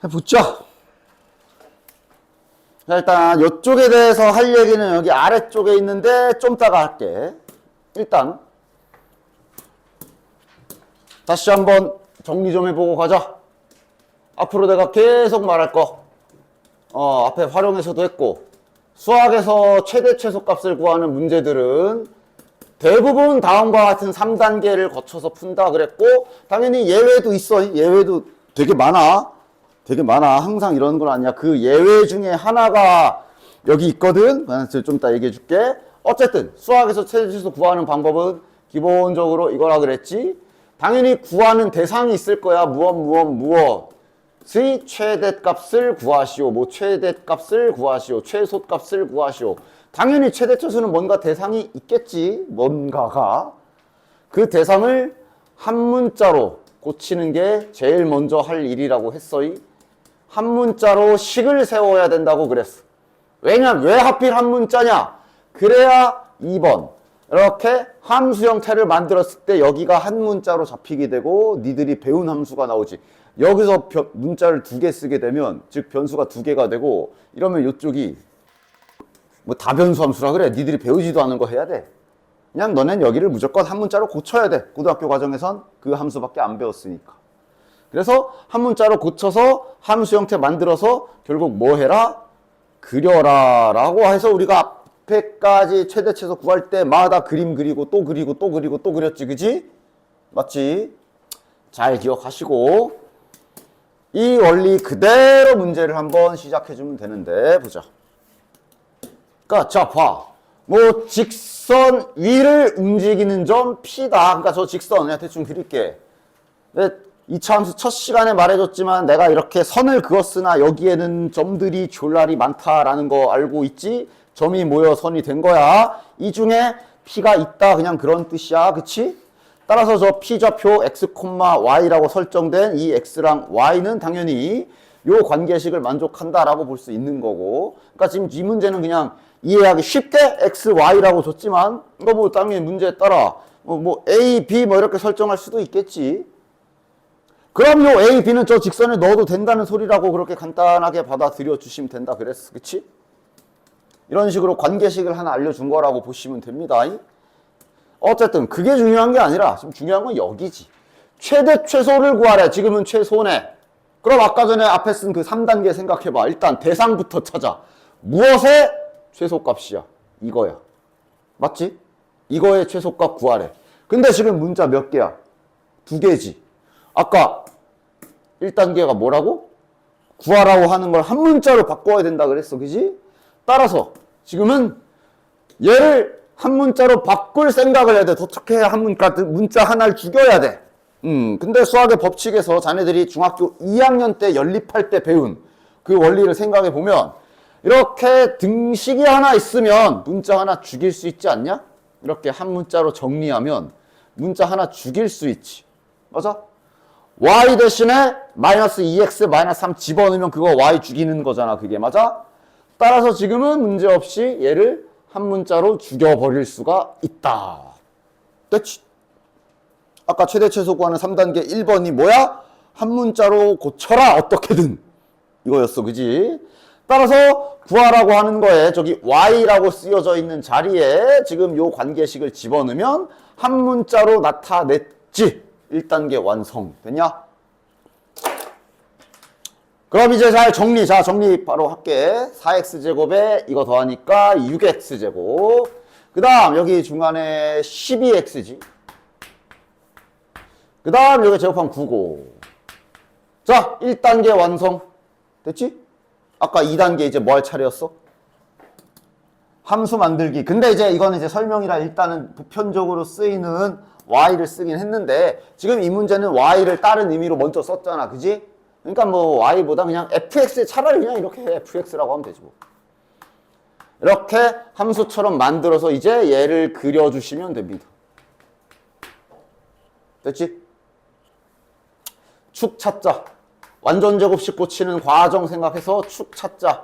해보자. 자, 일단 이쪽에 대해서 할 얘기는 여기 아래쪽에 있는데 좀 이따가 할게. 일단 다시 한번 정리 좀 해보고 가자. 앞으로 내가 계속 말할 거 앞에 활용해서도 했고, 수학에서 최대 최소값을 구하는 문제들은 대부분 다음과 같은 3단계를 거쳐서 푼다 그랬고, 당연히 예외도 있어. 예외도 되게 많아. 되게 많아. 항상 이런 건 아니야. 그 예외 중에 하나가 여기 있거든. 좀 이따 얘기해 줄게. 어쨌든 수학에서 최대 최소 구하는 방법은 기본적으로 이거라 그랬지. 당연히 구하는 대상이 있을 거야. 무엇의 최대값을 구하시오. 뭐 최대값을 구하시오. 최소값을 구하시오. 당연히 최대 최소는 뭔가 대상이 있겠지. 뭔가가. 그 대상을 한 문자로 고치는 게 제일 먼저 할 일이라고 했어요. 한 문자로 식을 세워야 된다고 그랬어. 왜냐? 왜 하필 한 문자냐? 그래야 2번 이렇게 함수 형태를 만들었을 때 여기가 한 문자로 잡히게 되고 니들이 배운 함수가 나오지. 여기서 문자를 2개 쓰게 되면, 즉 변수가 2개가 되고, 이러면 이쪽이 뭐 다변수 함수라 그래. 니들이 배우지도 않은 거 해야 돼. 그냥 너넨 여기를 무조건 한 문자로 고쳐야 돼. 고등학교 과정에선 그 함수밖에 안 배웠으니까. 그래서 한 문자로 고쳐서 함수 형태 만들어서 결국 뭐 해라? 그려라 라고 해서 우리가 앞에까지 최대 최소 구할 때마다 그림 그리고 또 그리고 또 그리고 또 그렸지. 그지? 맞지? 잘 기억하시고 이 원리 그대로 문제를 한번 시작해주면 되는데, 보자. 그러니까 자 봐. 뭐 직선 위를 움직이는 점 P다. 그러니까 저 직선 그냥 대충 그릴게. 2차 함수 첫 시간에 말해줬지만 내가 이렇게 선을 그었으나 여기에는 점들이 졸라리 많다라는 거 알고 있지? 점이 모여 선이 된 거야. 이 중에 P가 있다, 그냥 그런 뜻이야. 그치? 따라서 저 P좌표 x, y라고 설정된 이 x랑 y는 당연히 요 관계식을 만족한다라고 볼 수 있는 거고. 그러니까 지금 이 문제는 그냥 이해하기 쉽게 x, y라고 줬지만 이거 뭐 당연히 문제에 따라 뭐 a, b 뭐 이렇게 설정할 수도 있겠지. 그럼 요 a, b는 저 직선에 넣어도 된다는 소리라고 그렇게 간단하게 받아들여 주시면 된다 그랬어. 그치? 이런 식으로 관계식을 하나 알려준 거라고 보시면 됩니다. 어쨌든 그게 중요한 게 아니라 지금 중요한 건 여기지. 최대 최소를 구하래. 지금은 최소네. 그럼 아까 전에 앞에 쓴 그 3단계 생각해봐. 일단 대상부터 찾아. 무엇의 최소값이야? 이거야. 맞지? 이거의 최소값 구하래. 근데 지금 문자 몇 개야? 2개지. 아까 1단계가 뭐라고? 구하라고 하는 걸 한 문자로 바꿔야 된다 그랬어. 그지? 따라서 지금은 얘를 한 문자로 바꿀 생각을 해야 돼. 어떻게 해야 한 문자 하나를 죽여야 돼. 근데 수학의 법칙에서 자네들이 중학교 2학년 때 연립할 때 배운 그 원리를 생각해 보면 이렇게 등식이 하나 있으면 문자 하나 죽일 수 있지 않냐? 이렇게 한 문자로 정리하면 문자 하나 죽일 수 있지. 맞아? y 대신에 마이너스 2x 마이너스 3 집어넣으면 그거 y 죽이는 거잖아. 그게 맞아? 따라서 지금은 문제없이 얘를 한 문자로 죽여버릴 수가 있다. 됐지? 아까 최대 최소 구하는 3단계 1번이 뭐야? 한 문자로 고쳐라. 어떻게든. 이거였어. 그지? 따라서 구하라고 하는 거에 저기 y라고 쓰여져 있는 자리에 지금 요 관계식을 집어넣으면 한 문자로 나타냈지. 1단계 완성. 됐냐? 그럼 이제 잘 정리. 자, 정리 바로 할게. 4x제곱에 이거 더하니까 6x제곱. 그 다음 여기 중간에 12x지. 그 다음 여기 제곱하면 9고. 자, 1단계 완성. 됐지? 아까 2단계 이제 뭐 할 차례였어? 함수 만들기. 근데 이제 이거는 이제 설명이라 일단은 보편적으로 쓰이는 y를 쓰긴 했는데 지금 이 문제는 y를 다른 의미로 먼저 썼잖아. 그지? 그러니까 뭐 y보다 그냥 fx, 차라리 그냥 이렇게 fx라고 하면 되지 뭐. 이렇게 함수처럼 만들어서 이제 얘를 그려주시면 됩니다. 됐지? 축 찾자. 완전 제곱식 고치는 과정 생각해서 축 찾자.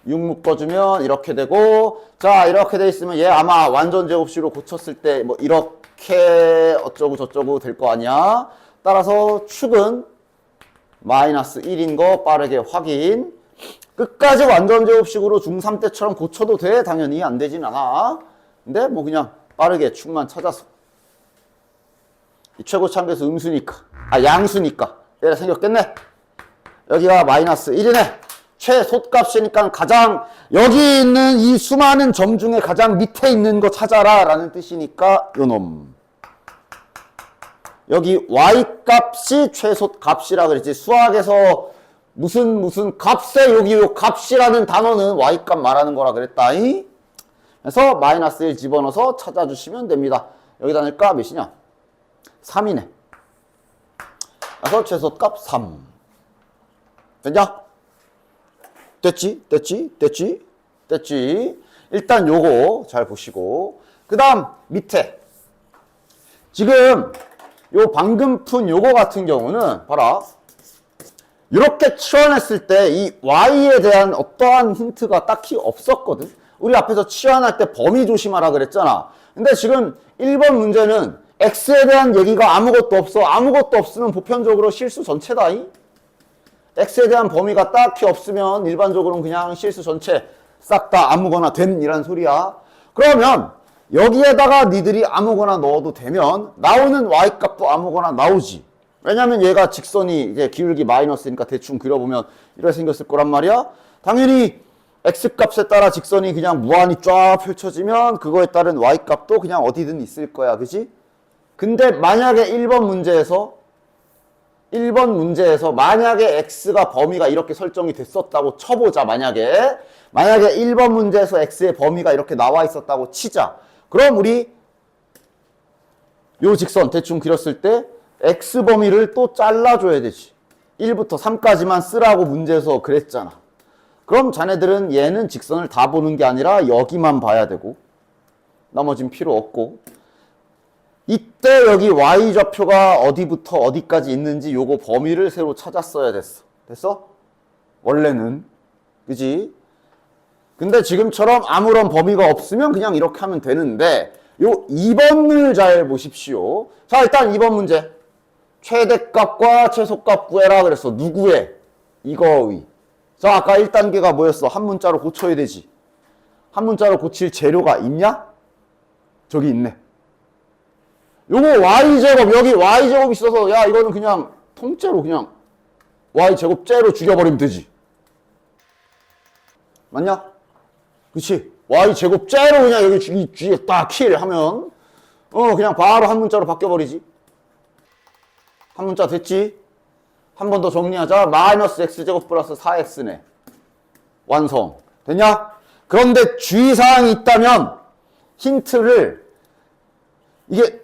6 묶어주면 이렇게 되고, 자 이렇게 돼 있으면 얘 아마 완전 제곱식으로 고쳤을 때 뭐 이렇게 어쩌고 저쩌고 될 거 아니야. 따라서 축은 마이너스 1인 거 빠르게 확인. 끝까지 완전 제곱식으로 중3 때처럼 고쳐도 돼. 당연히 안 되진 않아. 근데 뭐 그냥 빠르게 축만 찾아서. 이 최고차함계수 음수니까. 양수니까. 얘가 생겼겠네. 여기가 마이너스 1이네. 최소값이니까 가장 여기 있는 이 수많은 점 중에 가장 밑에 있는 거 찾아라 라는 뜻이니까 요놈. 여기 y값이 최소값이라 그랬지. 수학에서 무슨 값에 여기 요 값이라는 단어는 y값 말하는 거라 그랬다. 그래서 마이너스 1 집어넣어서 찾아주시면 됩니다. 여기다 넣을까? 몇이냐? 3이네. 그래서 최소값 3. 됐냐? 됐지? 일단 요거 잘 보시고. 그 다음 밑에. 지금 요 방금 푼 요거 같은 경우는 봐라. 이렇게 치환했을 때 이 y에 대한 어떠한 힌트가 딱히 없었거든. 우리 앞에서 치환할 때 범위 조심하라 그랬잖아. 근데 지금 1번 문제는 x에 대한 얘기가 아무것도 없어. 아무것도 없으면 보편적으로 실수 전체다. x에 대한 범위가 딱히 없으면 일반적으로는 그냥 실수 전체 싹 다 아무거나 된 이란 소리야. 그러면 여기에다가 니들이 아무거나 넣어도 되면 나오는 y값도 아무거나 나오지. 왜냐면 얘가 직선이 이제 기울기 마이너스니까 대충 그려보면 이렇게 생겼을 거란 말이야. 당연히 x값에 따라 직선이 그냥 무한히 쫙 펼쳐지면 그거에 따른 y값도 그냥 어디든 있을 거야. 그지? 근데 만약에 1번 문제에서 만약에 x가 범위가 이렇게 설정이 됐었다고 쳐보자. 만약에 1번 문제에서 x의 범위가 이렇게 나와 있었다고 치자. 그럼 우리 요 직선 대충 그렸을 때 x 범위를 또 잘라줘야 되지. 1부터 3까지만 쓰라고 문제에서 그랬잖아. 그럼 자네들은 얘는 직선을 다 보는 게 아니라 여기만 봐야 되고 나머진 필요 없고 이때 여기 y좌표가 어디부터 어디까지 있는지 요거 범위를 새로 찾았어야 됐어. 됐어? 원래는. 그지? 근데 지금처럼 아무런 범위가 없으면 그냥 이렇게 하면 되는데 요 2번을 잘 보십시오. 자, 일단 2번 문제. 최대값과 최소값 구해라 그랬어. 누구의? 이거의. 자, 아까 1단계가 뭐였어? 한 문자로 고쳐야 되지. 한 문자로 고칠 재료가 있냐? 저기 있네. 요거 y제곱, 여기 y제곱 있어서 야 이거는 그냥 통째로 그냥 y제곱째로 죽여버리면 되지. 맞냐? 그치? y제곱째로 그냥 여기 뒤에 딱 킬 하면 그냥 바로 한 문자로 바뀌어버리지. 한 문자 됐지? 한 번 더 정리하자. 마이너스 x제곱 플러스 4x네. 완성. 됐냐? 그런데 주의사항이 있다면 힌트를 이게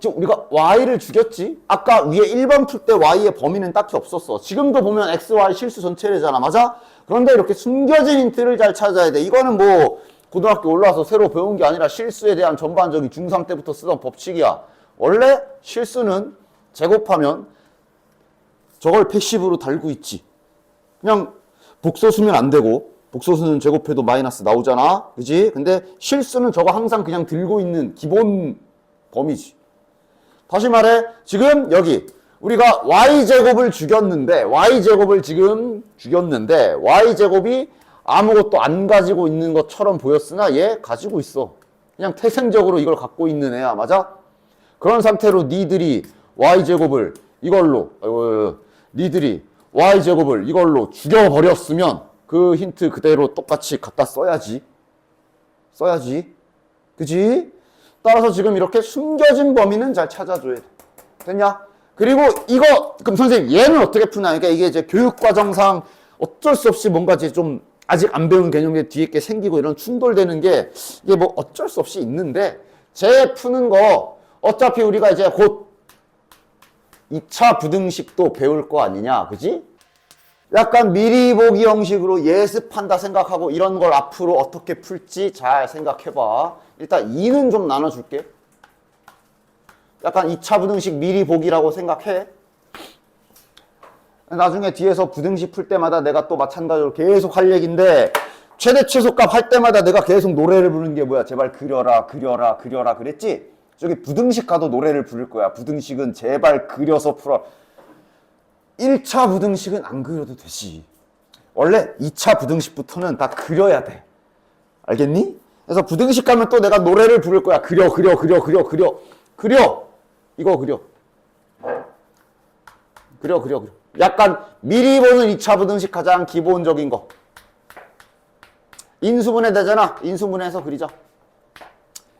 지금 우리가 y를 죽였지? 아까 위에 1번 풀 때 y의 범위는 딱히 없었어. 지금도 보면 x, y 실수 전체래잖아. 맞아? 그런데 이렇게 숨겨진 힌트를 잘 찾아야 돼. 이거는 뭐 고등학교 올라와서 새로 배운 게 아니라 실수에 대한 전반적인 중3 때부터 쓰던 법칙이야. 원래 실수는 제곱하면 저걸 패시브로 달고 있지. 그냥 복소수면 안 되고 복소수는 제곱해도 마이너스 나오잖아. 그지? 근데 실수는 저거 항상 그냥 들고 있는 기본 범위지. 다시 말해 지금 여기 우리가 y제곱을 죽였는데 y제곱이 아무것도 안 가지고 있는 것처럼 보였으나 얘 가지고 있어. 그냥 태생적으로 이걸 갖고 있는 애야. 맞아? 그런 상태로 니들이 y제곱을 이걸로 죽여버렸으면 그 힌트 그대로 똑같이 갖다 써야지. 그지? 따라서 지금 이렇게 숨겨진 범위는 잘 찾아줘야 돼. 됐냐? 그리고 이거 그럼 선생님 얘는 어떻게 푸나? 그러니까 이게 이제 교육과정상 어쩔 수 없이 뭔가 이제 좀 아직 안 배운 개념이 뒤에 게 생기고 이런 충돌되는 게 이게 뭐 어쩔 수 없이 있는데 쟤 푸는 거 어차피 우리가 이제 곧 2차 부등식도 배울 거 아니냐, 그지? 약간 미리 보기 형식으로 예습한다 생각하고 이런 걸 앞으로 어떻게 풀지 잘 생각해봐. 일단 2는 좀 나눠줄게. 약간 2차 부등식 미리 보기라고 생각해. 나중에 뒤에서 부등식 풀 때마다 내가 또 마찬가지로 계속 할 얘기인데 최대 최소값 할 때마다 내가 계속 노래를 부르는 게 뭐야? 제발 그려라 그랬지? 저기 부등식 가도 노래를 부를 거야. 부등식은 제발 그려서 풀어. 1차 부등식은 안 그려도 되지. 원래 2차 부등식부터는 다 그려야 돼. 알겠니? 그래서 부등식 가면 또 내가 노래를 부를 거야. 그려. 이거 그려. 그려. 약간 미리 보는 2차 부등식 가장 기본적인 거. 인수분해 되잖아. 인수분해해서 그리자.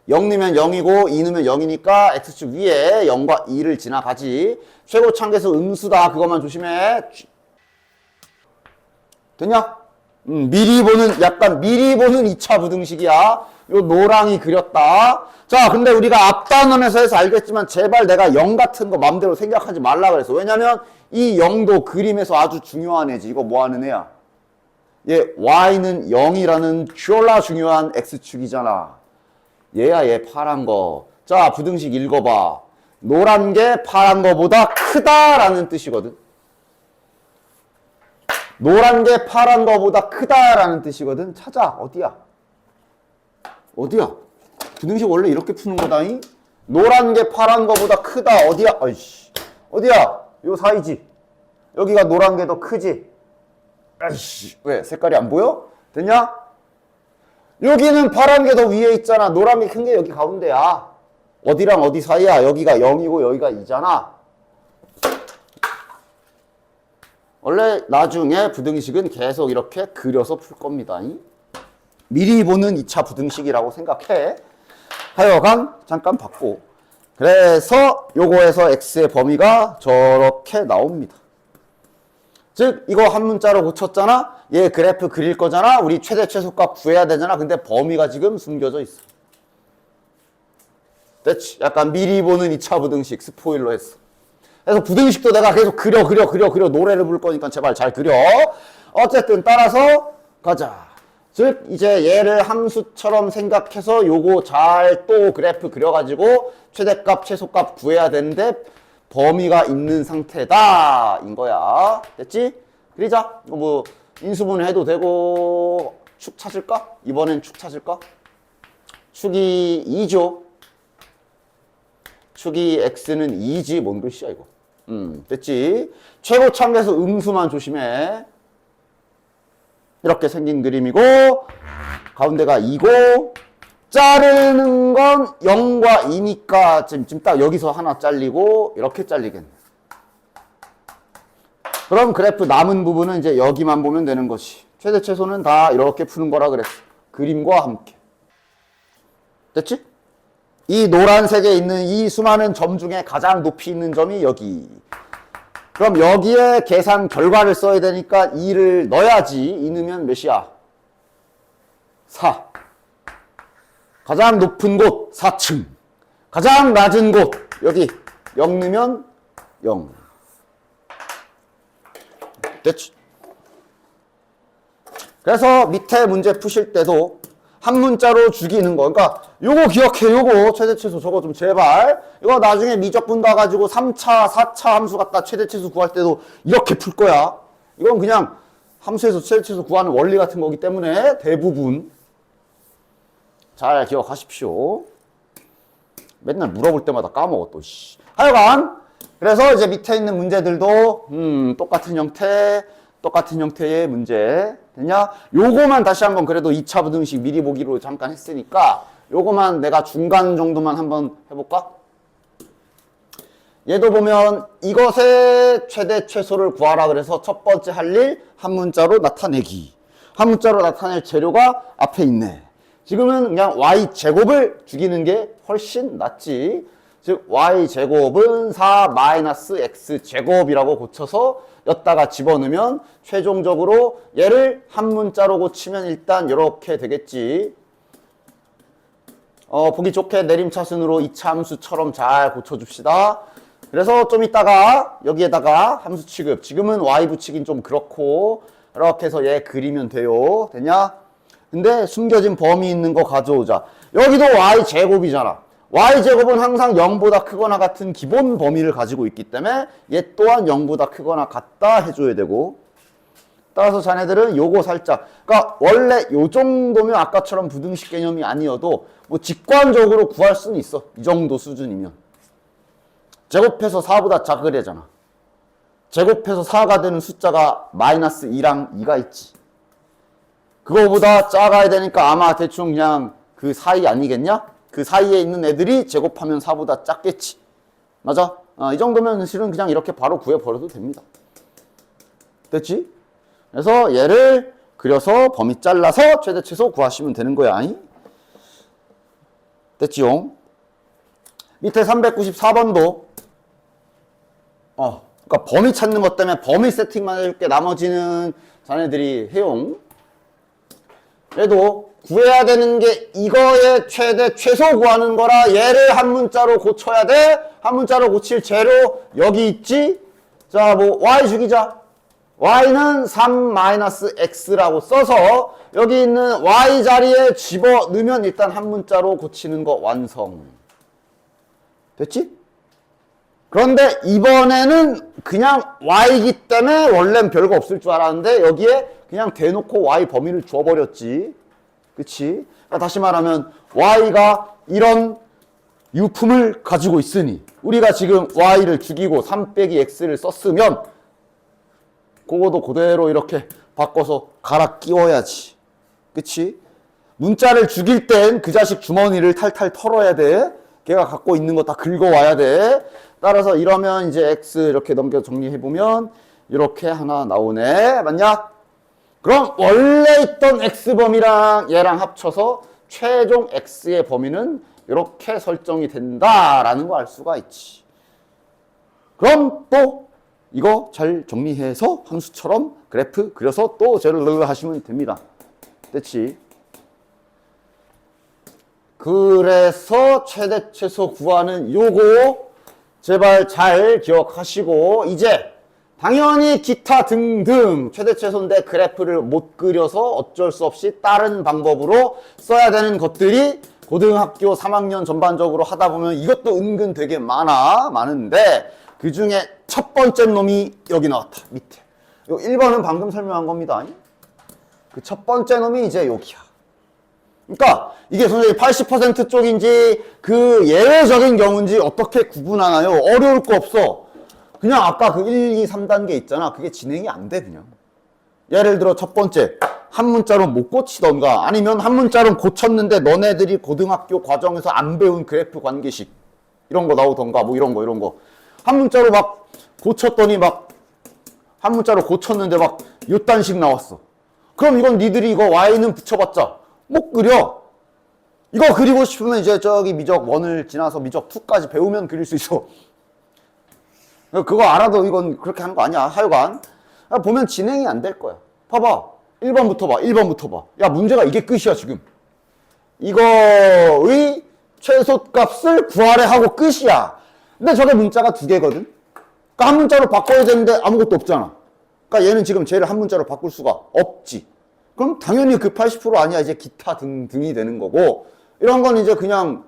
0 넣으면 0이고 2 넣으면 0이니까 x축 위에 0과 2를 지나가지. 최고 참계수 음수다. 그것만 조심해. 됐냐? 미리 보는 2차 부등식이야. 요 노랑이 그렸다. 자, 근데 우리가 앞단원에서 해서 알겠지만 제발 내가 0 같은 거 맘대로 생각하지 말라 그랬어. 왜냐면 이 0도 그림에서 아주 중요한 애지. 이거 뭐 하는 애야? 얘 y는 0이라는 졸라 중요한 x축이잖아. 얘야, 얘 파란 거. 자, 부등식 읽어봐. 노란 게 파란 거보다 크다라는 뜻이거든. 노란 게 파란 거보다 크다라는 뜻이거든. 찾아. 어디야? 부등식 원래 이렇게 푸는 거다잉? 노란 게 파란 거보다 크다. 어디야? 아이씨. 어디야? 요 사이지. 여기가 노란 게 더 크지? 아이씨. 왜? 색깔이 안 보여? 됐냐? 여기는 파란 게 더 위에 있잖아. 노란 게 큰 게 여기 가운데야. 어디랑 어디 사이야? 여기가 0이고 여기가 2잖아. 원래 나중에 부등식은 계속 이렇게 그려서 풀 겁니다. 미리 보는 2차 부등식이라고 생각해. 하여간 잠깐 봤고. 그래서 요거에서 x의 범위가 저렇게 나옵니다. 즉 이거 한 문자로 고쳤잖아. 얘 그래프 그릴 거잖아. 우리 최대 최소값 구해야 되잖아. 근데 범위가 지금 숨겨져 있어. 됐지? 약간 미리 보는 2차 부등식 스포일러 했어. 그래서 부등식도 내가 계속 그려 노래를 부를 거니까 제발 잘 그려. 어쨌든 따라서 가자. 즉 이제 얘를 함수처럼 생각해서 요거 잘 또 그래프 그려가지고 최대값 최소값 구해야 되는데 범위가 있는 상태다 인 거야. 됐지? 그리자. 뭐 인수분해 해도 되고. 축 찾을까? 이번엔 축 찾을까? 축이 2죠. 축이 x는 2지. 뭔 글씨야 이거. 됐지? 최고 참계수 음수만 조심해. 이렇게 생긴 그림이고 가운데가 2고 자르는 건 0과 2니까 지금 딱 여기서 하나 잘리고 이렇게 잘리겠네. 그럼 그래프 남은 부분은 이제 여기만 보면 되는 것이. 최대 최소는 다 이렇게 푸는 거라 그랬어. 그림과 함께. 됐지? 이 노란색에 있는 이 수많은 점 중에 가장 높이 있는 점이 여기. 그럼 여기에 계산 결과를 써야 되니까 2를 넣어야지. 2 넣으면 몇이야? 4. 가장 높은 곳 4층. 가장 낮은 곳 여기 0 넣으면 0. 됐지? 그래서 밑에 문제 푸실 때도 한 문자로 죽이는 거. 그러니까 요거 기억해. 요거 최대 최소 저거 좀 제발. 이거 나중에 미적분 가가지고 3차, 4차 함수 갖다 최대 최소 구할 때도 이렇게 풀 거야. 이건 그냥 함수에서 최대 최소 구하는 원리 같은 거기 때문에 대부분 잘 기억하십시오. 맨날 물어볼 때마다 까먹어 또. 하여간 그래서 이제 밑에 있는 문제들도 똑같은 형태의 문제. 됐냐? 요거만 다시 한번 그래도 2차 부등식 미리 보기로 잠깐 했으니까 요거만 내가 중간 정도만 한번 해볼까? 얘도 보면 이것의 최대 최소를 구하라 그래서 첫 번째 할 일 한 문자로 나타내기. 한 문자로 나타낼 재료가 앞에 있네. 지금은 그냥 y제곱을 죽이는 게 훨씬 낫지. 즉 y제곱은 4 마이너스 x제곱이라고 고쳐서 여기다가 집어넣으면 최종적으로 얘를 한 문자로 고치면 일단 이렇게 되겠지. 보기 좋게 내림차순으로 2차 함수처럼 잘 고쳐줍시다. 그래서 좀 이따가 여기에다가 함수 취급. 지금은 y 붙이긴 좀 그렇고 이렇게 해서 얘 그리면 돼요. 됐냐? 근데 숨겨진 범위 있는 거 가져오자. 여기도 y제곱이잖아. y제곱은 항상 0보다 크거나 같은 기본 범위를 가지고 있기 때문에 얘 또한 0보다 크거나 같다 해줘야 되고. 따라서 자네들은 요거 살짝, 그러니까 원래 요 정도면 아까처럼 부등식 개념이 아니어도 뭐 직관적으로 구할 수는 있어. 이 정도 수준이면. 제곱해서 4보다 작으래잖아. 제곱해서 4가 되는 숫자가 마이너스 2랑 2가 있지. 그거보다 작아야 되니까 아마 대충 그냥 그 사이 아니겠냐? 그 사이에 있는 애들이 제곱하면 4보다 작겠지. 맞아? 이 정도면 실은 그냥 이렇게 바로 구해버려도 됩니다. 됐지? 그래서 얘를 그려서 범위 잘라서 최대 최소 구하시면 되는 거야. 됐지요? 밑에 394번도 그러니까 범위 찾는 것 때문에 범위 세팅만 해줄게. 나머지는 자네들이 해용. 그래도 구해야 되는 게 이거의 최대 최소 구하는 거라 얘를 한 문자로 고쳐야 돼. 한 문자로 고칠 재료 여기 있지. 자, 뭐 y 죽이자. y는 3-x라고 써서 여기 있는 y 자리에 집어넣으면 일단 한 문자로 고치는 거 완성. 됐지? 그런데 이번에는 그냥 y이기 때문에 원래는 별거 없을 줄 알았는데 여기에 그냥 대놓고 y 범위를 줘버렸지. 그치? 그러니까 다시 말하면 y가 이런 유품을 가지고 있으니 우리가 지금 y를 죽이고 3-x를 썼으면 그거도 그대로 이렇게 바꿔서 갈아 끼워야지. 그치? 문자를 죽일 땐 그 자식 주머니를 탈탈 털어야 돼. 걔가 갖고 있는 거 다 긁어와야 돼. 따라서 이러면 이제 x 이렇게 넘겨 정리해보면 이렇게 하나 나오네. 맞냐? 그럼 원래 있던 x범위랑 얘랑 합쳐서 최종 x의 범위는 이렇게 설정이 된다라는 거 알 수가 있지. 그럼 또 이거 잘 정리해서 함수처럼 그래프 그려서 또 쟤를 하시면 됩니다. 됐지? 그래서 최대 최소 구하는 요거 제발 잘 기억하시고 이제 당연히 기타 등등 최대 최소인데 그래프를 못 그려서 어쩔 수 없이 다른 방법으로 써야 되는 것들이 고등학교 3학년 전반적으로 하다 보면 이것도 은근 되게 많은데 그 중에 첫 번째 놈이 여기 나왔다. 밑에. 요 1번은 방금 설명한 겁니다. 그 첫 번째 놈이 이제 여기야. 그러니까 이게 선생님 80% 쪽인지 그 예외적인 경우인지 어떻게 구분하나요? 어려울 거 없어. 그냥 아까 그 1, 2, 3단계 있잖아. 그게 진행이 안 돼 그냥. 예를 들어 첫 번째 한 문자로 못 고치던가 아니면 한 문자로 고쳤는데 너네들이 고등학교 과정에서 안 배운 그래프 관계식 이런 거 나오던가 뭐 이런 거 한 문자로 막 고쳤더니 막 한 문자로 고쳤는데 막 요딴식 나왔어. 그럼 이건 니들이 이거 y는 붙여봤자 못 그려. 이거 그리고 싶으면 이제 저기 미적 1을 지나서 미적 2까지 배우면 그릴 수 있어. 그거 알아도 이건 그렇게 하는 거 아니야. 하여간 보면 진행이 안 될 거야. 봐봐. 1번부터 봐. 야, 문제가 이게 끝이야 지금. 이거의 최소값을 구하래 하고 끝이야. 근데 저게 문자가 2개거든. 그러니까 한 문자로 바꿔야 되는데 아무것도 없잖아. 그러니까 얘는 지금 쟤를 한 문자로 바꿀 수가 없지. 그럼 당연히 그 80% 아니야. 이제 기타 등등이 되는 거고 이런 건 이제 그냥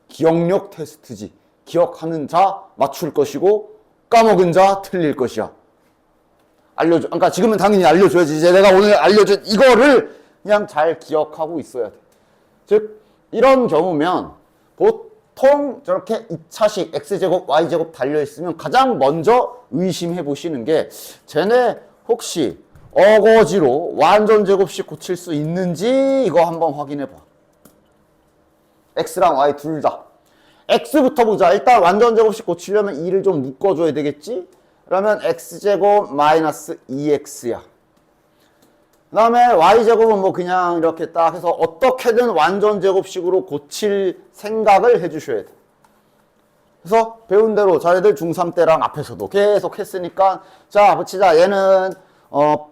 기억력 테스트지. 기억하는 자 맞출 것이고 까먹은 자 틀릴 것이야. 알려줘. 그러니까 지금은 당연히 알려줘야지. 이제 내가 오늘 알려준 이거를 그냥 잘 기억하고 있어야 돼. 즉 이런 경우면 보통 저렇게 2차식 x제곱 y제곱 달려있으면 가장 먼저 의심해 보시는 게 쟤네 혹시 어거지로 완전 제곱식 고칠 수 있는지 이거 한번 확인해 봐. x랑 y 둘 다. x부터 보자. 일단 완전 제곱식 고치려면 2를 좀 묶어줘야 되겠지? 그러면 x제곱 마이너스 2x야. 그 다음에 y제곱은 뭐 그냥 이렇게 딱 해서 어떻게든 완전 제곱식으로 고칠 생각을 해주셔야 돼. 그래서 배운 대로 자네들 중3 때랑 앞에서도 계속 했으니까 자 붙이자. 얘는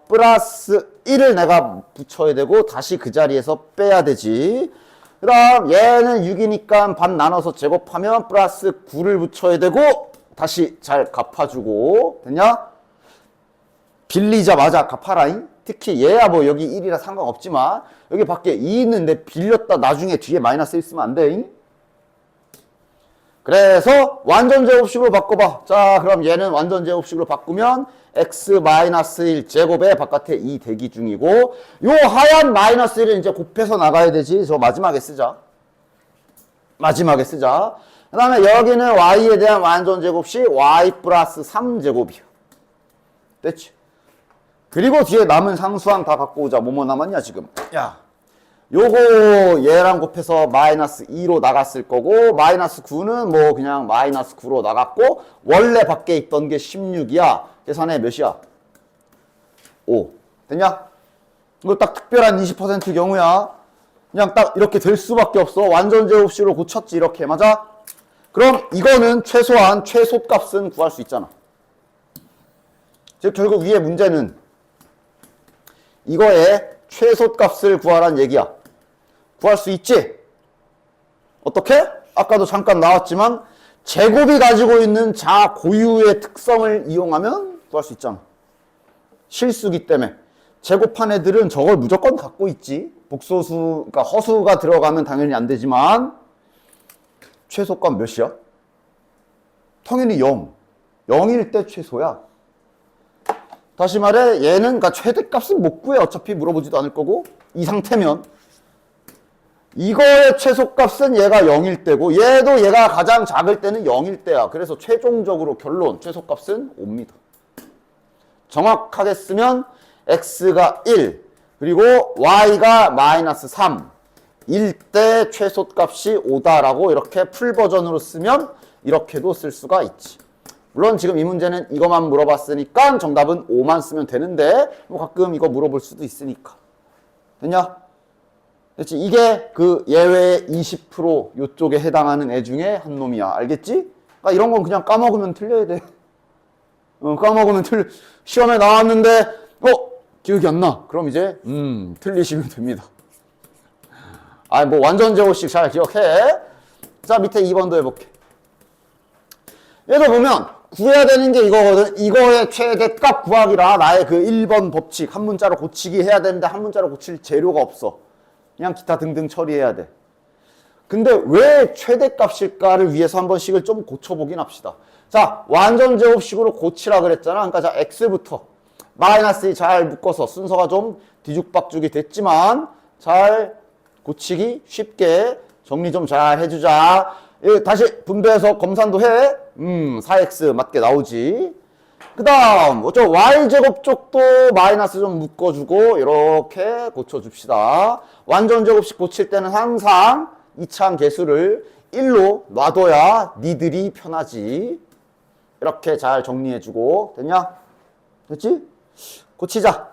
플러스 1을 내가 붙여야 되고 다시 그 자리에서 빼야 되지. 그 다음 얘는 6이니까 반 나눠서 제곱하면 플러스 9를 붙여야 되고 다시 잘 갚아주고. 됐냐? 빌리자마자 갚아라잉. 특히 얘야 뭐 여기 1이라 상관없지만 여기 밖에 2 있는데 빌렸다 나중에 뒤에 마이너스 있으면 안 돼. 그래서 완전 제곱식으로 바꿔봐. 자 그럼 얘는 완전 제곱식으로 바꾸면 x-1 제곱에 바깥에 2 대기 중이고 요 하얀 마이너스 1은 이제 곱해서 나가야 되지. 저 마지막에 쓰자. 그 다음에 여기는 y에 대한 완전 제곱식 y 플러스 3제곱이야. 됐지? 그리고 뒤에 남은 상수항 다 갖고 오자. 뭐뭐 남았냐 지금. 야, 요거 얘랑 곱해서 마이너스 2로 나갔을 거고 마이너스 9는 뭐 그냥 마이너스 9로 나갔고 원래 밖에 있던 게 16이야. 계산해 몇이야? 5. 됐냐? 이거 딱 특별한 20% 경우야. 그냥 딱 이렇게 될 수밖에 없어. 완전 제곱식으로 고쳤지 이렇게. 맞아? 그럼 이거는 최소한 최소값은 구할 수 있잖아. 즉 결국 위에 문제는 이거의 최소값을 구하란 얘기야. 구할 수 있지? 어떻게? 아까도 잠깐 나왔지만 제곱이 가지고 있는 자 고유의 특성을 이용하면 구할 수 있잖아. 실수기 때문에. 제곱한 애들은 저걸 무조건 갖고 있지. 복소수, 그러니까 허수가 들어가면 당연히 안 되지만 최소값 몇이야? 당연히 0. 0일 때 최소야. 다시 말해 얘는 그러니까 최대값은 못 구해. 어차피 물어보지도 않을 거고 이 상태면 이거의 최소값은 얘가 0일 때고 얘도 얘가 가장 작을 때는 0일 때야. 그래서 최종적으로 결론 최소값은 5입니다. 정확하게 쓰면 x가 1 그리고 y가 마이너스 3일 때 최소값이 5다라고 이렇게 풀버전으로 쓰면 이렇게도 쓸 수가 있지. 물론 지금 이 문제는 이것만 물어봤으니까 정답은 5만 쓰면 되는데 뭐 가끔 이거 물어볼 수도 있으니까. 됐냐? 됐지? 이게 그 예외의 20% 요쪽에 해당하는 애 중에 한 놈이야. 알겠지? 그러니까 이런 건 그냥 까먹으면 틀려야 돼. 까먹으면 시험에 나왔는데 기억이 안 나. 그럼 이제 틀리시면 됩니다. 뭐 완전 제곱식 잘 기억해. 자, 밑에 2번도 해볼게. 얘도 보면 구해야 되는 게 이거거든. 이거의 최대값 구하기라 나의 그 1번 법칙 한 문자로 고치기 해야 되는데 한 문자로 고칠 재료가 없어. 그냥 기타 등등 처리해야 돼. 근데 왜 최대값일까를 위해서 한번 식을 좀 고쳐보긴 합시다. 자, 완전 제곱식으로 고치라 그랬잖아. 그러니까 자, x부터 마이너스 2 잘 묶어서 순서가 좀 뒤죽박죽이 됐지만 잘 고치기 쉽게 정리 좀 잘 해주자. 다시 분배해서 검산도 해. 4x 맞게 나오지. 그 다음 y제곱 쪽도 마이너스 좀 묶어주고 이렇게 고쳐줍시다. 완전 제곱식 고칠 때는 항상 이차항 개수를 1로 놔둬야 니들이 편하지. 이렇게 잘 정리해주고. 됐냐? 됐지? 고치자.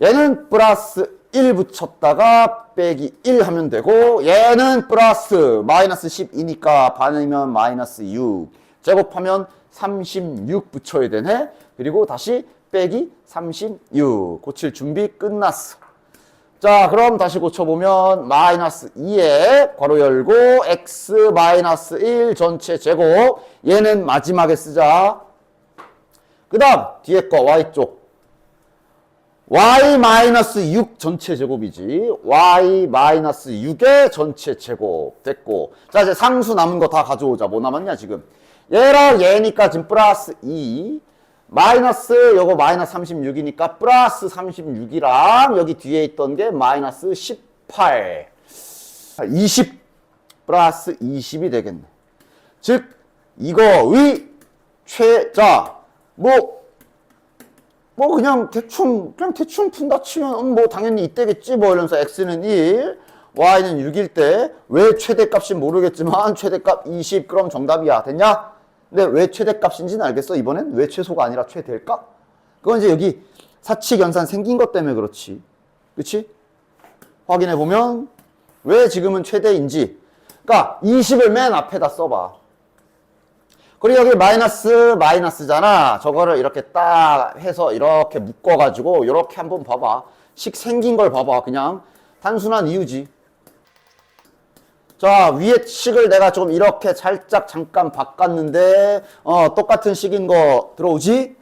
얘는 플러스 1 붙였다가 빼기 1 하면 되고 얘는 플러스 마이너스 12니까 반이면 마이너스 6 제곱하면 36 붙여야 되네. 그리고 다시 빼기 36 고칠 준비 끝났어. 자, 그럼 다시 고쳐보면 마이너스 2에 괄호 열고 x 마이너스 1 전체 제곱 얘는 마지막에 쓰자. 그 다음 뒤에 거 y쪽 y-6 전체 제곱이지. y-6의 전체 제곱 됐고. 자, 이제 상수 남은 거 다 가져오자. 뭐 남았냐 지금. 얘랑 얘니까 지금 플러스 2 마이너스 요거 마이너스 36이니까 플러스 36이랑 여기 뒤에 있던 게 마이너스 18 20 플러스 20이 되겠네. 즉 이거의 최자 그냥 대충 푼다 치면 뭐 당연히 이때겠지 뭐 이러면서 x는 1 y는 6일 때 왜 최대값인지 모르겠지만 최대값 20 그럼 정답이야. 됐냐? 근데 왜 최대값인지는 알겠어? 이번엔 왜 최소가 아니라 최대일까? 그건 이제 여기 사칙연산 생긴 것 때문에 그렇지. 그치? 확인해보면 왜 지금은 최대인지. 그러니까 20을 맨 앞에다 써봐. 그리고 여기 마이너스잖아. 저거를 이렇게 딱 해서 이렇게 묶어가지고 이렇게 한번 봐봐. 식 생긴 걸 봐봐. 그냥 단순한 이유지. 자, 위에 식을 내가 좀 이렇게 살짝 잠깐 바꿨는데 똑같은 식인 거 들어오지?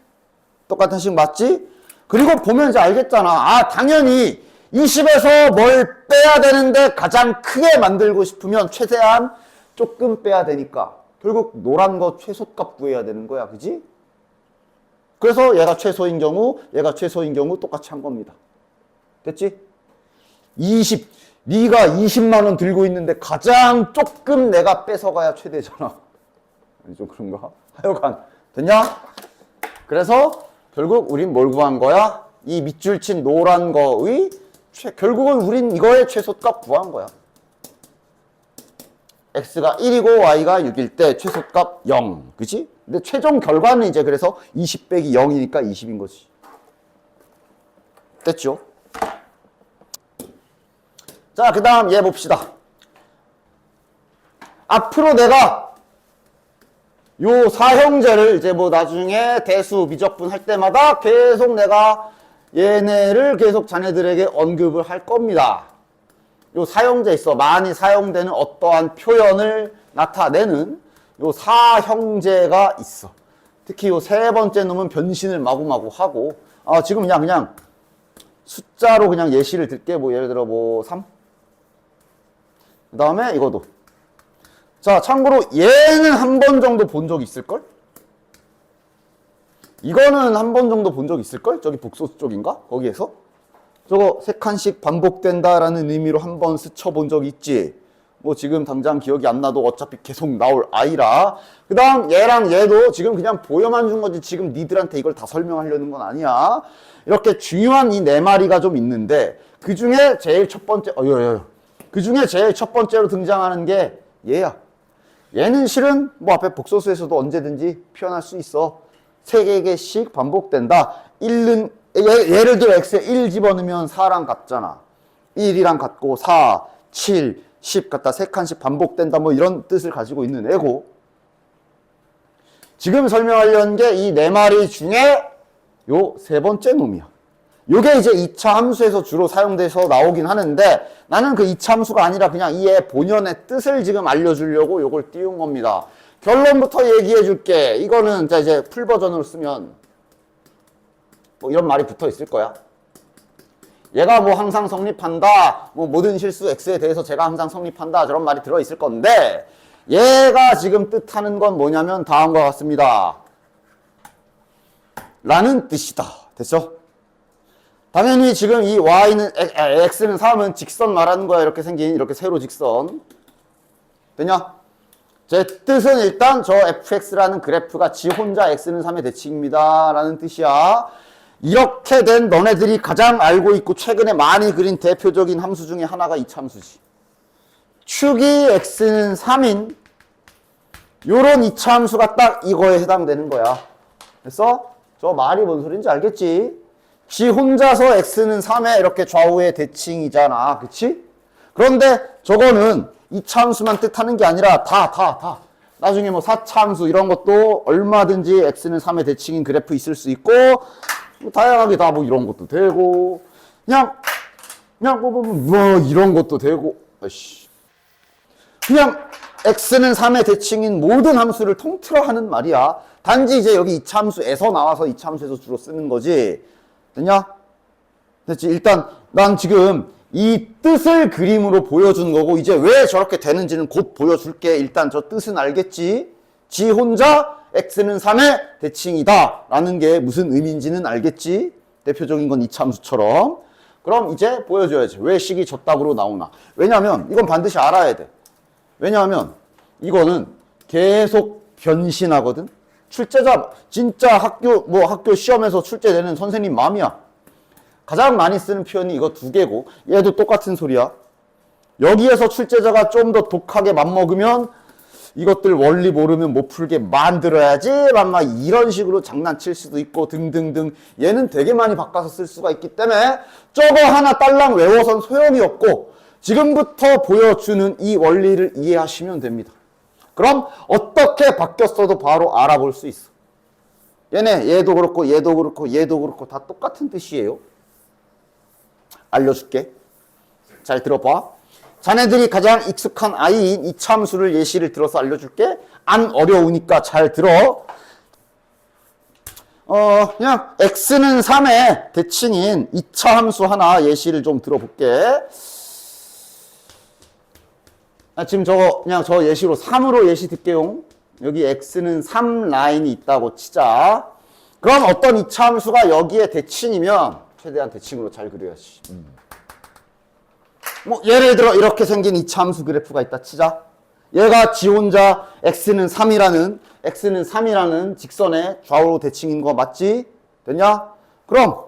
똑같은 식 맞지? 그리고 보면 이제 알겠잖아. 당연히 20에서 뭘 빼야 되는데 가장 크게 만들고 싶으면 최대한 조금 빼야 되니까 결국 노란 거 최소값 구해야 되는 거야. 그지? 그래서 얘가 최소인 경우 얘가 최소인 경우 똑같이 한 겁니다. 됐지? 20 네가 20만 원 들고 있는데 가장 조금 내가 뺏어가야 최대잖아. 좀 그런가? 하여간 됐냐? 그래서 결국 우린 뭘 구한 거야? 이 밑줄 친 노란 거의 결국은 우린 이거의 최소값 구한 거야. x가 1이고 y가 6일 때 최소값 0. 그치? 근데 최종 결과는 이제 그래서 20 빼기 0이니까 20인 거지. 됐죠? 자, 그 다음 얘 봅시다. 앞으로 내가 요 사형제를 이제 뭐 나중에 대수 미적분 할 때마다 계속 내가 얘네를 계속 자네들에게 언급을 할 겁니다. 요 사형제 있어. 많이 사용되는 어떠한 표현을 나타내는 요 사형제가 있어. 특히 요 세 번째 놈은 변신을 마구마구 하고, 지금 그냥 숫자로 그냥 예시를 들게. 뭐 예를 들어 뭐 3. 그 다음에 이거도. 자, 참고로 얘는 한 번 정도 본 적 있을걸? 이거는 한 번 정도 본 적 있을걸? 저기 복소수 쪽인가? 거기에서? 저거 3칸씩 반복된다라는 의미로 한 번 스쳐본 적 있지? 뭐 지금 당장 기억이 안 나도 어차피 계속 나올 아이라. 그 다음 얘랑 얘도 지금 그냥 보여만 준 거지 지금 니들한테 이걸 다 설명하려는 건 아니야. 이렇게 중요한 이 네 마리가 좀 있는데 그 중에 제일 첫 번째, 그 중에 제일 첫 번째로 등장하는 게 얘야. 얘는 실은 뭐 앞에 복소수에서도 언제든지 표현할 수 있어. 3개씩 반복된다. 1은 예를 들어 x에 1 집어넣으면 4랑 같잖아. 1이랑 같고 4, 7, 10 갖다 3칸씩 반복된다. 뭐 이런 뜻을 가지고 있는 애고. 지금 설명하려는 게 이 4마리 중에 요 세 번째 놈이야. 요게 이제 2차 함수에서 주로 사용돼서 나오긴 하는데 나는 그 2차 함수가 아니라 그냥 이의 본연의 뜻을 지금 알려주려고 요걸 띄운 겁니다. 결론부터 얘기해 줄게. 이거는 이제 풀 버전으로 쓰면 뭐 이런 말이 붙어 있을 거야. 얘가 뭐 항상 성립한다. 뭐 모든 실수 x에 대해서 제가 항상 성립한다. 저런 말이 들어 있을 건데 얘가 지금 뜻하는 건 뭐냐면 다음과 같습니다. 라는 뜻이다. 됐죠? 당연히 지금 이 y는 x는 3은 직선 말하는 거야. 이렇게 생긴 이렇게 세로 직선. 되냐? 제 뜻은 일단 저 fx라는 그래프가 지 혼자 x는 3의 대칭입니다. 라는 뜻이야. 이렇게 된 너네들이 가장 알고 있고 최근에 많이 그린 대표적인 함수 중에 하나가 이차함수지. 축이 x는 3인 요런 이차함수가 딱 이거에 해당되는 거야. 그래서 저 말이 뭔 소린지 알겠지? 지 혼자서 x는 3에 이렇게 좌우의 대칭이잖아. 그치? 그런데 저거는 이차함수만 뜻하는 게 아니라 다. 나중에 뭐 4차함수 이런 것도 얼마든지 x는 3의 대칭인 그래프 있을 수 있고 뭐 다양하게 다 뭐 이런 것도 되고 그냥 뭐 이런 것도 되고 그냥 x는 3의 대칭인 모든 함수를 통틀어 하는 말이야. 단지 이제 여기 이차함수에서 나와서 이차함수에서 주로 쓰는 거지. 됐냐? 됐지? 일단 난 지금 이 뜻을 그림으로 보여준 거고 이제 왜 저렇게 되는지는 곧 보여줄게. 일단 저 뜻은 알겠지? 지 혼자 x는 3의 대칭이다 라는 게 무슨 의미인지는 알겠지? 대표적인 건 이차함수처럼. 그럼 이제 보여줘야지. 왜 식이 저 딱으로 나오나. 왜냐하면 이건 반드시 알아야 돼. 왜냐하면 이거는 계속 변신하거든. 출제자 진짜 학교 시험에서 출제되는 선생님 마음이야. 가장 많이 쓰는 표현이 이거 2개고 얘도 똑같은 소리야. 여기에서 출제자가 좀 더 독하게 맘먹으면 이것들 원리 모르면 못 풀게 만들어야지 막 이런 식으로 장난칠 수도 있고 등등등. 얘는 되게 많이 바꿔서 쓸 수가 있기 때문에 저거 하나 딸랑 외워선 소용이 없고 지금부터 보여주는 이 원리를 이해하시면 됩니다. 그럼 어떻게 바뀌었어도 바로 알아볼 수 있어. 얘도 그렇고 얘도 그렇고 얘도 그렇고 다 똑같은 뜻이에요. 알려줄게. 잘 들어봐. 자네들이 가장 익숙한 아이인 이차함수를 예시를 들어서 알려줄게. 안 어려우니까 잘 들어. 그냥 x는 3의 대칭인 이차함수 하나 예시를 좀 들어볼게. 지금 저거 그냥 저 예시로 3으로 예시 듣게요. 여기 x는 3 라인이 있다고 치자. 그럼 어떤 이차함수가 여기에 대칭이면 최대한 대칭으로 잘 그려야지. 뭐 예를 들어 이렇게 생긴 이차함수 그래프가 있다 치자. 얘가 지 혼자 x는 3이라는 직선의 좌우 대칭인 거 맞지? 됐냐? 그럼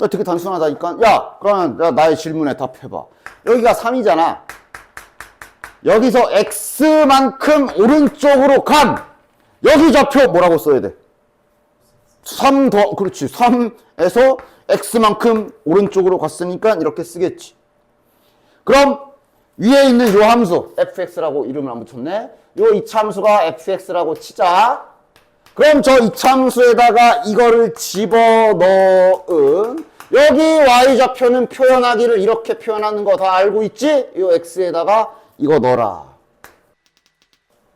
되게 단순하다니까. 야, 그러면 나의 질문에 답해봐. 여기가 3이잖아. 여기서 x만큼 오른쪽으로 간 여기 좌표 뭐라고 써야 돼? 3 더, 그렇지. 3에서 x만큼 오른쪽으로 갔으니까 이렇게 쓰겠지. 그럼 위에 있는 요 함수 fx라고 이름을 안 붙였네. 요 이차함수가 fx라고 치자. 그럼 저 이차함수에다가 이거를 집어넣은 여기 y좌표는 표현하기를 이렇게 표현하는 거 다 알고 있지? 요 x에다가 이거 넣어라.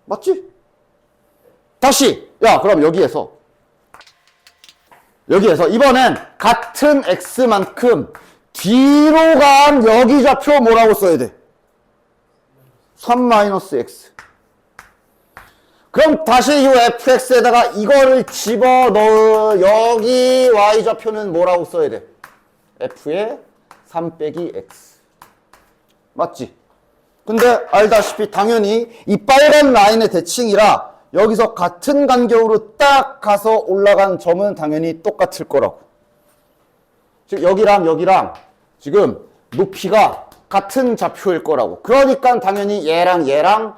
맞지? 다시 야 그럼 여기에서 이번엔 같은 x만큼 뒤로 간 여기 좌표 뭐라고 써야 돼? 3-x. 그럼 다시 이 fx에다가 이거를 집어넣어. 여기 y좌표는 뭐라고 써야 돼? f의 3 빼기 x. 맞지? 근데 알다시피 당연히 이 빨간 라인의 대칭이라 여기서 같은 간격으로 딱 가서 올라간 점은 당연히 똑같을 거라고. 즉 여기랑 지금 높이가 같은 좌표일 거라고. 그러니까 당연히 얘랑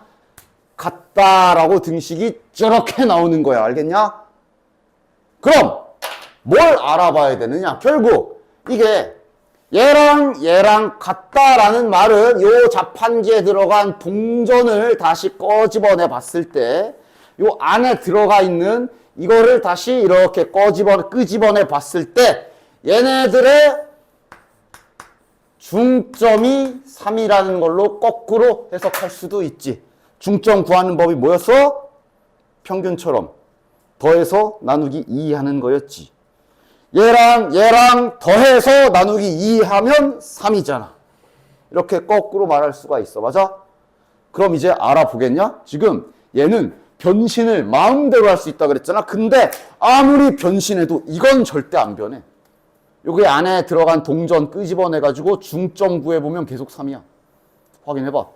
같다라고 등식이 저렇게 나오는 거야. 알겠냐? 그럼 뭘 알아봐야 되느냐? 결국 이게 얘랑 같다라는 말은 요 자판기에 들어간 동전을 다시 꺼집어내 봤을 때 요 안에 들어가 있는 이거를 다시 이렇게 끄집어내 봤을 때 얘네들의 중점이 3이라는 걸로 거꾸로 해석할 수도 있지. 중점 구하는 법이 뭐였어? 평균처럼 더해서 나누기 2 하는 거였지. 얘랑 더해서 나누기 2 하면 3이잖아. 이렇게 거꾸로 말할 수가 있어. 맞아? 그럼 이제 알아보겠냐? 지금 얘는 변신을 마음대로 할 수 있다 그랬잖아. 근데 아무리 변신해도 이건 절대 안 변해. 여기 안에 들어간 동전 끄집어내가지고 중점 구해보면 계속 3이야. 확인해봐.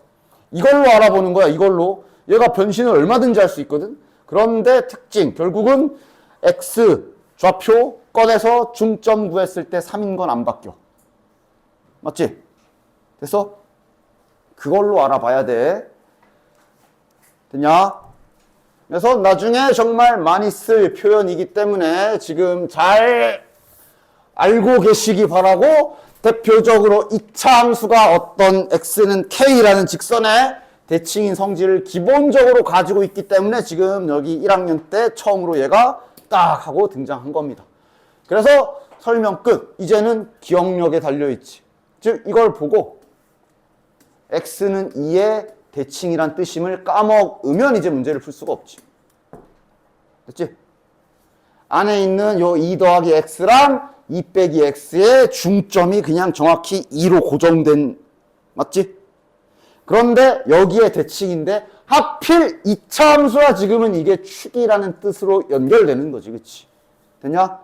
이걸로 알아보는 거야. 이걸로. 얘가 변신을 얼마든지 할 수 있거든. 그런데 특징 결국은 x 좌표 꺼내서 중점 구했을 때 3인 건 안 바뀌어. 맞지? 됐어? 그걸로 알아봐야 돼. 됐냐? 그래서 나중에 정말 많이 쓸 표현이기 때문에 지금 잘 알고 계시기 바라고, 대표적으로 2차 함수가 어떤 x는 k라는 직선의 대칭인 성질을 기본적으로 가지고 있기 때문에 지금 여기 1학년 때 처음으로 얘가 딱 하고 등장한 겁니다. 그래서 설명 끝. 이제는 기억력에 달려있지. 즉 이걸 보고 x는 2의 대칭이란 뜻임을 까먹으면 이제 문제를 풀 수가 없지. 됐지? 안에 있는 요 2 더하기 x랑 2 빼기 x의 중점이 그냥 정확히 2로 고정된, 맞지? 그런데 여기에 대칭인데 하필 2차 함수와 지금은 이게 축이라는 뜻으로 연결되는 거지. 그치? 됐냐?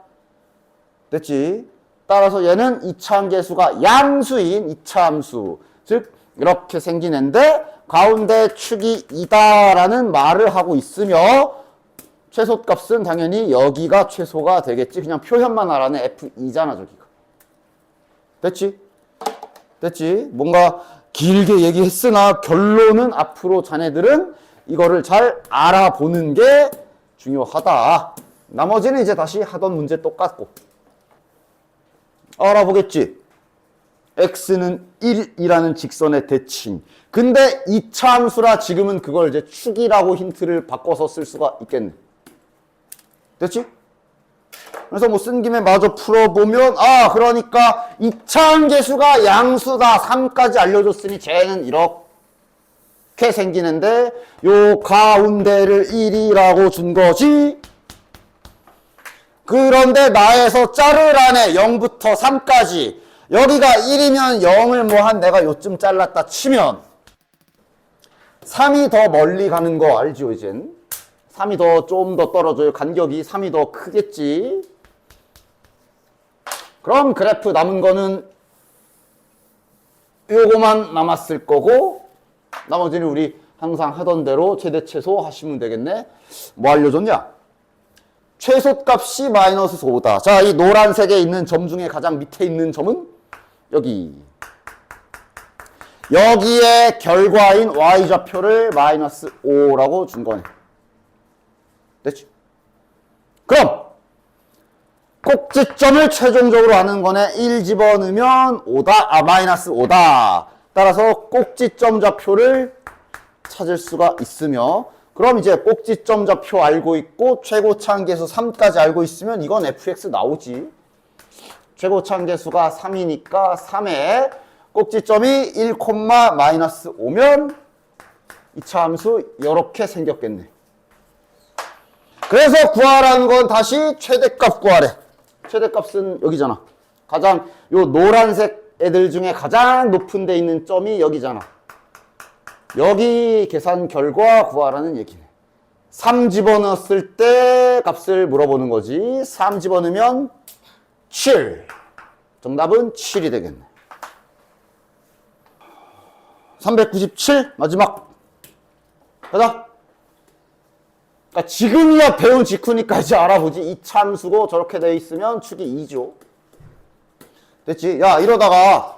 됐지? 따라서 얘는 2차 함계수가 양수인 2차 함수. 즉 이렇게 생긴 애인데 가운데 축이 2다라는 말을 하고 있으며 최소값은 당연히 여기가 최소가 되겠지. 그냥 표현만 하라네. F2잖아 저기가. 됐지? 됐지? 뭔가 길게 얘기했으나 결론은 앞으로 자네들은 이거를 잘 알아보는 게 중요하다. 나머지는 이제 다시 하던 문제 똑같고. 알아보겠지? x는 1이라는 직선의 대칭. 근데 2차 함수라 지금은 그걸 이제 축이라고 힌트를 바꿔서 쓸 수가 있겠네. 됐지? 그래서 뭐 쓴 김에 마저 풀어보면, 그러니까 2차 함계수가 양수다. 3까지 알려줬으니 쟤는 이렇게 생기는데 요 가운데를 1이라고 준 거지. 그런데 나에서 자르라네. 0부터 3까지. 여기가 1이면 0을 뭐 한 내가 요쯤 잘랐다 치면 3이 더 멀리 가는 거 알지요 이젠? 3이 좀 더 떨어져요. 간격이 3이 더 크겠지. 그럼 그래프 남은 거는 요거만 남았을 거고, 나머지는 우리 항상 하던 대로 최대 최소 하시면 되겠네. 뭐 알려줬냐? 최소값이 마이너스 5다. 자, 이 노란색에 있는 점 중에 가장 밑에 있는 점은 여기. 여기에 결과인 y좌표를 마이너스 5라고 준 거네. 됐지? 그럼 꼭지점을 최종적으로 아는 거네. 1 집어넣으면 5다. 마이너스 5다. 따라서 꼭지점 좌표를 찾을 수가 있으며, 그럼 이제 꼭지점 좌표 알고 있고 최고차항계수 3까지 알고 있으면 이건 fx 나오지. 최고차항계수가 3이니까 3에 꼭지점이 1, 마이너스 5면 이차 함수 이렇게 생겼겠네. 그래서 구하라는 건 다시 최대값 구하래. 최대값은 여기잖아. 가장 요 노란색 애들 중에 가장 높은 데 있는 점이 여기잖아. 여기 계산 결과 구하라는 얘기네. 3 집어넣었을 때 값을 물어보는 거지. 3 집어넣으면 7. 정답은 7이 되겠네. 397 마지막. 가자. 그러니까 지금이야 배운 직후니까 이제 알아보지. 이 참수고 저렇게 돼 있으면 축이 2죠. 됐지? 야, 이러다가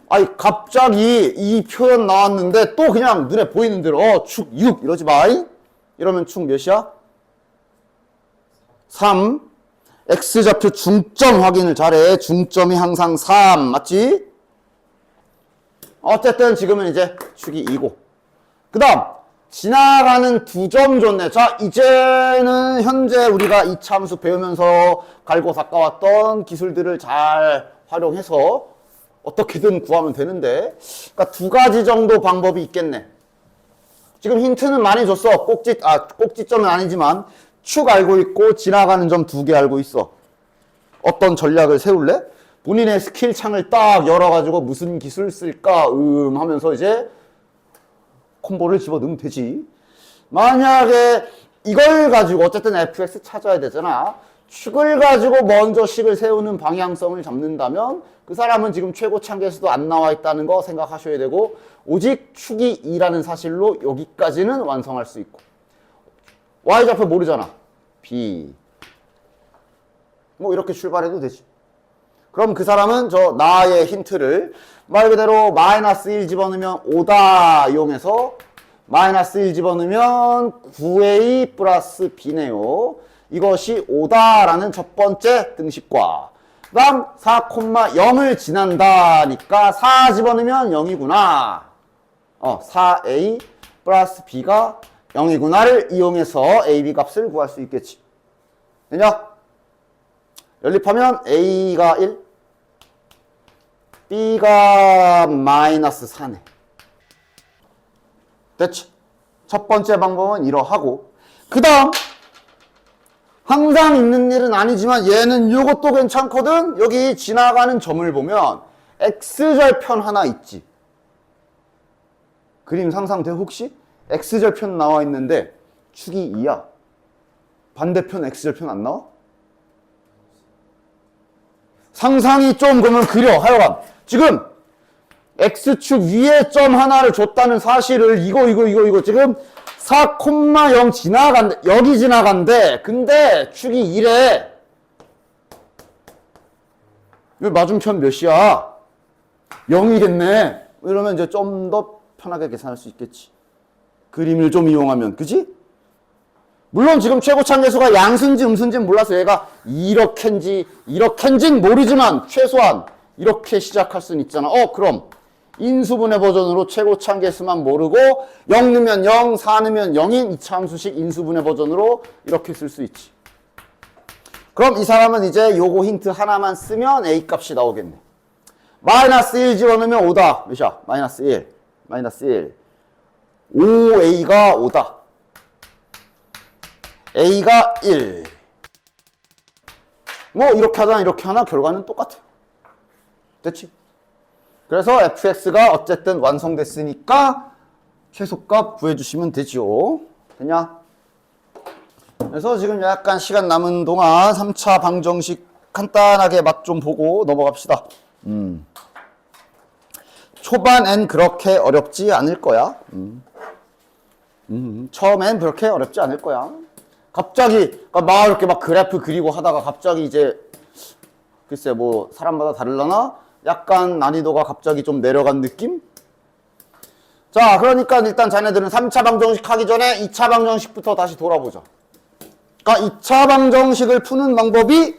아이 갑자기 이 표현 나왔는데 또 그냥 눈에 보이는 대로 축 6 이러지 마. 이러면 축 몇이야? 3. x좌표 중점 확인을 잘해. 중점이 항상 3 맞지? 어쨌든 지금은 이제 축이 2고, 그 다음 지나가는 2점 줬네. 자, 이제는 현재 우리가 이 참수 배우면서 갈고 닦아왔던 기술들을 잘 활용해서 어떻게든 구하면 되는데, 그러니까 2가지 정도 방법이 있겠네. 지금 힌트는 많이 줬어. 꼭지점은 아니지만 축 알고 있고 지나가는 점 2개 알고 있어. 어떤 전략을 세울래? 본인의 스킬 창을 딱 열어가지고 무슨 기술 쓸까 하면서 이제 콤보를 집어넣으면 되지. 만약에 이걸 가지고 어쨌든 fx 찾아야 되잖아. 축을 가지고 먼저 식을 세우는 방향성을 잡는다면 그 사람은 지금 최고차항계수도 안 나와 있다는 거 생각하셔야 되고, 오직 축이 2라는 사실로 여기까지는 완성할 수 있고, y좌표 모르잖아. b 뭐 이렇게 출발해도 되지. 그럼 그 사람은 저 나의 힌트를 말 그대로 마이너스 1 집어넣으면 5다 이용해서 마이너스 1 집어넣으면 9a 플러스 b네요. 이것이 5다라는 첫 번째 등식과, 그 다음 4,0을 지난다니까 4 집어넣으면 0이구나. 4a 플러스 b가 0이구나를 이용해서 a, b 값을 구할 수 있겠지. 되냐? 연립하면 a가 1, b가 마이너스 4네. 됐지? 첫 번째 방법은 이러하고, 그 다음 항상 있는 일은 아니지만 얘는 이것도 괜찮거든. 여기 지나가는 점을 보면 x절편 하나 있지. 그림 상상돼 혹시? x절편 나와 있는데 축이 2야. 반대편 x절편 안 나와? 상상이 좀 그러면 그려. 하여간 지금 x축 위에 점 하나를 줬다는 사실을 이거 지금 4,0 지나간대. 여기 지나간대. 근데 축이 2래. 이 맞은편 몇이야? 0이겠네. 이러면 이제 좀 더 편하게 계산할 수 있겠지. 그림을 좀 이용하면. 그지? 물론 지금 최고차항계수가 양수인지 음수인지는 몰라서 얘가 이렇게인진 모르지만 최소한 이렇게 시작할 수는 있잖아. 그럼 인수분해 버전으로 최고차항계수만 모르고 0 넣으면 0, 4 넣으면 0인 이차함수식 인수분해 버전으로 이렇게 쓸 수 있지. 그럼 이 사람은 이제 요거 힌트 하나만 쓰면 a 값이 나오겠네. 마이너스 1 집어넣으면 5다. 몇이야? 마이너스 1. 마이너스 1. 5a가 5다. a가 1. 뭐 이렇게 하나 이렇게 하나 결과는 똑같아. 됐지? 그래서 fx가 어쨌든 완성됐으니까 최소값 구해주시면 되죠. 됐냐? 그래서 지금 약간 시간 남은 동안 3차 방정식 간단하게 맛 좀 보고 넘어갑시다. 초반엔 그렇게 어렵지 않을 거야. 처음엔 그렇게 어렵지 않을 거야. 갑자기 그러니까 막 이렇게 막 그래프 그리고 하다가 갑자기 이제 글쎄 뭐 사람마다 다르려나? 약간 난이도가 갑자기 좀 내려간 느낌? 자, 그러니까 일단 자네들은 3차 방정식 하기 전에 2차 방정식부터 다시 돌아보자. 그러니까 2차 방정식을 푸는 방법이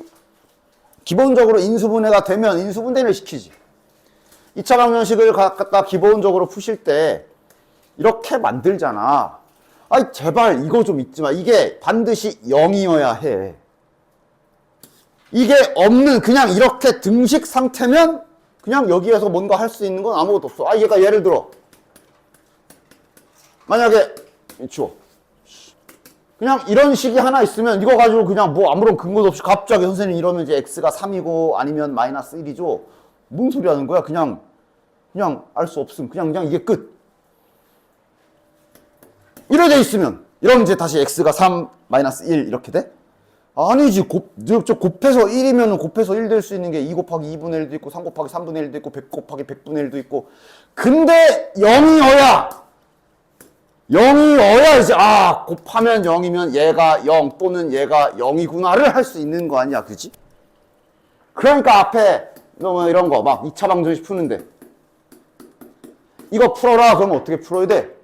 기본적으로 인수분해가 되면 인수분해를 시키지. 2차 방정식을 갖다 기본적으로 푸실 때 이렇게 만들잖아. 아이 제발 이거 좀 잊지 마. 이게 반드시 0이어야 해. 이게 없는 그냥 이렇게 등식 상태면 그냥 여기에서 뭔가 할 수 있는 건 아무것도 없어. 아 얘가 예를 들어 만약에 치워 그냥 이런 식이 하나 있으면 이거 가지고 그냥 뭐 아무런 근거도 없이 갑자기 선생님 이러면 이제 x가 3이고 아니면 마이너스 1이죠. 뭔 소리 하는 거야? 그냥 알 수 없음. 그냥 이게 끝. 이래 돼 있으면 이러면 이제 다시 x가 3 마이너스 1 이렇게 돼? 아니지. 곱해서 1이면 곱해서 1 될 수 있는 게 2 곱하기 2분의 1도 있고 3 곱하기 3분의 1도 있고 100 곱하기 100분의 1도 있고 근데 0이어야 0이어야 이제 곱하면 0이면 얘가 0 또는 얘가 0이구나를 할 수 있는 거 아니야. 그지? 그러니까 앞에 이런 거 막 2차 방정식 푸는데 이거 풀어라 그러면 어떻게 풀어야 돼?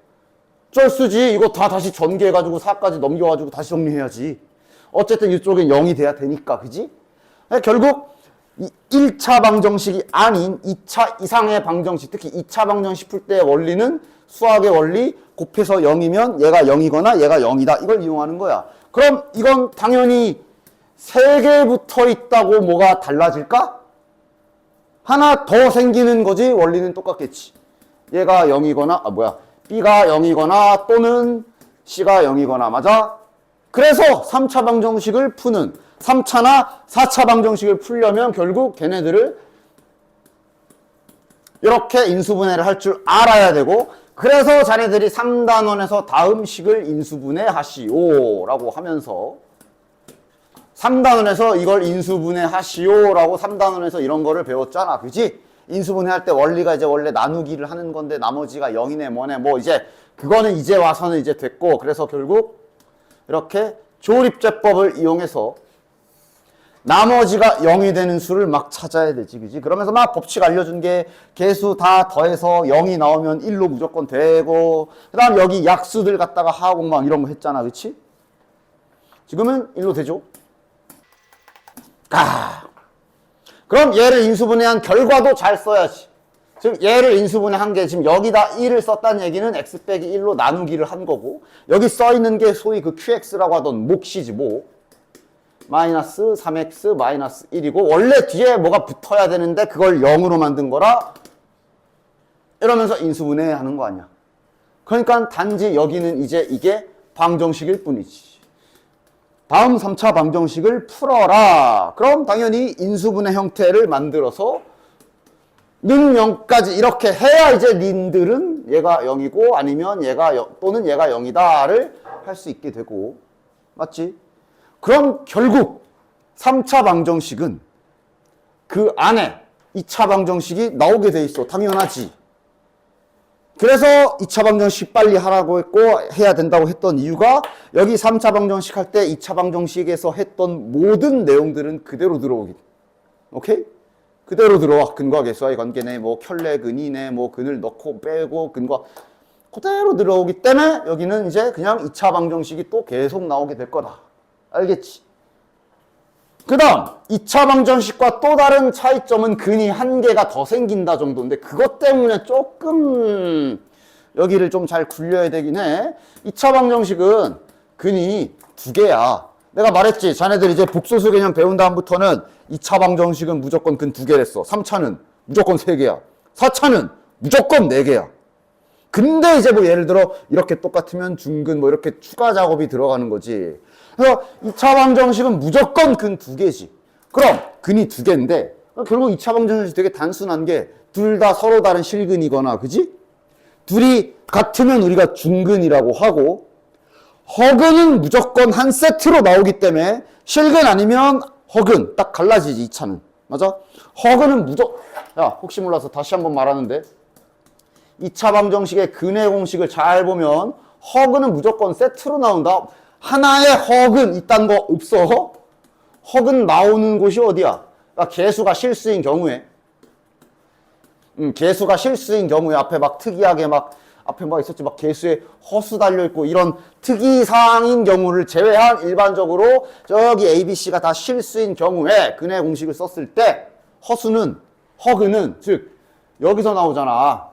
쩔수지. 이거 다 다시 전개해가지고 4까지 넘겨가지고 다시 정리해야지. 어쨌든 이쪽엔 0이 돼야 되니까. 그지? 결국 1차 방정식이 아닌 2차 이상의 방정식, 특히 2차 방정식 풀 때의 원리는 수학의 원리, 곱해서 0이면 얘가 0이거나 얘가 0이다. 이걸 이용하는 거야. 그럼 이건 당연히 3개 붙어 있다고 뭐가 달라질까? 하나 더 생기는 거지. 원리는 똑같겠지. 얘가 0이거나 B가 0이거나 또는 C가 0이거나 맞아? 그래서 3차 방정식을 푸는 3차나 4차 방정식을 풀려면 결국 걔네들을 이렇게 인수분해를 할 줄 알아야 되고 그래서 자네들이 3단원에서 다음 식을 인수분해 하시오 라고 하면서 3단원에서 이걸 인수분해 하시오 라고 3단원에서 이런 거를 배웠잖아. 그지? 인수분해 할 때 원리가 이제 원래 나누기를 하는 건데 나머지가 0이네 뭐네 뭐 이제 그거는 이제 와서는 이제 됐고 그래서 결국 이렇게 조립제법을 이용해서 나머지가 0이 되는 수를 막 찾아야 되지. 그지? 그러면서 막 법칙 알려준 게 개수 다 더해서 0이 나오면 1로 무조건 되고 그 다음 여기 약수들 갖다가 하고 막 이런 거 했잖아. 그치? 지금은 1로 되죠? 그럼 얘를 인수분해한 결과도 잘 써야지. 지금 얘를 인수분해한 게 지금 여기다 1을 썼다는 얘기는 x 빼기 1로 나누기를 한 거고 여기 써있는 게 소위 그 qx라고 하던 몫이지 뭐. 마이너스 3x 마이너스 1이고 원래 뒤에 뭐가 붙어야 되는데 그걸 0으로 만든 거라 이러면서 인수분해 하는 거 아니야. 그러니까 단지 여기는 이제 이게 방정식일 뿐이지. 다음 3차 방정식을 풀어라. 그럼 당연히 인수분해 형태를 만들어서 는 0까지 이렇게 해야 이제 님들은 얘가 0이고 아니면 얘가 0 또는 얘가 0이다를 할 수 있게 되고 맞지? 그럼 결국 3차 방정식은 그 안에 2차 방정식이 나오게 돼 있어. 당연하지. 그래서 2차 방정식 빨리 하라고 했고 해야 된다고 했던 이유가 여기 3차 방정식 할 때 2차 방정식에서 했던 모든 내용들은 그대로 들어오기. 오케이? 그대로 들어와. 근과 계수와의 관계네, 뭐 켤레 근이네, 뭐 근을 넣고 빼고 근과 그대로 들어오기 때문에 여기는 이제 그냥 2차 방정식이 또 계속 나오게 될 거다. 알겠지? 그 다음 2차 방정식과 또 다른 차이점은 근이 한 개가 더 생긴다 정도인데 그것 때문에 조금 여기를 좀 잘 굴려야 되긴 해. 2차 방정식은 근이 2개야. 내가 말했지. 자네들 이제 복소수 개념 배운 다음부터는 2차 방정식은 무조건 근 2개랬어. 3차는 무조건 3개야. 4차는 무조건 4개야. 근데 이제 뭐 예를 들어 이렇게 똑같으면 중근 뭐 이렇게 추가 작업이 들어가는 거지. 그래서 2차 방정식은 무조건 근 2개지. 그럼 근이 2개인데 결국 2차 방정식이 되게 단순한 게 둘 다 서로 다른 실근이거나 그지? 둘이 같으면 우리가 중근이라고 하고 허근은 무조건 한 세트로 나오기 때문에 실근 아니면 허근 딱 갈라지지 2차는. 맞아? 허근은 무조건 혹시 몰라서 다시 한번 말하는데 2차 방정식의 근의 공식을 잘 보면 허근은 무조건 세트로 나온다. 하나의 허근 있다는 거 없어? 허근 나오는 곳이 어디야? 그러니까 개수가 실수인 경우에 개수가 실수인 경우에 앞에 막 특이하게 막 앞에 막 있었지 막 개수에 허수 달려있고 이런 특이사항인 경우를 제외한 일반적으로 저기 ABC가 다 실수인 경우에 근해 공식을 썼을 때 허근은 즉 여기서 나오잖아.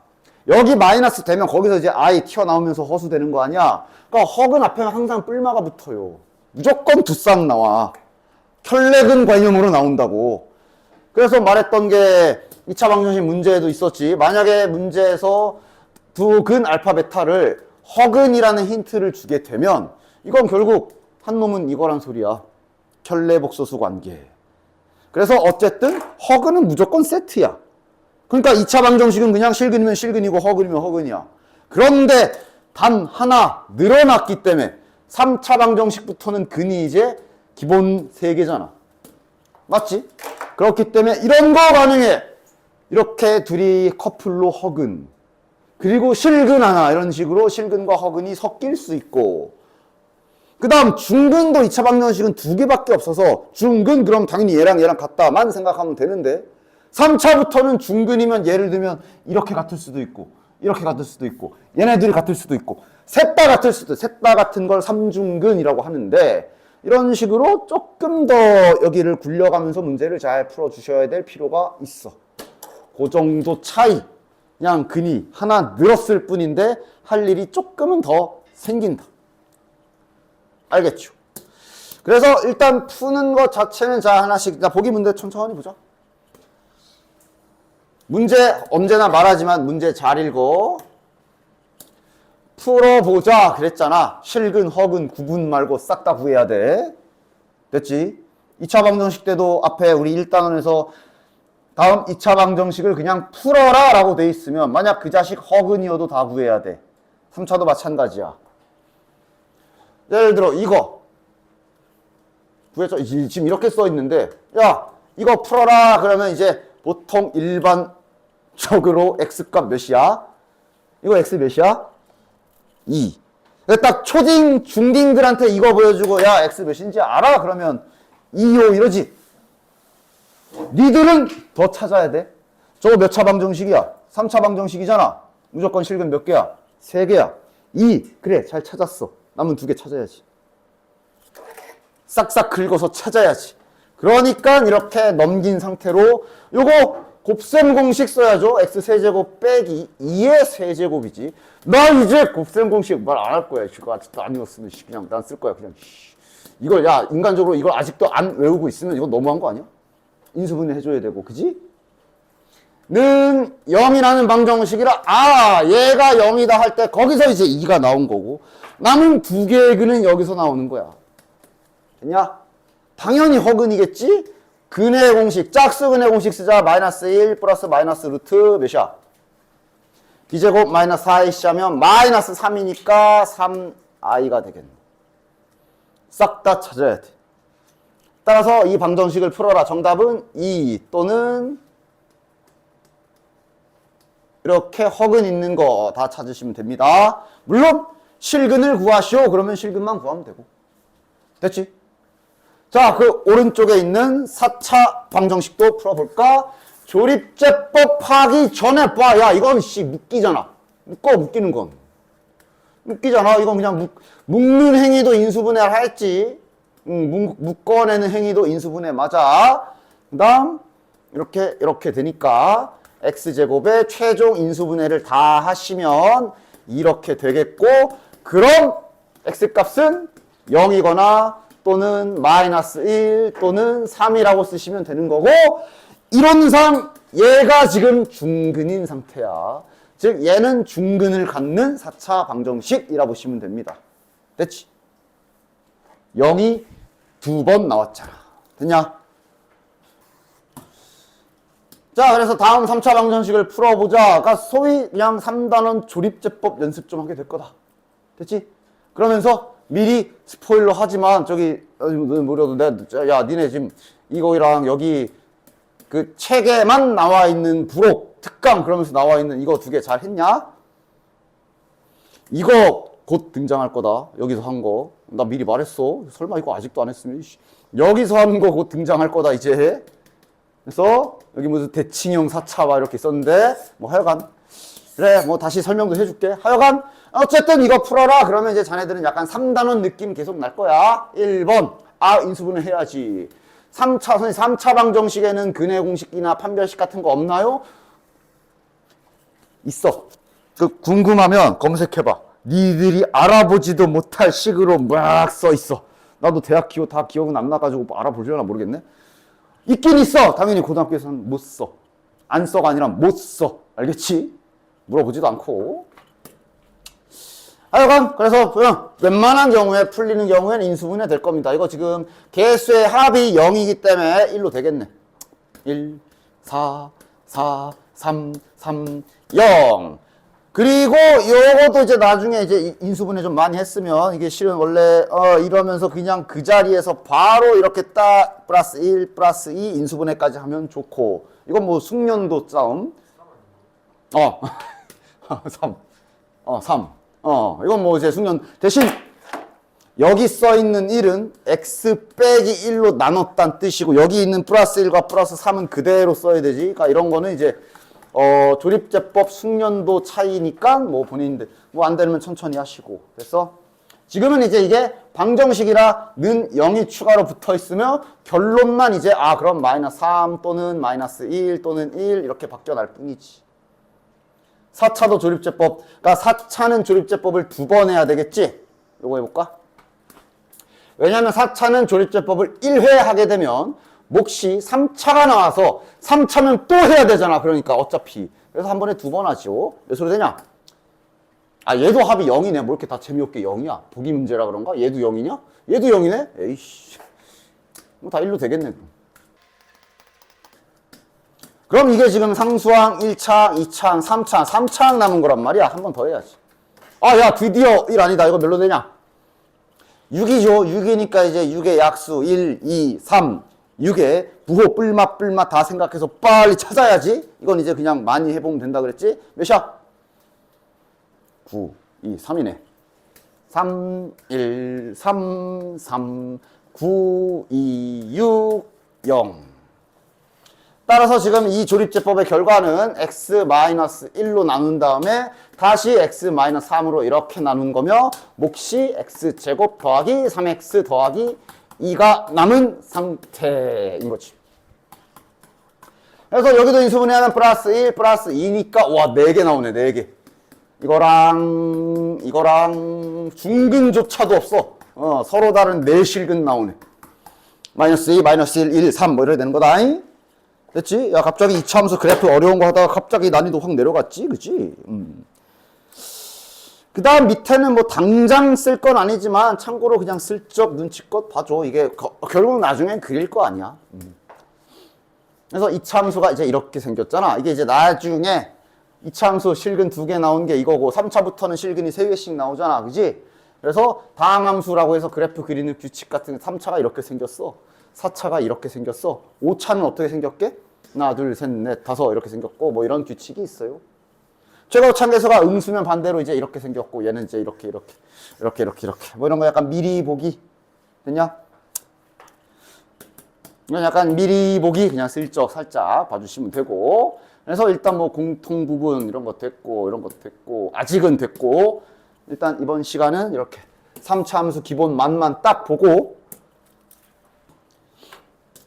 여기 마이너스 되면 거기서 이제 I 튀어나오면서 허수 되는 거 아니야. 그러니까 허근 앞에는 항상 뿔마가 붙어요. 무조건 두 쌍 나와. 켤레근 관념으로 나온다고. 그래서 말했던 게 2차 방정식 문제에도 있었지. 만약에 문제에서 두 근 알파 베타를 허근이라는 힌트를 주게 되면 이건 결국 한 놈은 이거란 소리야. 켤레 복소수 관계. 그래서 어쨌든 허근은 무조건 세트야. 그러니까 2차 방정식은 그냥 실근이면 실근이고 허근이면 허근이야. 그런데 단 하나 늘어났기 때문에 3차 방정식부터는 근이 이제 기본 3개잖아. 맞지? 그렇기 때문에 이런 거 가능해. 이렇게 둘이 커플로 허근. 그리고 실근 하나 이런 식으로 실근과 허근이 섞일 수 있고 그 다음 중근도 2차 방정식은 2개밖에 없어서 중근 그럼 당연히 얘랑 같다만 생각하면 되는데 3차부터는 중근이면 예를 들면 이렇게 같을 수도 있고 이렇게 같을 수도 있고 얘네들이 같을 수도 있고 셋 다 같을 수도 셋 다 같은 걸 3중근이라고 하는데 이런 식으로 조금 더 여기를 굴려가면서 문제를 잘 풀어주셔야 될 필요가 있어. 그 정도 차이. 그냥 근이 하나 늘었을 뿐인데 할 일이 조금은 더 생긴다. 알겠죠? 그래서 일단 푸는 것 자체는 자 하나씩 보기 문제 천천히 보자. 문제 언제나 말하지만 문제 잘 읽어. 풀어보자 그랬잖아. 실근, 허근 구분 말고 싹 다 구해야 돼. 됐지? 2차 방정식 때도 앞에 우리 1단원에서 다음 2차 방정식을 그냥 풀어라 라고 돼 있으면 만약 그 자식 허근이어도 다 구해야 돼. 3차도 마찬가지야. 예를 들어 이거 구했죠. 지금 이렇게 써 있는데 야 이거 풀어라 그러면 이제 보통 일반적으로 x값 몇이야? 이거 x 몇이야? 2. 딱 초딩 중딩들한테 이거 보여주고 야 x 몇인지 알아? 그러면 2요 이러지. 니들은 더 찾아야 돼. 저거 몇 차 방정식이야? 3차 방정식이잖아. 무조건 실근 몇 개야? 3개야. 2. 그래 잘 찾았어. 남은 2개 찾아야지. 싹싹 긁어서 찾아야지. 그러니까 이렇게 넘긴 상태로 요거 곱셈 공식 써야죠. x 세제곱 빼기 2의 세제곱이지. 나 이제 곱셈 공식 말 안 할 거야. 이거 아직도 안 읽었으면 그냥 난 쓸 거야. 그냥 이걸 야 인간적으로 이걸 아직도 안 외우고 있으면 이거 너무한 거 아니야? 인수분해 해줘야 되고, 그지? 는 0이라는 방정식이라, 얘가 0이다 할 때 거기서 이제 2가 나온 거고, 남은 2개의 근은 여기서 나오는 거야. 됐냐? 당연히 허근이겠지? 근의 공식, 짝수 근의 공식 쓰자. 마이너스 1 플러스 마이너스 루트 몇이야? b제곱 마이너스 4ac 하면 마이너스 3이니까 3i가 되겠네. 싹 다 찾아야 돼. 따라서 이 방정식을 풀어라. 정답은 2 또는 이렇게 허근 있는 거 다 찾으시면 됩니다. 물론 실근을 구하시오. 그러면 실근만 구하면 되고. 됐지? 자, 그 오른쪽에 있는 4차 방정식도 풀어볼까? 조립제법 하기 전에 봐. 야, 이건 묶이잖아. 묶이는 건. 묶이잖아. 이건 그냥 묶는 행위도 인수분해를 했지. 묶어내는 행위도 인수분해 맞아. 그 다음 이렇게 되니까 x제곱의 최종 인수분해를 다 하시면 이렇게 되겠고 그럼 x값은 0이거나 또는 마이너스 1 또는 3이라고 쓰시면 되는 거고 이론상 얘가 지금 중근인 상태야. 즉 얘는 중근을 갖는 4차 방정식이라고 보시면 됩니다. 됐지? 0이 2번 나왔잖아. 됐냐? 자, 그래서 다음 3차 방정식을 풀어보자가 소위 그냥 3단원 조립제법 연습 좀 하게 될 거다. 됐지? 그러면서 미리 스포일러 하지만 저기 뭐라도 야 니네 지금 이거랑 여기 그 책에만 나와 있는 부록 특강 그러면서 나와 있는 이거 2개 잘 했냐? 이거 곧 등장할 거다. 여기서 한 거. 나 미리 말했어. 설마 이거 아직도 안 했으면. 이씨. 여기서 하는 거 곧 등장할 거다, 이제. 그래서 여기 무슨 대칭형 4차 막 이렇게 썼는데, 뭐 하여간. 그래, 뭐 다시 설명도 해줄게. 하여간, 어쨌든 이거 풀어라. 그러면 이제 자네들은 약간 3단원 느낌 계속 날 거야. 1번. 아, 인수분해 해야지. 3차, 선생님, 3차 방정식에는 근해 공식이나 판별식 같은 거 없나요? 있어. 그 궁금하면 검색해봐. 니들이 알아보지도 못할 식으로 막 써 있어. 나도 대학 기호 다 기억은 안 나가지고 알아보려나 모르겠네. 있긴 있어. 당연히 고등학교에서는 못 써. 안 써가 아니라 못 써. 알겠지? 물어보지도 않고. 하여간 그래서 웬만한 경우에 풀리는 경우에는 인수분해 될 겁니다. 이거 지금 개수의 합이 0이기 때문에 1로 되겠네. 1, 4, 4, 3, 3, 0. 그리고 요것도 이제 나중에 이제 인수분해 좀 많이 했으면 이게 실은 원래 이러면서 그냥 그 자리에서 바로 이렇게 딱 플러스 1, 플러스 2 인수분해까지 하면 좋고. 이건 뭐 숙련도 싸움. 3. 3. 이건 뭐 이제 숙련. 대신 여기 써 있는 1은 x 빼기 1로 나눴다는 뜻이고 여기 있는 플러스 1과 플러스 3은 그대로 써야 되지. 그러니까 이런 거는 이제 조립제법 숙련도 차이니까 뭐 본인들 뭐 안 되면 천천히 하시고. 그래서 지금은 이제 이게 방정식이라 는 0이 추가로 붙어 있으며 결론만 이제 그럼 마이너스 3 또는 마이너스 1 또는 1 이렇게 바뀌어날 뿐이지. 4차도 조립제법, 그러니까 4차는 조립제법을 2번 해야 되겠지? 요거 해볼까? 왜냐면 4차는 조립제법을 1회 하게 되면 몫이 3차가 나와서 3차면 또 해야 되잖아. 그러니까 어차피. 그래서 한 번에 2번 하죠. 몇 소리 되냐? 얘도 합이 0이네. 뭐 이렇게 다 재미없게 0이야. 보기 문제라 그런가? 얘도 0이냐? 얘도 0이네? 에이씨. 뭐 다 1로 되겠네. 그럼 이게 지금 상수항 1차항, 2차항, 3차항, 3차항 남은 거란 말이야. 한 번 더 해야지. 야, 드디어 1 아니다. 이거 몇로 되냐? 6이죠. 6이니까 이제 6의 약수 1, 2, 3. 6의 부호, 뿔맛 다 생각해서 빨리 찾아야지. 이건 이제 그냥 많이 해보면 된다 그랬지? 몇이야? 9, 2, 3이네. 3, 1, 3, 3, 9, 2, 6, 0. 따라서 지금 이 조립제법의 결과는 x-1로 나눈 다음에 다시 x-3으로 이렇게 나눈 거며 몫이 x제곱 더하기 3x 더하기 2가 남은 상태인 거지. 그래서 여기도 인수분해하면 플러스 1, 플러스 2니까 와 4개 나오네. 4개. 이거랑 중근조차도 없어. 서로 다른 4실근 나오네. 마이너스 2, 마이너스 1, 1, 3 뭐 이래야 되는 거다. 됐지? 야, 갑자기 이차함수 그래프 어려운 거 하다가 갑자기 난이도 확 내려갔지? 그치? 그 다음 밑에는 뭐 당장 쓸 건 아니지만 참고로 그냥 슬쩍 눈치껏 봐줘. 이게 결국 나중엔 그릴 거 아니야. 그래서 이차함수가 이제 이렇게 생겼잖아. 이게 이제 나중에 이차함수 실근 2개 나온 게 이거고 3차부터는 실근이 3개씩 나오잖아. 그지? 그래서 다항함수라고 해서 그래프 그리는 규칙 같은 3차가 이렇게 생겼어. 4차가 이렇게 생겼어. 5차는 어떻게 생겼게? 하나, 둘, 셋, 넷, 다섯 이렇게 생겼고 뭐 이런 규칙이 있어요. 최고차계수가 응수면 반대로 이제 이렇게 생겼고 얘는 이제 이렇게 뭐 이런 거 약간 미리 보기 됐냐? 이건 약간 미리 보기 그냥 슬쩍 살짝 봐주시면 되고. 그래서 일단 뭐 공통 부분 이런 거 됐고 이런 것도 됐고 아직은 됐고 일단 이번 시간은 이렇게 3차 함수 기본 만만 딱 보고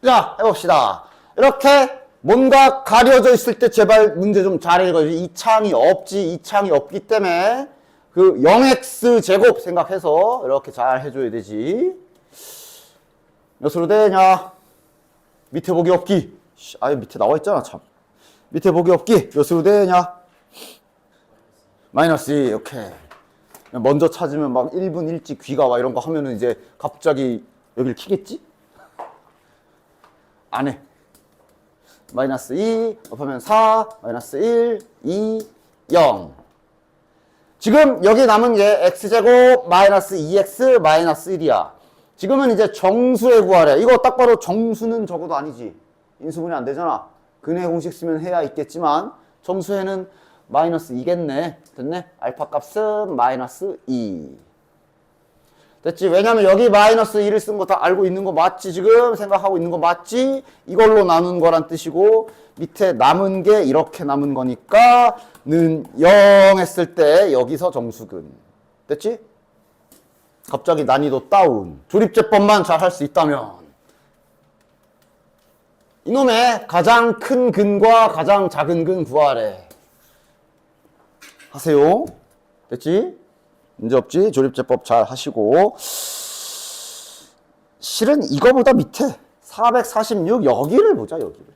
자, 해봅시다. 이렇게 뭔가 가려져 있을 때 제발 문제 좀 잘 읽어줘. 이 창이 없지. 이 창이 없기 때문에 그 0x 제곱 생각해서 이렇게 잘 해줘야 되지. 몇으로 되냐? 밑에 보기 없기. 아예 밑에 나와 있잖아, 참. 밑에 보기 없기. 몇으로 되냐? 마이너스 2. 오케이. 먼저 찾으면 막 1분 일찍 귀가 와 이런 거 하면은 이제 갑자기 여기를 키겠지? 안 해. 마이너스 2, 곱하면 4, 마이너스 1, 2, 0. 지금 여기 남은 게 x제곱 마이너스 2x 마이너스 1이야. 지금은 이제 정수의 구하래. 이거 딱 봐도 정수는 적어도 아니지. 인수분해 안 되잖아. 근해 공식 쓰면 해야 있겠지만 정수에는 마이너스 2겠네. 됐네? 알파 값은 마이너스 2. 됐지? 왜냐면 여기 마이너스 1을 쓴 거 다 알고 있는 거 맞지? 지금 생각하고 있는 거 맞지? 이걸로 나눈 거란 뜻이고 밑에 남은 게 이렇게 남은 거니까 는 0 했을 때 여기서 정수근. 됐지? 갑자기 난이도 다운. 조립제법만 잘 할 수 있다면 이놈의 가장 큰 근과 가장 작은 근 구하래. 하세요. 됐지? 문제없지? 조립제법 잘 하시고. 실은 이거보다 밑에 446 여기를 보자. 여기를.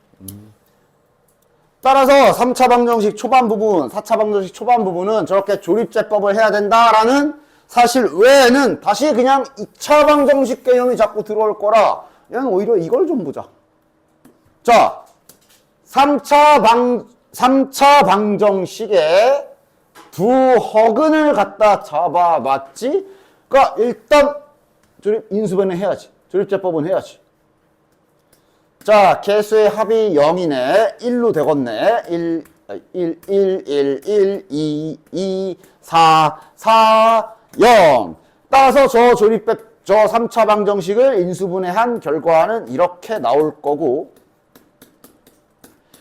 따라서 3차 방정식 초반 부분, 4차 방정식 초반 부분은 저렇게 조립제법을 해야 된다라는 사실 외에는 다시 그냥 2차 방정식 개념이 자꾸 들어올 거라 얘는 오히려 이걸 좀 보자. 자, 3차 방정식에 두 허근을 갖다 잡아봤지? 그러니까 일단 인수분해 해야지. 조립제법은 해야지. 자, 개수의 합이 0이네. 1로 되겠네. 1, 2, 4, 0. 따라서 저 3차 방정식을 인수분해한 결과는 이렇게 나올 거고.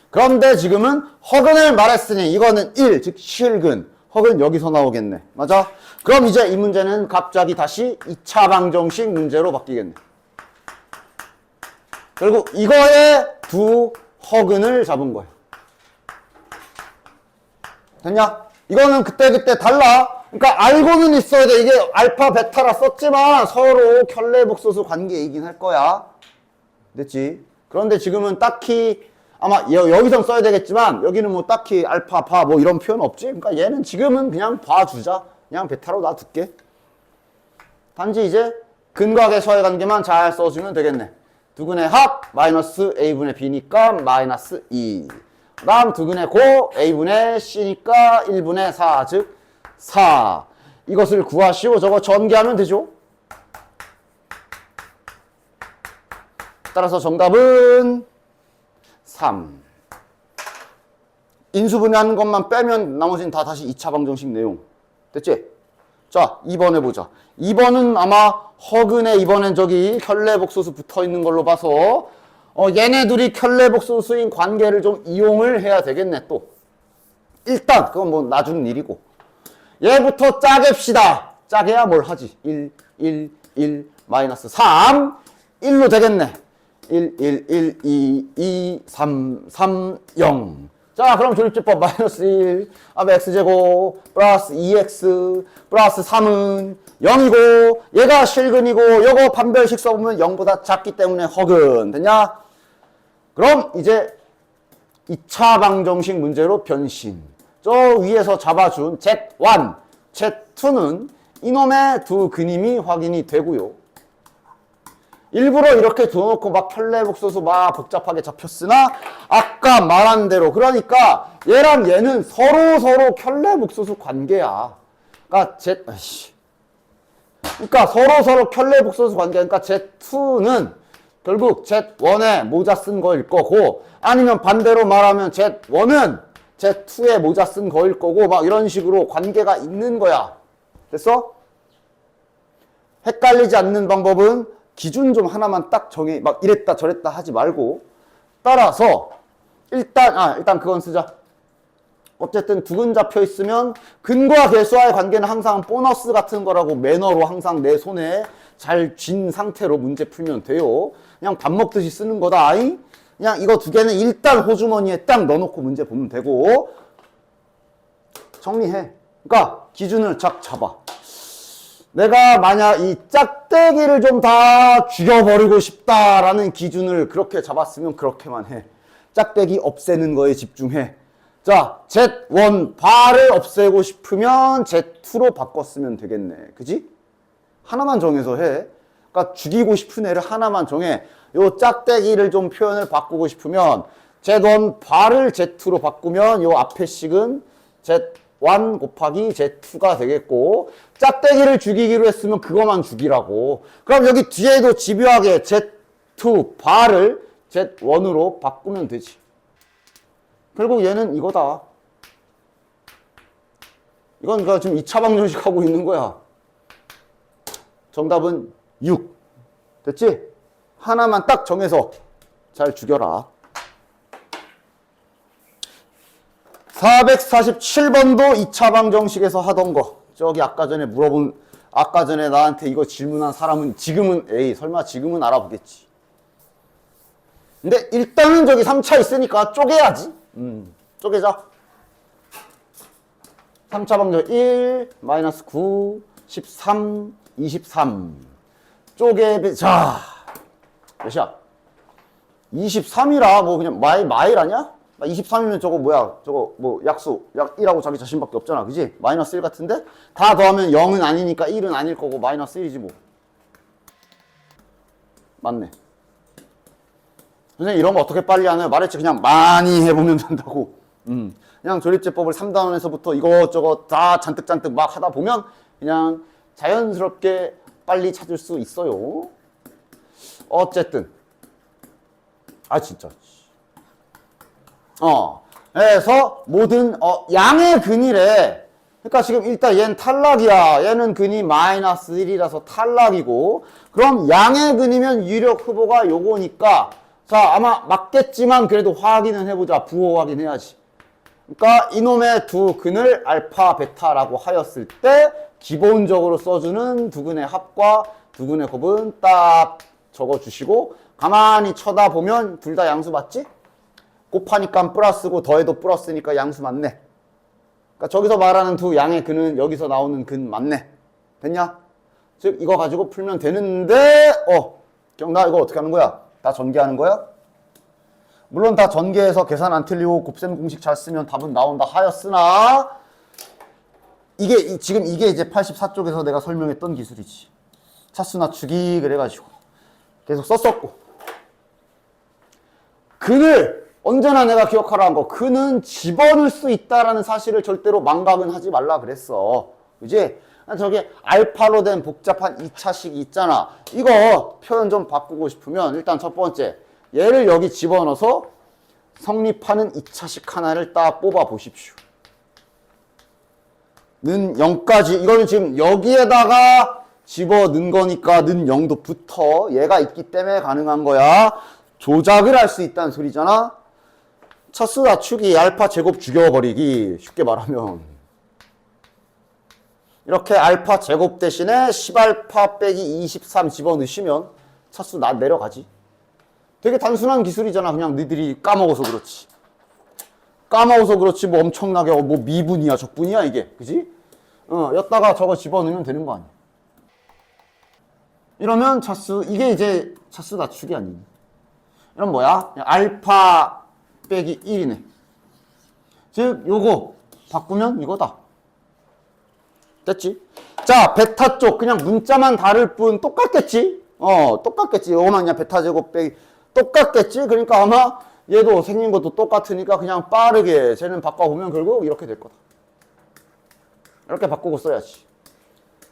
그런데 지금은 허근을 말했으니 이거는 1, 즉 실근. 허근 여기서 나오겠네. 맞아? 그럼 이제 이 문제는 갑자기 다시 2차 방정식 문제로 바뀌겠네. 결국 이거에 두 허근을 잡은 거예요. 됐냐? 이거는 그때그때 달라. 그러니까 알고는 있어야 돼. 이게 알파, 베타라 썼지만 서로 켤레복소수 관계이긴 할 거야. 됐지? 그런데 지금은 딱히 아마 여기선 써야 되겠지만 여기는 뭐 딱히 알파, 바 뭐 이런 표현 없지? 그러니까 얘는 지금은 그냥 봐주자. 그냥 베타로 놔둘게. 단지 이제 근과 계수의 관계만 잘 써주면 되겠네. 두근의 합 마이너스 a분의 b니까 마이너스 2. 그 다음 두근의 고 a분의 c니까 1분의 4, 즉 4. 이것을 구하시오. 저거 전개하면 되죠. 따라서 정답은 3. 인수분해하는 것만 빼면 나머지는 다 다시 2차 방정식 내용. 됐지? 자, 2번 해보자. 2번은 아마 허근에 이번엔 저기 켤레복소수 붙어있는 걸로 봐서 얘네 둘이 켤레복소수인 관계를 좀 이용을 해야 되겠네 또. 일단 그건 뭐 나중 일이고. 얘부터 짜갭시다. 짜게야 뭘 하지? 1, 1, 1, 마이너스 3. 1로 되겠네. 1, 1, 1, 2, 2, 3, 3, 0. 자, 그럼 조립제법 마이너스 1, x제곱, 플러스 2x, 플러스 3은 0이고, 얘가 실근이고, 요거 판별식 써보면 0보다 작기 때문에 허근. 됐냐? 그럼 이제 2차 방정식 문제로 변신. 저 위에서 잡아준 Z1, Z2는 이놈의 두 근임이 확인이 되고요. 일부러 이렇게 두어놓고 막 켤레복소수 막 복잡하게 잡혔으나 아까 말한 대로 그러니까 얘랑 얘는 서로 켤레복소수 관계야. 그러니까 서로 켤레복소수 관계. 그러니까 Z2는 결국 Z1에 모자 쓴 거일 거고 아니면 반대로 말하면 Z1은 Z2에 모자 쓴 거일 거고 막 이런 식으로 관계가 있는 거야. 됐어? 헷갈리지 않는 방법은 기준 좀 하나만 딱 정해. 막 이랬다 저랬다 하지 말고. 따라서 일단 그건 쓰자. 어쨌든 두근 잡혀 있으면 근과 계수와의 관계는 항상 보너스 같은 거라고 매너로 항상 내 손에 잘 쥔 상태로 문제 풀면 돼요. 그냥 밥 먹듯이 쓰는 거다. 그냥 이거 두 개는 일단 호주머니에 딱 넣어놓고 문제 보면 되고 정리해. 그러니까 기준을 쫙 잡아. 내가 만약 이 짝대기를 좀 다 죽여버리고 싶다라는 기준을 그렇게 잡았으면 그렇게만 해. 짝대기 없애는 거에 집중해. 자, Z1 바를 없애고 싶으면 Z2로 바꿨으면 되겠네. 그지? 하나만 정해서 해. 그러니까 죽이고 싶은 애를 하나만 정해. 요 짝대기를 좀 표현을 바꾸고 싶으면 Z1 바를 Z2로 바꾸면 요 앞에 식은 Z1 곱하기 Z2가 되겠고 짝대기를 죽이기로 했으면 그거만 죽이라고. 그럼 여기 뒤에도 집요하게 Z2 바를 Z1으로 바꾸면 되지. 결국 얘는 이거다. 이건 지금 2차 방정식 하고 있는 거야. 정답은 6. 됐지? 하나만 딱 정해서 잘 죽여라. 447번도 2차 방정식에서 하던 거. 저기 아까 전에 나한테 이거 질문한 사람은 지금은, 에이, 설마 지금은 알아보겠지. 근데 일단은 저기 3차 있으니까 쪼개야지. 쪼개자. 3차 방정식 1, 마이너스 9, 13, 23. 자, 몇이야? 23이라 뭐 그냥 마일 아니야? 23이면 저거 뭐야? 저거 뭐 약수, 약 1하고 자기 자신밖에 없잖아. 그지? 마이너스 1 같은데? 다 더하면 0은 아니니까 1은 아닐 거고 마이너스 1이지 뭐. 맞네. 선생님 이런 거 어떻게 빨리 하나요? 말했지. 그냥 많이 해보면 된다고. 그냥 조립제법을 3단원에서부터 이것저것 다 잔뜩 막 하다 보면 그냥 자연스럽게 빨리 찾을 수 있어요. 어쨌든. 아, 진짜. 그래서 모든, 양의 근이래. 그러니까 지금 일단 얘는 탈락이야. 얘는 근이 마이너스 1이라서 탈락이고. 그럼 양의 근이면 유력 후보가 요거니까. 자, 아마 맞겠지만 그래도 확인은 해보자. 부호 확인해야지. 그러니까 이놈의 두 근을 알파, 베타라고 하였을 때 기본적으로 써주는 두 근의 합과 두 근의 곱은 딱 적어주시고 가만히 쳐다보면 둘 다 양수 맞지? 곱하니까 플러스고 더해도 플러스니까 양수 맞네. 그러니까 저기서 말하는 두 양의 근은 여기서 나오는 근 맞네. 됐냐? 즉 이거 가지고 풀면 되는데 기억나? 이거 어떻게 하는 거야? 다 전개하는 거야? 물론 다 전개해서 계산 안 틀리고 곱셈 공식 잘 쓰면 답은 나온다 하였으나 지금 이게 이제 84쪽에서 내가 설명했던 기술이지. 차수 낮추기 그래가지고 계속 썼었고. 근을 언제나 내가 기억하라는 거. 근은 집어넣을 수 있다라는 사실을 절대로 망각은 하지 말라 그랬어. 그지? 저기 알파로 된 복잡한 2차식이 있잖아. 이거 표현 좀 바꾸고 싶으면 일단 첫 번째 얘를 여기 집어넣어서 성립하는 2차식 하나를 딱 뽑아 보십시오. 는 0까지 이거는 지금 여기에다가 집어넣은 거니까 는 0도 붙어. 얘가 있기 때문에 가능한 거야. 조작을 할 수 있다는 소리잖아. 차수 낮추기 알파 제곱 죽여버리기. 쉽게 말하면 이렇게 알파 제곱 대신에 10알파 빼기 23 집어넣으시면 차수 내려가지. 되게 단순한 기술이잖아. 그냥 너희들이 까먹어서 그렇지. 까먹어서 그렇지 뭐 엄청나게 뭐 미분이야 적분이야 이게. 그지? 여기다가 저거 집어넣으면 되는 거 아니야. 이러면 차수 이게 이제 차수 낮추기 아니니. 이런 뭐야? 알파 빼기 1이네. 즉 요거 바꾸면 이거다. 됐지? 자, 베타 쪽 그냥 문자만 다를 뿐 똑같겠지? 똑같겠지. 요거만 그냥 베타 제곱 빼기 똑같겠지? 그러니까 아마 얘도 생긴 것도 똑같으니까 그냥 빠르게 쟤는 바꿔보면 결국 이렇게 될 거다. 이렇게 바꾸고 써야지.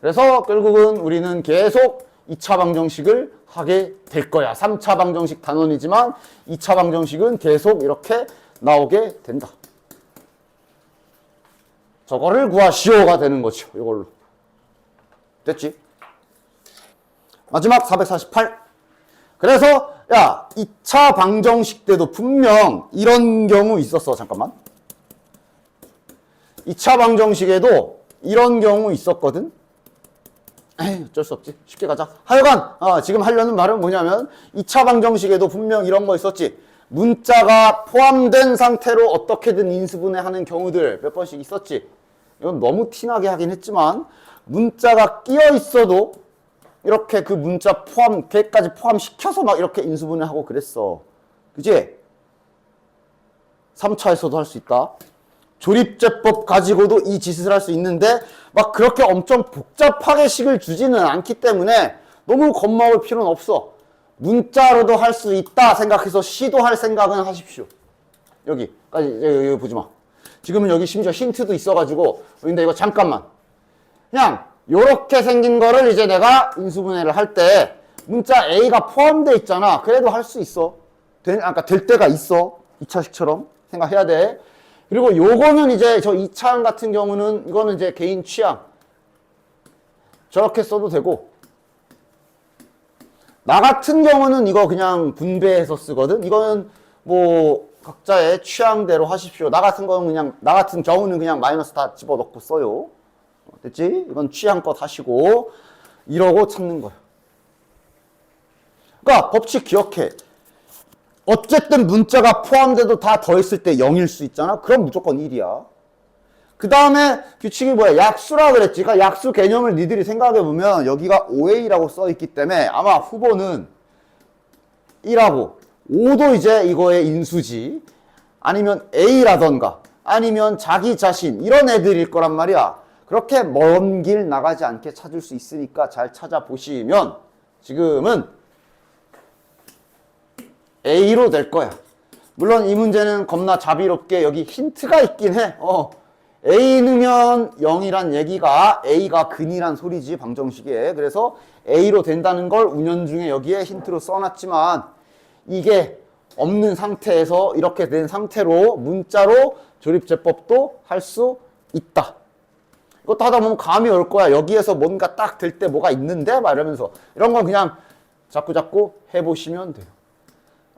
그래서 결국은 우리는 계속 2차 방정식을 하게 될 거야. 3차 방정식 단원이지만 2차 방정식은 계속 이렇게 나오게 된다. 저거를 구하시오가 되는 거죠. 이걸로. 됐지? 마지막 448. 그래서 야 2차 방정식 때도 분명 이런 경우 있었어. 잠깐만. 2차 방정식에도 이런 경우 있었거든. 에이, 어쩔 수 없지. 쉽게 가자. 하여간 지금 하려는 말은 뭐냐면 2차 방정식에도 분명 이런 거 있었지. 문자가 포함된 상태로 어떻게든 인수분해하는 경우들 몇 번씩 있었지. 이건 너무 티나게 하긴 했지만 문자가 끼어 있어도 이렇게 그 문자 걔까지 포함시켜서 막 이렇게 인수분해하고 그랬어. 그지? 3차에서도 할 수 있다. 조립제법 가지고도 이 짓을 할 수 있는데 막 그렇게 엄청 복잡하게 식을 주지는 않기 때문에 너무 겁먹을 필요는 없어. 문자로도 할 수 있다 생각해서 시도할 생각은 하십시오. 여기까지 여기 보지 마. 지금은 여기 심지어 힌트도 있어가지고 근데 이거 잠깐만. 그냥 요렇게 생긴 거를 이제 내가 인수분해를 할 때 문자 A가 포함되어 있잖아. 그래도 할 수 있어. 그러니까 될 때가 있어. 2차식처럼 생각해야 돼. 그리고 요거는 이제 저 2차항 같은 경우는 이거는 이제 개인 취향. 저렇게 써도 되고 나 같은 경우는 이거 그냥 분배해서 쓰거든. 이거는 뭐 각자의 취향대로 하십시오. 나 같은 경우는 그냥 마이너스 다 집어넣고 써요. 됐지? 이건 취향껏 하시고 이러고 찾는 거야. 그러니까 법칙 기억해. 어쨌든 문자가 포함돼도 다 더했을 때 0일 수 있잖아. 그럼 무조건 1이야. 그 다음에 규칙이 뭐야? 약수라 그랬지. 그러니까 약수 개념을 니들이 생각해보면 여기가 5a라고 써있기 때문에 아마 후보는 1하고 5도 이제 이거의 인수지. 아니면 a라던가 아니면 자기 자신 이런 애들일 거란 말이야. 그렇게 먼 길 나가지 않게 찾을 수 있으니까 잘 찾아보시면 지금은 A로 될 거야. 물론 이 문제는 겁나 자비롭게 여기 힌트가 있긴 해. A 넣으면 0이란 얘기가 A가 근이란 소리지 방정식에. 그래서 A로 된다는 걸 운연중에 여기에 힌트로 써놨지만 이게 없는 상태에서 이렇게 된 상태로 문자로 조립제법도 할 수 있다. 이것도 하다 보면 감이 올 거야. 여기에서 뭔가 딱 될 때 뭐가 있는데? 막 이러면서. 이런 건 그냥 자꾸 해보시면 돼요.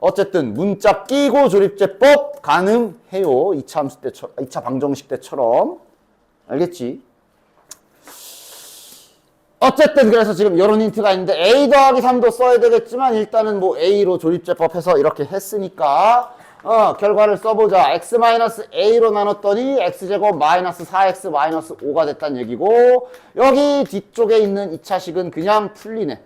어쨌든 문자 끼고 조립제법 가능해요. 2차 함수 때처럼, 2차 방정식 때처럼. 알겠지? 어쨌든 그래서 지금 이런 힌트가 있는데 A 더하기 3도 써야 되겠지만 일단은 뭐 A로 조립제법 해서 이렇게 했으니까 결과를 써보자. x-a로 나눴더니 x제곱 마이너스 4x 마이너스 5가 됐다는 얘기고 여기 뒤쪽에 있는 2차식은 그냥 풀리네.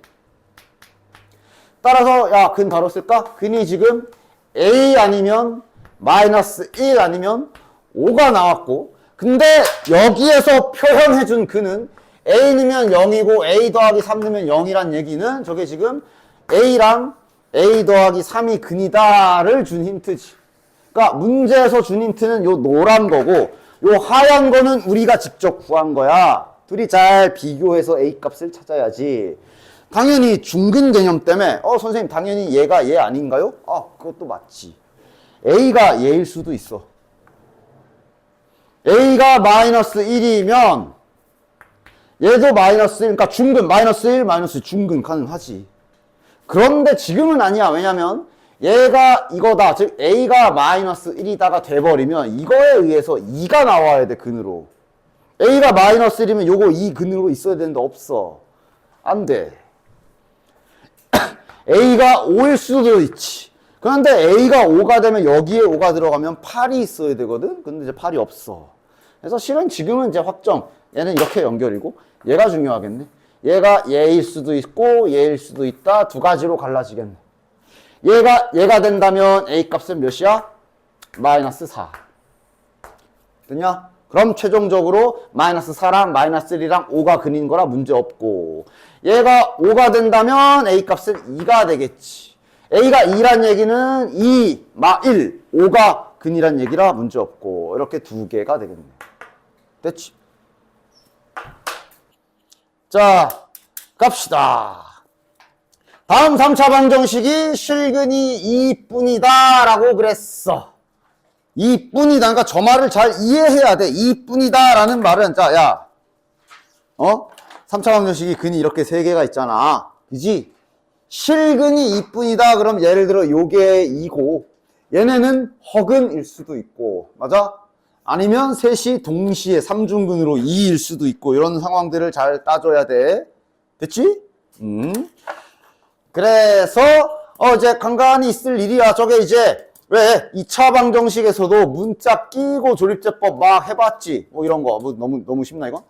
따라서 야, 근 바로 쓸까? 근이 지금 a 아니면 마이너스 1 아니면 5가 나왔고 근데 여기에서 표현해준 근은 a 넣으면 0이고 a 더하기 3 넣으면 0이란 얘기는 저게 지금 a랑 a 더하기 3이 근이다를 준 힌트지. 그러니까 문제에서 준 힌트는 요 노란 거고 요 하얀 거는 우리가 직접 구한 거야. 둘이 잘 비교해서 a 값을 찾아야지. 당연히 중근 개념 때문에 선생님 당연히 얘가 얘 아닌가요? 그것도 맞지. a가 얘일 수도 있어. a가 마이너스 1이면 얘도 마이너스 1, 그러니까 중근 마이너스 1, 마이너스 중근 가능하지. 그런데 지금은 아니야. 왜냐면 얘가 이거다. 즉 a가 마이너스 1이다가 돼버리면 이거에 의해서 2가 나와야 돼. 근으로. a가 마이너스 1이면 요거 2 근으로 있어야 되는데 없어. 안 돼. a가 5일 수도 있지. 그런데 a가 5가 되면 여기에 5가 들어가면 8이 있어야 되거든. 근데 이제 8이 없어. 그래서 실은 지금은 이제 확정. 얘는 이렇게 연결이고 얘가 중요하겠네. 얘가 얘일 수도 있고 얘일 수도 있다. 두 가지로 갈라지겠네. 얘가 된다면 a 값은 몇이야? 마이너스 4. 됐냐? 그럼 최종적으로 마이너스 4랑 마이너스 1이랑 5가 근인 거라 문제 없고 얘가 5가 된다면 a 값은 2가 되겠지. a가 2란 얘기는 2, 1, 5가 근이란 얘기라 문제 없고 이렇게 두 개가 되겠네. 됐지? 자, 갑시다. 다음 3차 방정식이 실근이 2뿐이다 라고 그랬어. 2뿐이다. 그러니까 저 말을 잘 이해해야 돼. 2뿐이다 라는 말은 자, 야 3차 방정식이 근이 이렇게 3개가 있잖아. 그지? 실근이 2뿐이다. 그럼 예를 들어 요게 2고 얘네는 허근일 수도 있고 맞아? 아니면 셋이 동시에 3중근으로 2일 수도 있고 이런 상황들을 잘 따져야 돼. 됐지? 그래서 이제 간간히 있을 일이야. 저게 이제 왜 2차 방정식에서도 문자 끼고 조립제법 막 해봤지. 뭐 이런 거 뭐 너무 쉽나 이거?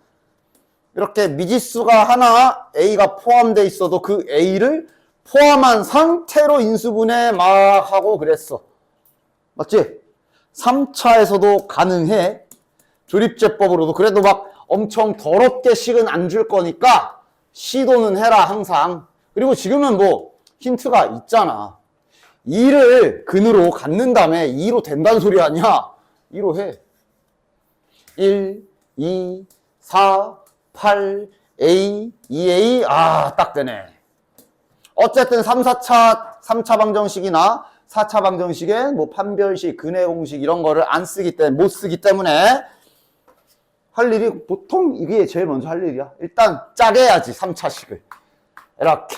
이렇게 미지수가 하나 a가 포함돼 있어도 그 a를 포함한 상태로 인수분해 막 하고 그랬어. 맞지? 3차에서도 가능해. 조립제법으로도. 그래도 막 엄청 더럽게 식은 안 줄 거니까 시도는 해라 항상. 그리고 지금은 뭐 힌트가 있잖아. 2를 근으로 갖는 다음에 2로 된다는 소리 아니야. 2로 해. 1, 2, 4, 8, A, 2A. 딱 되네. 어쨌든 3차 방정식이나 4차 방정식엔 뭐 판별식, 근해 공식 이런 거를 안 쓰기 때문에, 못 쓰기 때문에 할 일이 보통 이게 제일 먼저 할 일이야. 일단 짜게 해야지, 3차식을. 이렇게.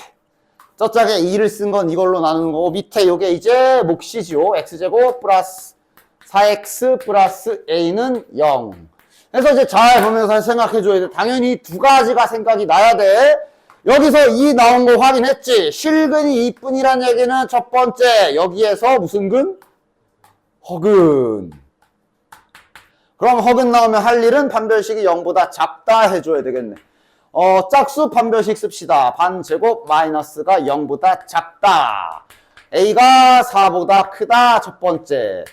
저 짝에 2를 쓴 건 이걸로 나누는 거고 밑에 요게 이제 몫이지요. x제곱 플러스 4x 플러스 a는 0. 그래서 이제 잘 보면서 생각해 줘야 돼. 당연히 두 가지가 생각이 나야 돼. 여기서 2 나온 거 확인했지. 실근이 2뿐이란 얘기는 첫 번째 여기에서 무슨 근? 허근. 그럼 허근 나오면 할 일은 판별식이 0보다 작다 해줘야 되겠네. 짝수 판별식 씁시다. 반제곱 마이너스가 0보다 작다. A가 4보다 크다. 첫 번째.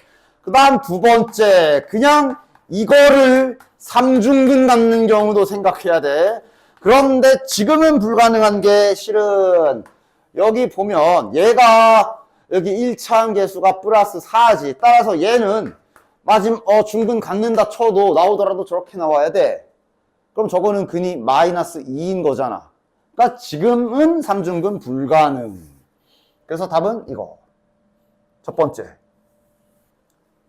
그 다음 두 번째. 그냥 이거를 삼중근 갖는 경우도 생각해야 돼. 그런데 지금은 불가능한 게 실은 여기 보면 얘가 여기 1차항 계수가 플러스 4지. 따라서 얘는 중근 갖는다 쳐도 나오더라도 저렇게 나와야 돼. 그럼 저거는 근이 마이너스 2인 거잖아. 그러니까 지금은 삼중근 불가능. 그래서 답은 이거. 첫 번째.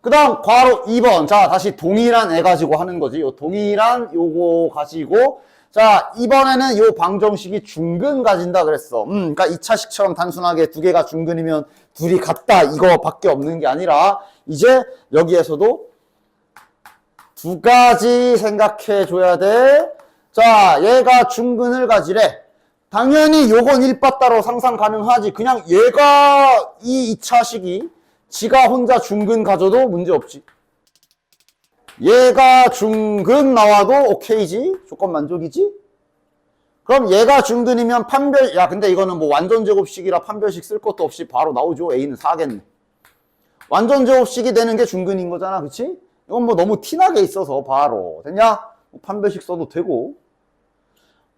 그 다음 괄호 2번. 자, 다시 동일한 애 가지고 하는 거지. 요 동일한 요거 가지고. 자, 이번에는 요 방정식이 중근 가진다 그랬어. 그러니까 2차식처럼 단순하게 두 개가 중근이면 둘이 같다. 이거밖에 없는 게 아니라 이제 여기에서도 두 가지 생각해 줘야 돼. 자, 얘가 중근을 가지래. 당연히 요건 1빠따로 상상 가능하지. 그냥 얘가 이 2차식이 지가 혼자 중근 가져도 문제 없지. 얘가 중근 나와도 오케이지. 조건 만족이지. 그럼 얘가 중근이면 근데 이거는 뭐 완전 제곱식이라 판별식 쓸 것도 없이 바로 나오죠. A는 4겠네. 완전 제곱식이 되는 게 중근인 거잖아. 그치? 이건 뭐 너무 티나게 있어서 바로 됐냐? 판별식 써도 되고.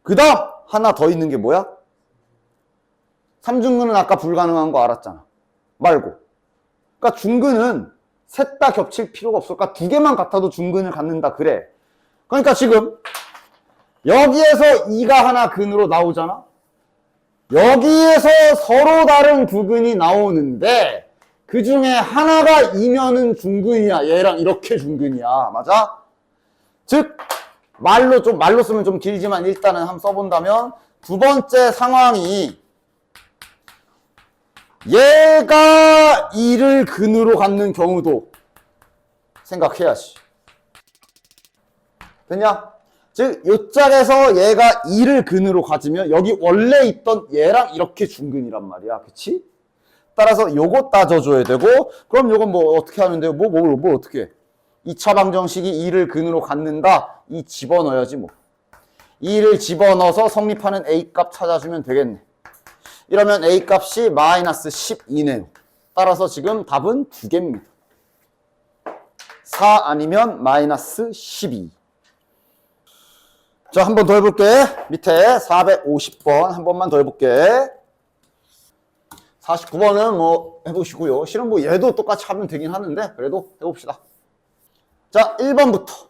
그 다음 하나 더 있는 게 뭐야? 삼중근은 아까 불가능한 거 알았잖아. 말고. 그러니까 중근은 셋 다 겹칠 필요가 없어. 그러니까 두 개만 같아도 중근을 갖는다 그래. 그러니까 지금 여기에서 2가 하나 근으로 나오잖아. 여기에서 서로 다른 두 근이 나오는데 그 중에 하나가 2면은 중근이야. 얘랑 이렇게 중근이야. 맞아? 즉 말로 쓰면 좀 길지만 일단은 한번 써본다면 두 번째 상황이 얘가 2를 근으로 갖는 경우도 생각해야지. 됐냐? 즉 요 짝에서 얘가 2를 근으로 가지면 여기 원래 있던 얘랑 이렇게 중근이란 말이야. 그치? 따라서 요거 따져줘야 되고 그럼 요건 뭐 어떻게 하면 돼요? 뭘 어떻게 해? 2차 방정식이 2를 근으로 갖는다. 2 집어넣어야지 뭐. 2를 집어넣어서 성립하는 A 값 찾아주면 되겠네. 이러면 A 값이 마이너스 12네요. 따라서 지금 답은 두 개입니다. 4 아니면 마이너스 12. 자, 한 번 더 해볼게. 밑에 450번 한 번만 더 해볼게. 49번은 뭐 해보시고요. 실은 뭐 얘도 똑같이 하면 되긴 하는데 그래도 해봅시다. 자, 1번부터.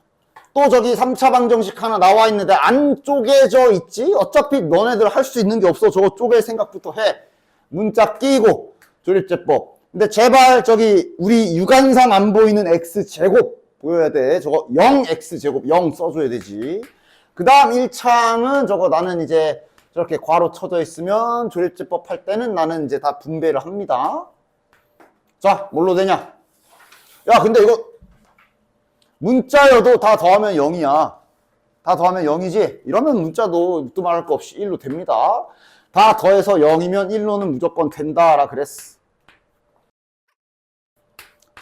또 저기 3차 방정식 하나 나와 있는데 안 쪼개져 있지? 어차피 너네들 할 수 있는 게 없어. 저거 쪼갤 생각부터 해. 문자 끼고 조립제법. 근데 제발 저기 우리 육안상 안 보이는 x제곱 보여야 돼. 저거 0x제곱 0 써줘야 되지. 그 다음 1차항은 저거 나는 이제 저렇게 괄호 쳐져 있으면 조립제법 할 때는 나는 이제 다 분배를 합니다. 자, 뭘로 되냐? 야, 근데 이거 문자여도 다 더하면 0이야. 다 더하면 0이지? 이러면 문자도 또 말할 거 없이 1로 됩니다. 다 더해서 0이면 1로는 무조건 된다라 그랬어.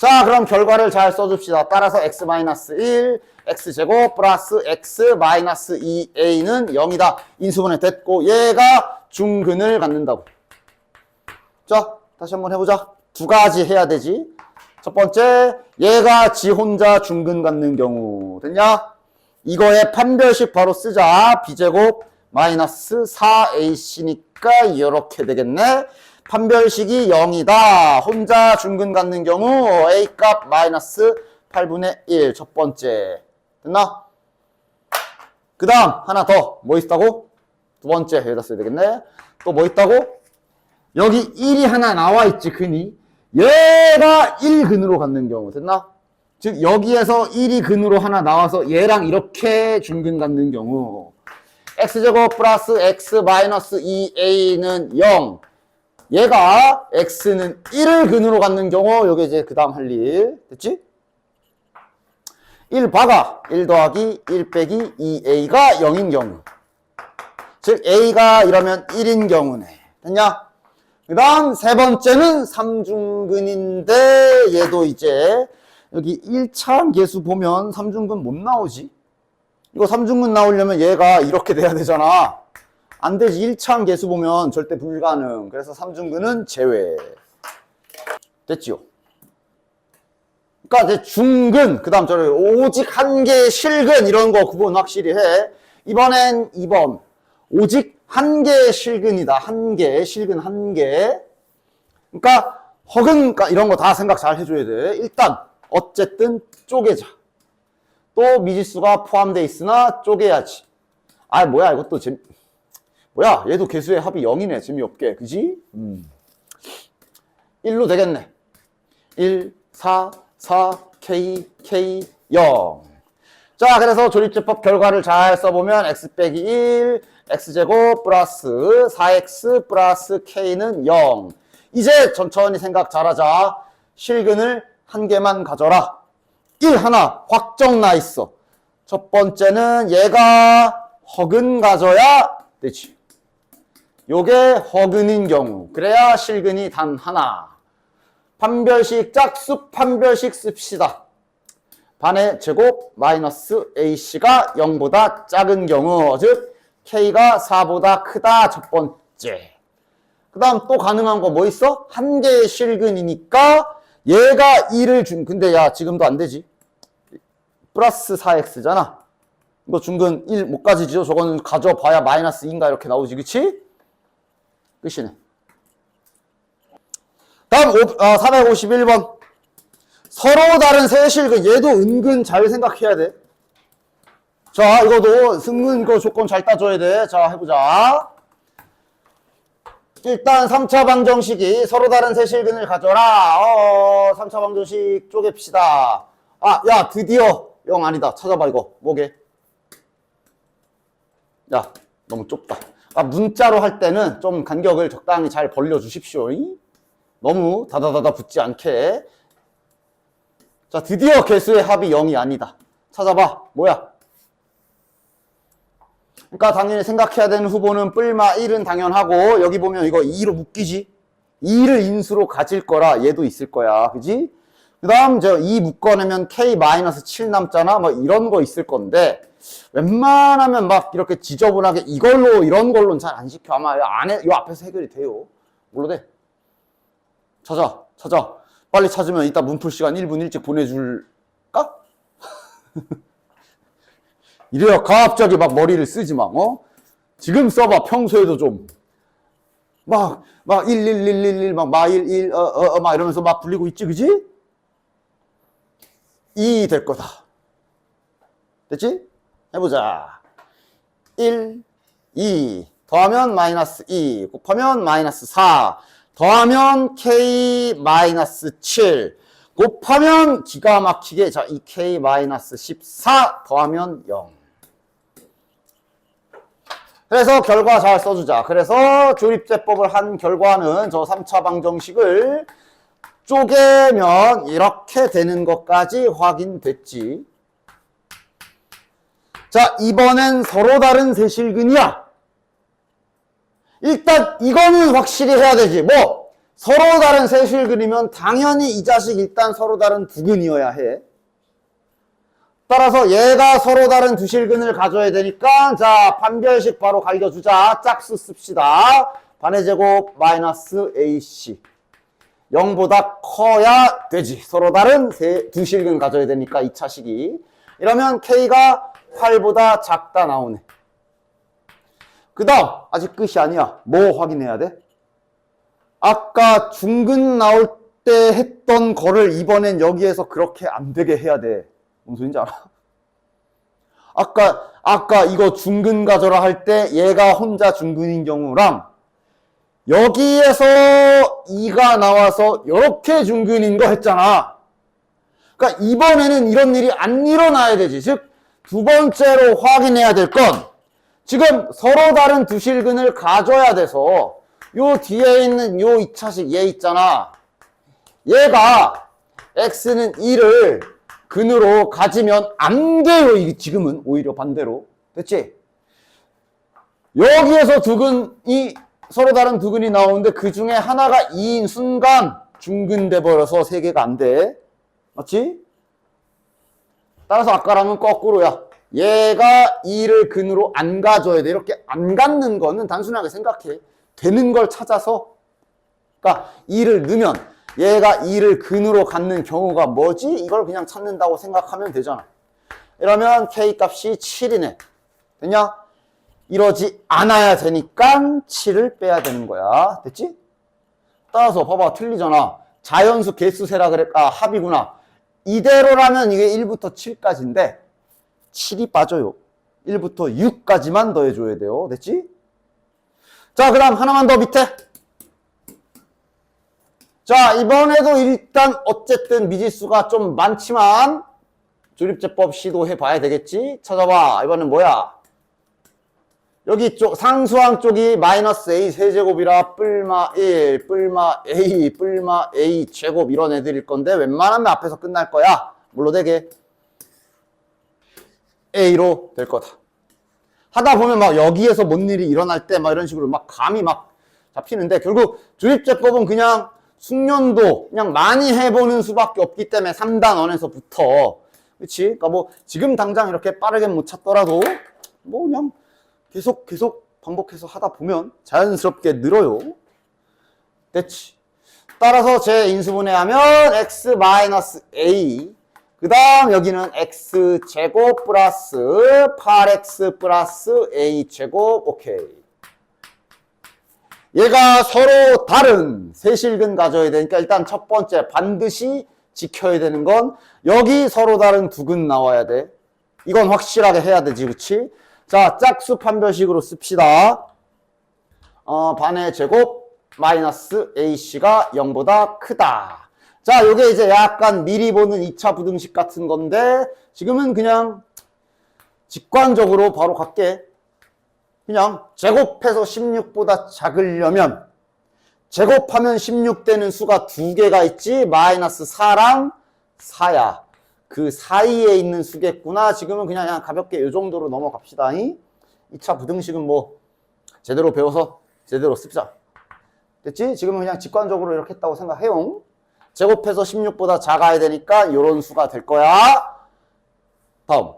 자, 그럼 결과를 잘 써줍시다. 따라서 x-1, x제곱 플러스 x-2a는 0이다. 인수분해 됐고 얘가 중근을 갖는다고. 자, 다시 한번 해보자. 두 가지 해야 되지. 첫 번째, 얘가 지 혼자 중근 갖는 경우. 됐냐? 이거의 판별식 바로 쓰자. b제곱 마이너스 4ac니까 이렇게 되겠네. 판별식이 0이다. 혼자 중근 갖는 경우 a값 마이너스 8분의 1 첫 번째. 됐나? 그 다음 하나 더. 뭐 있다고? 두 번째 여기다 써야 되겠네. 또 뭐 있다고? 여기 1이 하나 나와 있지, 근이. 얘가 1근으로 갖는 경우. 됐나? 즉 여기에서 1이 근으로 하나 나와서 얘랑 이렇게 중근 갖는 경우 x제곱 플러스 x 마이너스 2a는 0. 얘가 x는 1을 근으로 갖는 경우 요게 이제 그 다음 할 일. 됐지? 1 박아 1 더하기 1 빼기 2a가 0인 경우. 즉 a가 이러면 1인 경우네. 됐냐? 그 다음 세 번째는 삼중근인데 얘도 이제 여기 1차 계수 보면 삼중근 못 나오지? 이거 삼중근 나오려면 얘가 이렇게 돼야 되잖아. 안 되지. 1차 계수 보면 절대 불가능. 그래서 삼중근은 제외. 됐지요? 그러니까 이제 중근, 그 다음 저를 오직 한 개의 실근 이런 거 구분 확실히 해. 이번엔 2번. 오직 한 개의 실근이다. 한 개, 실근 한 개. 그러니까 허근, 그러니까 이런 거 다 생각 잘 해줘야 돼. 일단 어쨌든 쪼개자. 또 미지수가 포함되어 있으나 쪼개야지. 아 뭐야 이것도 뭐야 얘도 개수의 합이 0이네. 재미없게. 그지? 1로 되겠네. 1, 4, 4, K, K, 0. 자, 그래서 조립제법 결과를 잘 써보면 x 빼기 1, x제곱 플러스 4x 플러스 k는 0. 이제 천천히 생각 잘하자. 실근을 한 개만 가져라. 1 하나 확정 나 있어. 첫 번째는 얘가 허근 가져야 되지. 요게 허근인 경우. 그래야 실근이 단 하나. 판별식 짝수 판별식 씁시다. 반의 제곱 마이너스 ac가 0보다 작은 경우, 즉 k가 4보다 크다. 첫 번째. 그 다음 또 가능한 거 뭐 있어? 한 개의 실근이니까 얘가 2를 근데 야 지금도 안 되지. 플러스 4x잖아. 이거 중근 1 못 가지죠. 저거는 가져봐야 마이너스 2인가 이렇게 나오지. 그치? 끝이네. 다음 451번. 서로 다른 세 실근. 얘도 은근 잘 생각해야 돼. 자, 이거도 승근 그 조건 잘 따줘야 돼. 자, 해보자. 일단 3차 방정식이 서로 다른 세 실근을 가져라. 3차 방정식 쪼갭시다. 아, 야, 드디어 0 아니다. 찾아봐, 이거. 뭐게? 야, 너무 좁다. 아, 문자로 할 때는 좀 간격을 적당히 잘 벌려주십시오. 너무 다다다다 붙지 않게. 자, 드디어 개수의 합이 0이 아니다. 찾아봐. 뭐야? 그러니까 당연히 생각해야 되는 후보는 뿔마 1은 당연하고, 여기 보면 이거 2로 묶이지? 2를 인수로 가질 거라 얘도 있을 거야. 그지? 그 다음 저 2 묶어내면 k-7 남잖아. 뭐 이런 거 있을 건데, 웬만하면 막 이렇게 지저분하게 이걸로 이런 걸로는 잘 안 시켜. 아마 요 앞에서 해결이 돼요. 뭘로 돼? 찾아. 빨리 찾으면 이따 문풀 시간 1분 일찍 보내줄까? 이래야 갑자기 막 머리를 쓰지 마. 지금 써봐. 평소에도 좀. 막 11111 막 마일 1 막 이러면서 막 불리고 있지. 그지? 2 될 거다. 됐지? 해보자. 1, 2 더하면 마이너스 2 곱하면 마이너스 4 더하면 k-7 곱하면 기가 막히게 자, 이 k-14 더하면 0. 그래서 결과 잘 써주자. 그래서 조립제법을 한 결과는 저 3차 방정식을 쪼개면 이렇게 되는 것까지 확인됐지. 자, 이번엔 서로 다른 세실근이야. 일단 이거는 확실히 해야 되지. 뭐 서로 다른 세실근이면 당연히 이 자식 일단 서로 다른 두근이어야 해. 따라서 얘가 서로 다른 두 실근을 가져야 되니까 자, 판별식 바로 갈겨주자. 짝수 씁시다. 반의 제곱 마이너스 ac 0보다 커야 되지. 서로 다른 두 실근 가져야 되니까 2차식이. 이러면 k가 8보다 작다 나오네. 그 다음 아직 끝이 아니야. 뭐 확인해야 돼? 아까 중근 나올 때 했던 거를 이번엔 여기에서 그렇게 안 되게 해야 돼. 무슨 소린지 알아? 아까 이거 중근 가져라 할 때 얘가 혼자 중근인 경우랑 여기에서 2가 나와서 이렇게 중근인 거 했잖아. 그러니까 이번에는 이런 일이 안 일어나야 되지. 즉 두 번째로 확인해야 될 건 지금 서로 다른 두 실근을 가져야 돼서 요 뒤에 있는 요 2차식 얘 있잖아. 얘가 x는 2를 근으로 가지면 안 돼요. 이게 지금은 오히려 반대로. 됐지? 여기에서 두근이 서로 다른 두근이 나오는데 그 중에 하나가 2인 순간 중근돼 버려서 3개가 안 돼. 맞지? 따라서 아까랑은 거꾸로야. 얘가 2를 근으로 안 가져야 돼. 이렇게 안 갖는 거는 단순하게 생각해. 되는 걸 찾아서. 그러니까 2를 넣으면 얘가 2를 근으로 갖는 경우가 뭐지? 이걸 그냥 찾는다고 생각하면 되잖아. 이러면 k 값이 7이네. 됐냐? 이러지 않아야 되니까 7을 빼야 되는 거야. 됐지? 따라서 봐봐. 틀리잖아. 자연수 개수 세라 그랬까? 합이구나. 이대로라면 이게 1부터 7까지인데 7이 빠져요. 1부터 6까지만 더해줘야 돼요. 됐지? 자, 그 다음 하나만 더 밑에. 자, 이번에도 일단 어쨌든 미지수가 좀 많지만 조립제법 시도해 봐야 되겠지? 찾아봐. 이번엔 뭐야? 여기 쪽 상수항 쪽이 마이너스 a 세제곱이라 뿔마 1, 뿔마 a, 뿔마 a 제곱 이런 애들일 건데 웬만하면 앞에서 끝날 거야. 물로되게 a로 될 거다. 하다 보면 막 여기에서 뭔 일이 일어날 때 막 이런 식으로 막 감이 막 잡히는데 결국 조립제법은 그냥 숙련도 그냥 많이 해보는 수밖에 없기 때문에 3단원에서부터 그치? 그러니까 뭐 지금 당장 이렇게 빠르게 못 찾더라도 뭐 그냥 계속 반복해서 하다 보면 자연스럽게 늘어요. 됐지? 따라서 제 인수분해하면 x-a 그 다음 여기는 x제곱 플러스 8x 플러스 a제곱 오케이. 얘가 서로 다른 세실근 가져야 되니까 일단 첫 번째 반드시 지켜야 되는 건 여기 서로 다른 두근 나와야 돼. 이건 확실하게 해야 되지, 그치? 자, 짝수 판별식으로 씁시다. 반의 제곱 마이너스 ac가 0보다 크다. 자, 요게 이제 약간 미리 보는 2차 부등식 같은 건데 지금은 그냥 직관적으로 바로 갈게. 그냥 제곱해서 16보다 작으려면 제곱하면 16 되는 수가 2개가 있지. 마이너스 4랑 4야. 그 사이에 있는 수겠구나. 지금은 그냥 가볍게 이 정도로 넘어갑시다. 2차 부등식은 뭐 제대로 배워서 제대로 씁시다. 됐지? 지금은 그냥 직관적으로 이렇게 했다고 생각해요. 제곱해서 16보다 작아야 되니까 이런 수가 될 거야. 다음.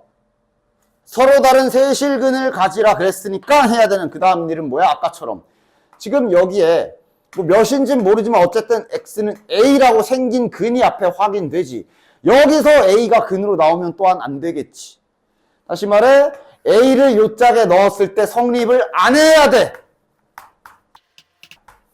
서로 다른 세실근을 가지라 그랬으니까 해야 되는 그 다음 일은 뭐야? 아까처럼. 지금 여기에 뭐 몇인지는 모르지만 어쨌든 x는 a라고 생긴 근이 앞에 확인되지. 여기서 a가 근으로 나오면 또한 안 되겠지. 다시 말해 a를 요 짝에 넣었을 때 성립을 안 해야 돼.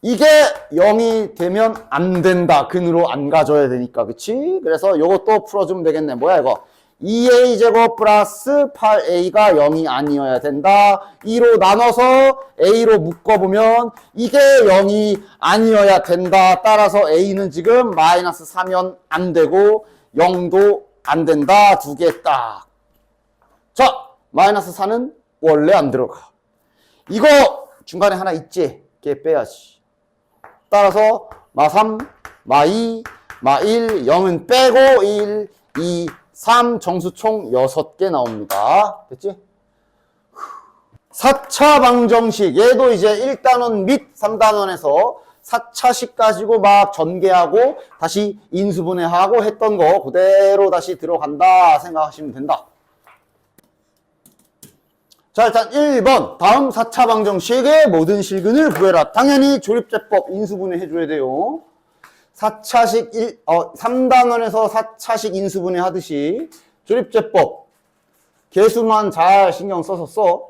이게 0이 되면 안 된다. 근으로 안 가져야 되니까. 그치? 그래서 요것도 풀어주면 되겠네. 뭐야 이거? 2a제곱 플러스 8a가 0이 아니어야 된다. 2로 나눠서 a로 묶어보면 이게 0이 아니어야 된다. 따라서 a는 지금 마이너스 4면 안 되고 0도 안 된다. 2개 딱. 자, 마이너스 4는 원래 안 들어가. 이거 중간에 하나 있지? 걔 빼야지. 따라서 마3, 마2, 마1, 0은 빼고 1, 2, 3 정수 총 6개 나옵니다. 됐지? 4차 방정식 얘도 이제 1단원 및 3단원에서 4차식 가지고 막 전개하고 다시 인수분해하고 했던 거 그대로 다시 들어간다 생각하시면 된다. 자, 일단 1번 다음 4차 방정식의 모든 실근을 구해라. 당연히 조립제법 인수분해 해줘야 돼요. 4차식 3단원에서 4차식 인수분해 하듯이 조립제법 개수만 잘 신경 써서 써.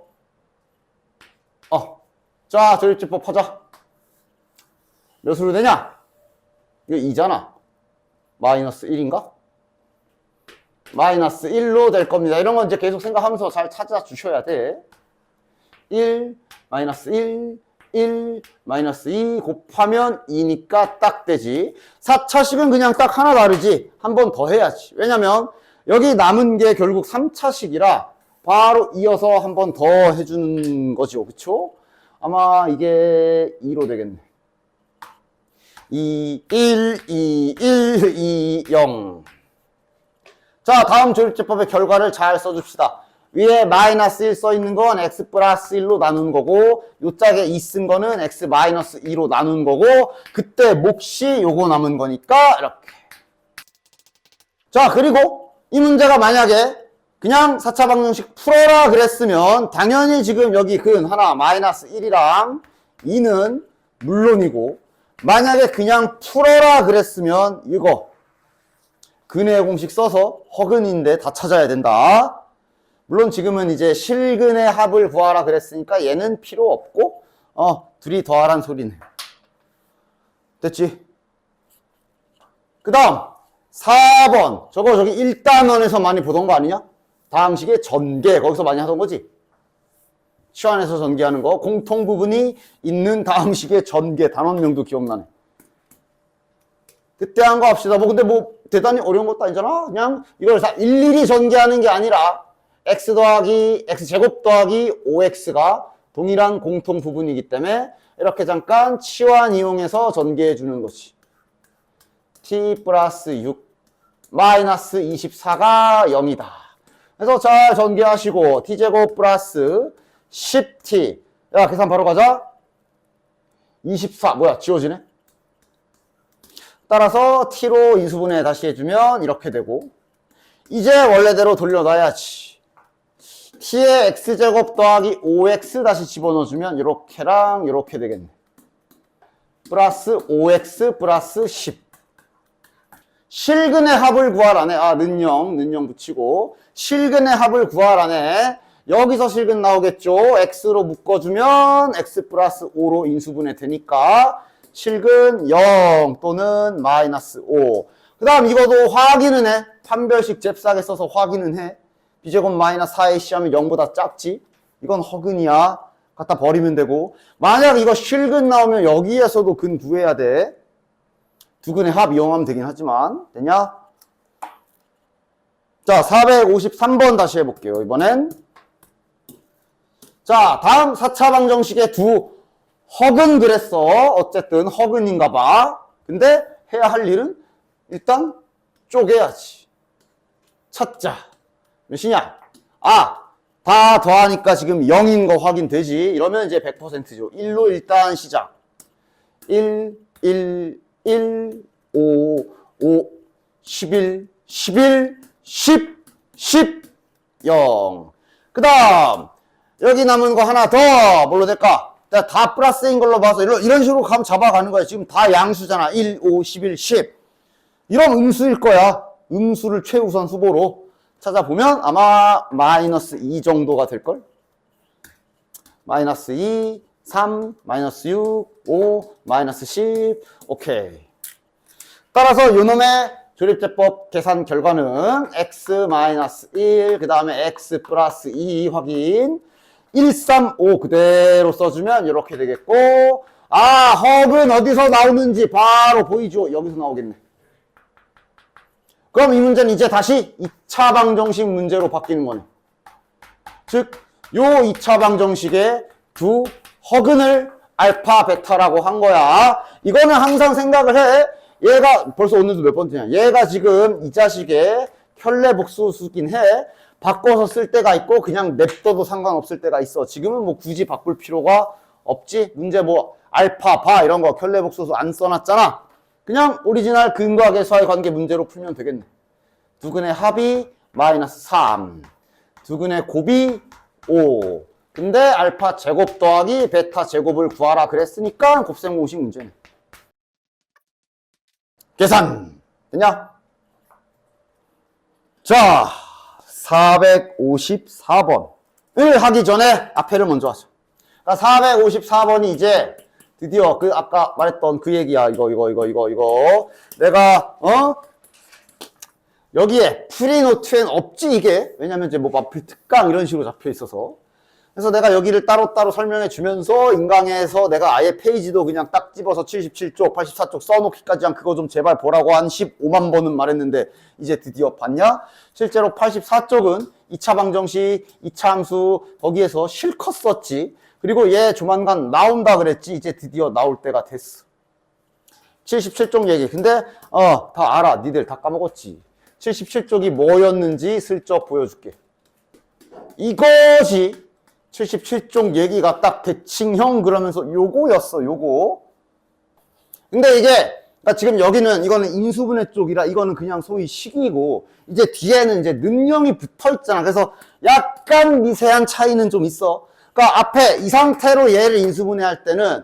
자, 조립제법 하자. 몇으로 되냐? 이거 2잖아. 마이너스 1인가? 마이너스 1로 될 겁니다. 이런 건 이제 계속 생각하면서 잘 찾아주셔야 돼. 1, 마이너스 1, 1, 마이너스 2 곱하면 2니까 딱 되지. 4차식은 그냥 딱 하나 다르지. 한 번 더 해야지. 왜냐면 여기 남은 게 결국 3차식이라 바로 이어서 한 번 더 해주는 거죠. 그쵸? 아마 이게 2로 되겠네. 2, 1, 2, 1, 2, 0. 자, 다음 조립제법의 결과를 잘 써줍시다. 위에 마이너스 1 써있는 건 x 플러스 1로 나눈 거고, 요 짝에 2 쓴 거는 x 마이너스 2로 나눈 거고, 그때 몫이 요거 남은 거니까 이렇게. 자, 그리고 이 문제가 만약에 그냥 4차 방정식 풀어라 그랬으면 당연히 지금 여기 근 하나 마이너스 1이랑 2는 물론이고, 만약에 그냥 풀어라 그랬으면 이거 근의 공식 써서 허근인데 다 찾아야 된다. 물론 지금은 이제 실근의 합을 구하라 그랬으니까 얘는 필요 없고 둘이 더하란 소리네. 됐지? 그 다음 4번 저기 1단원에서 많이 보던 거 아니냐? 다항식의 전개 거기서 많이 하던 거지? 시환해서 전개하는 거 공통 부분이 있는 다항식의 전개 단원명도 기억나네. 그때 한 거 합시다. 뭐 근데 뭐 대단히 어려운 것도 아니잖아. 그냥 이걸 다 일일이 전개하는 게 아니라 x 더하기 x제곱 더하기 5x가 동일한 공통 부분이기 때문에 이렇게 잠깐 치환 이용해서 전개해 주는 거지. t 플러스 6 마이너스 24가 0이다. 그래서 잘 전개하시고 t제곱 플러스 10t 야 계산 바로 가자. 24 뭐야 지워지네. 따라서 t로 인수분해 다시 해주면 이렇게 되고 이제 원래대로 돌려놔야지. t의 x제곱 더하기 5x 다시 집어넣어주면 이렇게랑 이렇게 되겠네. 플러스 5x 플러스 10. 실근의 합을 구하라네. 는영 붙이고 실근의 합을 구하라네. 여기서 실근 나오겠죠. x로 묶어주면 x 플러스 5로 인수분해 되니까 실근 0 또는 마이너스 5. 그 다음 이것도 확인은 해. 판별식 잽싸게 써서 확인은 해. b제곱 마이너스 4의 시하면 0보다 작지? 이건 허근이야. 갖다 버리면 되고. 만약 이거 실근 나오면 여기에서도 근 구해야 돼. 두 근의 합 이용하면 되긴 하지만. 되냐? 자, 453번 다시 해볼게요. 이번엔. 자, 다음 4차 방정식의 두 허근 그랬어. 어쨌든 허근인가 봐. 근데 해야 할 일은 일단 쪼개야지. 찾자. 몇이냐? 다 더하니까 지금 0인 거 확인되지. 이러면 이제 100%죠. 1로 일단 시작. 1, 1, 1, 5, 5, 11, 11, 10, 10, 0. 그 다음 여기 남은 거 하나 더 뭘로 될까? 다 플러스인 걸로 봐서 이런 식으로 감 잡아가는 거야. 지금 다 양수잖아. 1, 5, 11, 10. 이런 음수일 거야. 음수를 최우선 수보로 찾아보면 아마 마이너스 2 정도가 될걸? 마이너스 2, 3, 마이너스 6, 5, 마이너스 10. 오케이. 따라서 요놈의 조립제법 계산 결과는 x 마이너스 1, 그 다음에 x 플러스 2 확인. 1, 3, 5 그대로 써주면 이렇게 되겠고, 허근 어디서 나오는지 바로 보이죠? 여기서 나오겠네. 그럼 이 문제는 이제 다시 2차 방정식 문제로 바뀌는 거네. 즉, 요 2차 방정식의 두 허근을 알파, 베타라고 한 거야. 이거는 항상 생각을 해. 얘가 벌써 오늘도 몇 번째냐. 얘가 지금 이 자식의 켤레복수수긴 해. 바꿔서 쓸 때가 있고 그냥 냅둬도 상관없을 때가 있어. 지금은 뭐 굳이 바꿀 필요가 없지. 문제 뭐 알파, 바 이런 거 켤레복수수 안 써놨잖아. 그냥 오리지널 근과계수와의 관계 문제로 풀면 되겠네. 두 근의 합이 마이너스 3. 두 근의 곱이 5. 근데 알파 제곱 더하기 베타 제곱을 구하라 그랬으니까 곱셈 공식 문제네. 계산 됐냐? 자 454번을 하기 전에 앞에를 먼저 하자. 그러니까 454번이 이제 드디어 그 아까 말했던 그 얘기야. 이거 내가 여기에 프리노트엔 없지 이게. 왜냐면 이제 뭐 마필 특강 이런 식으로 잡혀 있어서. 그래서 내가 여기를 따로따로 설명해 주면서 인강에서 내가 아예 페이지도 그냥 딱 집어서 77쪽, 84쪽 써놓기까지 한 그거 좀 제발 보라고 한 15만 번은 말했는데 이제 드디어 봤냐? 실제로 84쪽은 2차 방정식, 2차 함수 거기에서 실컷 썼지. 그리고 얘 조만간 나온다 그랬지. 이제 드디어 나올 때가 됐어. 77쪽 얘기. 근데 다 알아. 니들 다 까먹었지. 77쪽이 뭐였는지 슬쩍 보여줄게. 이거지. 77쪽 얘기가 딱 대칭형 그러면서 요거였어. 요거. 근데 이게 그러니까 지금 여기는 이거는 인수분해 쪽이라 이거는 그냥 소위 식이고 이제 뒤에는 이제 능형이 붙어 있잖아. 그래서 약간 미세한 차이는 좀 있어. 그러니까 앞에 이 상태로 얘를 인수분해할 때는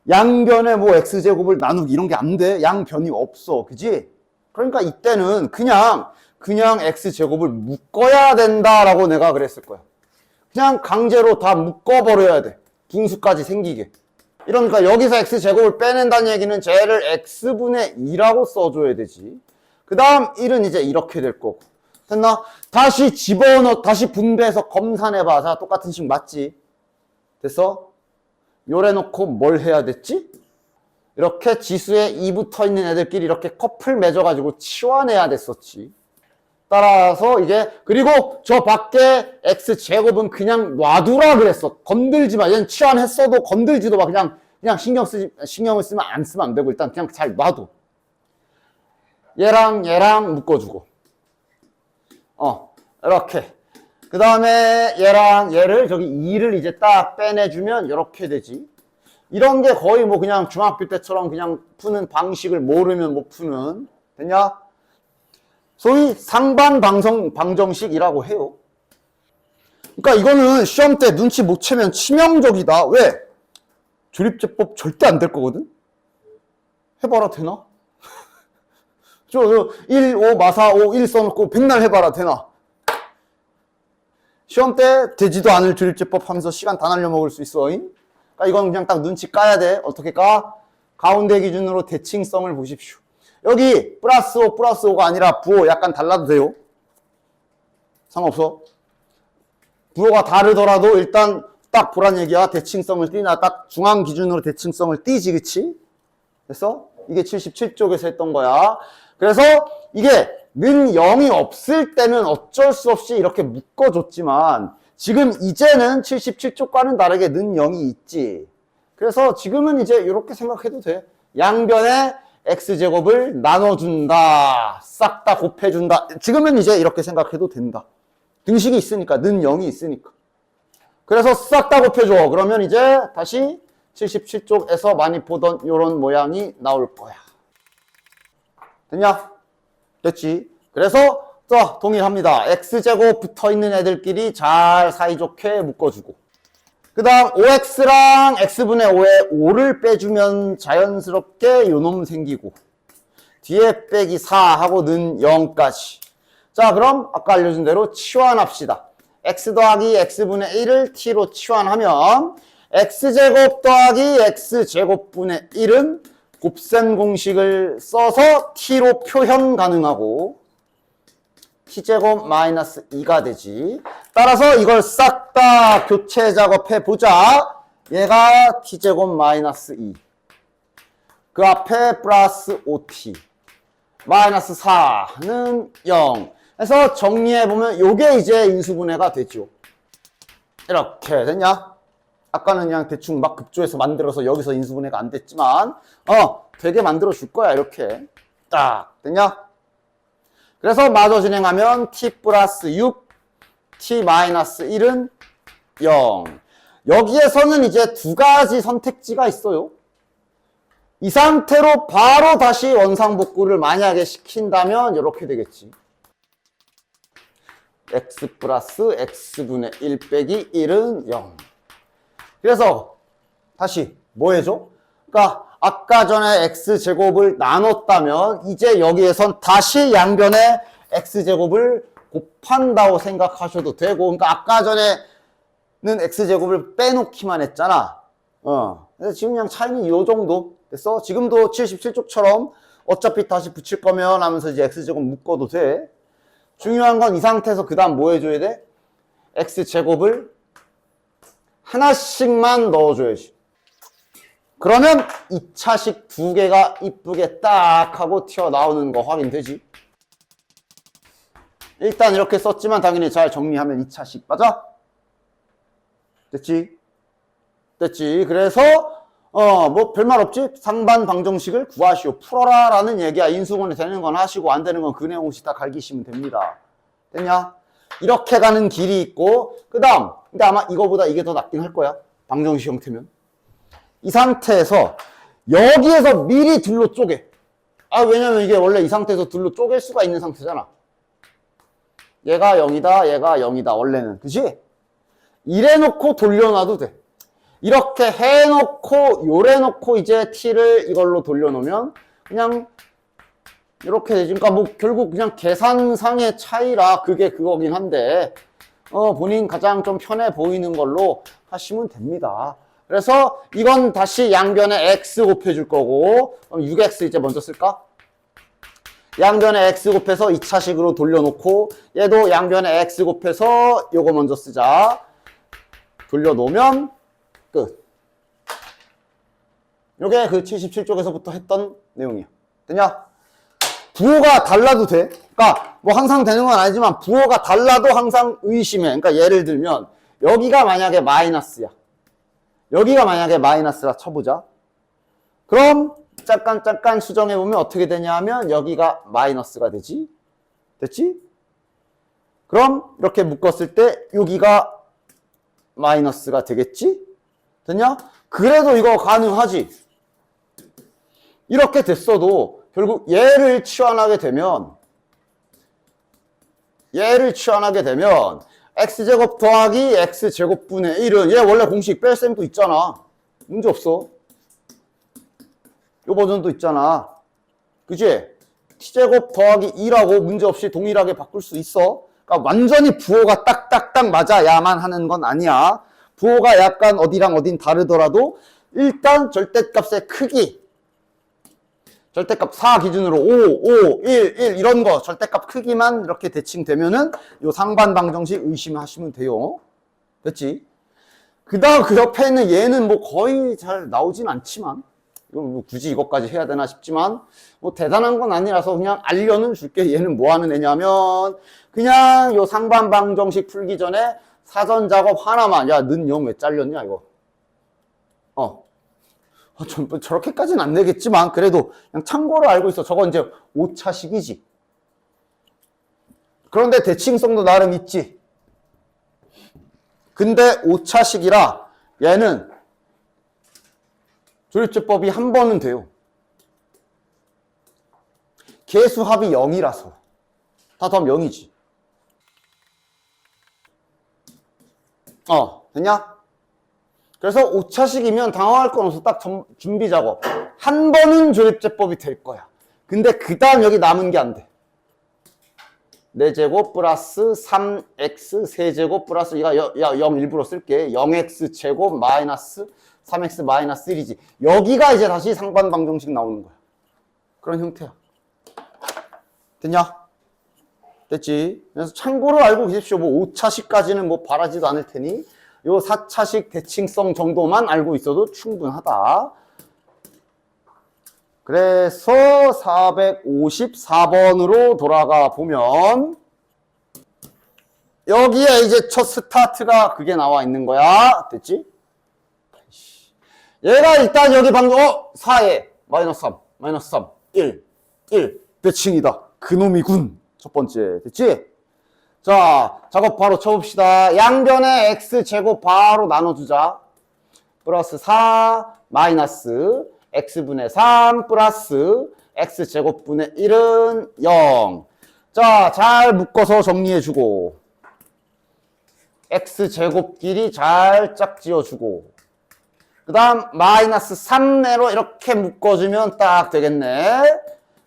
양변에 뭐 x제곱을 나누기 이런 게 안 돼. 양변이 없어. 그지? 그러니까 이때는 그냥 x제곱을 묶어야 된다라고 내가 그랬을 거야. 그냥 강제로 다 묶어버려야 돼. 분수까지 생기게. 이러니까 여기서 x제곱을 빼낸다는 얘기는 쟤를 x분의 2라고 써줘야 되지. 그 다음 1은 이제 이렇게 될 거고. 됐나? 다시 집어넣어, 다시 분배해서 검산해봐. 자, 똑같은 식 맞지? 됐어? 요래 놓고 뭘 해야 됐지? 이렇게 지수에 2 붙어 있는 애들끼리 이렇게 커플 맺어가지고 치환해야 됐었지. 따라서 이게, 그리고 저 밖에 x제곱은 그냥 놔두라 그랬어. 건들지 마. 얘는 치환했어도 건들지도 마. 그냥 신경을 쓰면 안 되고 일단 그냥 잘 놔둬. 얘랑 묶어주고. 이렇게. 그 다음에 얘랑 얘를 저기 2를 이제 딱 빼내주면 이렇게 되지. 이런 게 거의 뭐 그냥 중학교 때처럼 그냥 푸는 방식을 모르면 못 푸는. 됐냐? 소위 상반 방정식이라고 해요. 그러니까 이거는 시험 때 눈치 못 채면 치명적이다. 왜? 조립제법 절대 안 될 거거든? 해봐라 되나? 1, 5, 마사, 5, 1 써놓고 백날 해봐라 되나? 시험 때 되지도 않을 조립제법 하면서 시간 다 날려먹을 수 있어. 그러니까 이건 그냥 딱 눈치 까야 돼. 어떻게 까? 가운데 기준으로 대칭성을 보십시오. 여기 플러스 5, 플러스 5가 아니라 부호 약간 달라도 돼요. 상관없어. 부호가 다르더라도 일단 딱 보란 얘기야. 대칭성을 띠나 딱 중앙 기준으로 대칭성을 띠지, 그치? 됐어? 이게 77쪽에서 했던 거야. 그래서 이게 는 0이 없을 때는 어쩔 수 없이 이렇게 묶어줬지만 지금 이제는 77쪽과는 다르게 는 0이 있지. 그래서 지금은 이제 이렇게 생각해도 돼. 양변에 x제곱을 나눠준다. 싹 다 곱해준다. 지금은 이제 이렇게 생각해도 된다. 등식이 있으니까, 는 0이 있으니까. 그래서 싹 다 곱해줘. 그러면 이제 다시 77쪽에서 많이 보던 이런 모양이 나올 거야. 됐냐? 됐지? 그래서 자, 동일합니다. x제곱 붙어있는 애들끼리 잘 사이좋게 묶어주고 그 다음 5x랑 x분의 5에 5를 빼주면 자연스럽게 요놈 생기고 뒤에 빼기 4 하고 는 0까지. 자, 그럼 아까 알려준 대로 치환합시다. x 더하기 x분의 1을 t로 치환하면 x제곱 더하기 x제곱분의 1은 곱셈 공식을 써서 t로 표현 가능하고 t제곱 마이너스 2가 되지. 따라서 이걸 싹 다 교체 작업해 보자. 얘가 t제곱 마이너스 2. 그 앞에 플러스 5t. 마이너스 4는 0. 그래서 정리해보면 요게 이제 인수분해가 되죠. 이렇게 됐냐? 아까는 그냥 대충 막 급조해서 만들어서 여기서 인수분해가 안 됐지만 되게 만들어 줄 거야. 이렇게 딱 됐냐? 그래서 마저 진행하면 t 플러스 6, t 마이너스 1은 0. 여기에서는 이제 두 가지 선택지가 있어요. 이 상태로 바로 다시 원상복구를 만약에 시킨다면 이렇게 되겠지. x 플러스 x분의 1 빼기 1은 0. 그래서 다시 뭐 해줘? 그러니까 아까 전에 x제곱을 나눴다면 이제 여기에선 다시 양변에 x제곱을 곱한다고 생각하셔도 되고, 그러니까 아까 전에는 x제곱을 빼놓기만 했잖아. 그래서 지금 그냥 차이는 이 정도 됐어. 지금도 77쪽처럼 어차피 다시 붙일 거면 하면서 이제 x제곱 묶어도 돼. 중요한 건 이 상태에서 그 다음 뭐 해줘야 돼? x제곱을 하나씩만 넣어줘야지. 그러면 2차식 두 개가 이쁘게 딱 하고 튀어나오는 거 확인되지? 일단 이렇게 썼지만 당연히 잘 정리하면 2차식 맞아? 됐지? 됐지? 그래서 뭐 별말 없지? 상반 방정식을 구하시오. 풀어라 라는 얘기야. 인수분해 되는 건 하시고 안 되는 건 그 내용씩 다 갈기시면 됩니다. 됐냐? 이렇게 가는 길이 있고 그 다음 근데 아마 이거보다 이게 더 낫긴 할 거야. 방정식 형태면. 이 상태에서 여기에서 미리 둘로 쪼개. 왜냐면 이게 원래 이 상태에서 둘로 쪼갤 수가 있는 상태잖아. 얘가 0이다, 얘가 0이다, 원래는. 그치? 이래놓고 돌려놔도 돼. 이렇게 해놓고, 요래놓고 이제 t를 이걸로 돌려놓으면 그냥 이렇게 되지. 그러니까 뭐 결국 그냥 계산상의 차이라 그게 그거긴 한데, 본인 가장 좀 편해 보이는 걸로 하시면 됩니다. 그래서 이건 다시 양변에 x 곱해줄 거고, 그럼 6x 이제 먼저 쓸까? 양변에 x 곱해서 2차식으로 돌려놓고, 얘도 양변에 x 곱해서 요거 먼저 쓰자. 돌려놓으면 끝. 요게 그 77쪽에서부터 했던 내용이야. 됐냐? 부호가 달라도 돼. 그러니까 뭐 항상 되는 건 아니지만 부호가 달라도 항상 의심해. 그러니까 예를 들면 여기가 만약에 마이너스야. 여기가 만약에 마이너스라 쳐보자. 그럼 잠깐 수정해보면 어떻게 되냐 하면 여기가 마이너스가 되지. 됐지? 그럼 이렇게 묶었을 때 여기가 마이너스가 되겠지? 됐냐? 그래도 이거 가능하지. 이렇게 됐어도 결국 얘를 치환하게 되면 x제곱 더하기 x제곱분의 1은 얘 원래 공식 뺄셈도 있잖아. 문제 없어. 요 버전도 있잖아. 그치? t제곱 더하기 2라고 문제없이 동일하게 바꿀 수 있어. 그러니까 완전히 부호가 딱딱딱 맞아야만 하는 건 아니야. 부호가 약간 어디랑 어딘 다르더라도 일단 절대값의 크기, 절대값 4 기준으로 5, 1 이런 거 절대값 크기만 이렇게 대칭되면은 요 상반 방정식 의심하시면 돼요. 됐지? 그 다음 그 옆에 있는 얘는 뭐 거의 잘 나오진 않지만 이거 뭐 굳이 이것까지 해야 되나 싶지만 뭐 대단한 건 아니라서 그냥 알려는 줄게. 얘는 뭐 하는 애냐면 그냥 요 상반 방정식 풀기 전에 사전 작업 하나만. 야, 는 0 왜 잘렸냐 이거. 저렇게까지는 안 되겠지만 그래도 그냥 참고로 알고 있어. 저건 이제 5차식이지. 그런데 대칭성도 나름 있지. 근데 5차식이라 얘는 조립제법이 한 번은 돼요. 계수합이 0이라서. 다 더하면 0이지. 됐냐? 그래서 5차식이면 당황할 건 없어. 딱 준비 작업. 한 번은 조립제법이 될 거야. 근데 그 다음 여기 남은 게 안 돼. 4제곱 플러스 3x 세제곱 플러스 0 일부러 쓸게. 0x 제곱 마이너스 3x 마이너스 1이지. 여기가 이제 다시 상반 방정식 나오는 거야. 그런 형태야. 됐냐? 됐지? 그래서 참고로 알고 계십시오. 뭐 5차식까지는 뭐 바라지도 않을 테니 요 4차식 대칭성 정도만 알고 있어도 충분하다. 그래서 454번으로 돌아가 보면 여기에 이제 첫 스타트가 그게 나와 있는 거야. 됐지? 얘가 일단 여기 방금 4에 마이너스 3, 마이너스 3, 1 대칭이다. 그놈이군. 첫 번째. 됐지? 자, 작업 바로 쳐봅시다. 양변에 x제곱 바로 나눠주자. 플러스 4 마이너스 x분의 3 플러스 x제곱분의 1은 0. 자, 잘 묶어서 정리해주고 x제곱끼리 잘 짝지어주고 그 다음 마이너스 3내로 이렇게 묶어주면 딱 되겠네.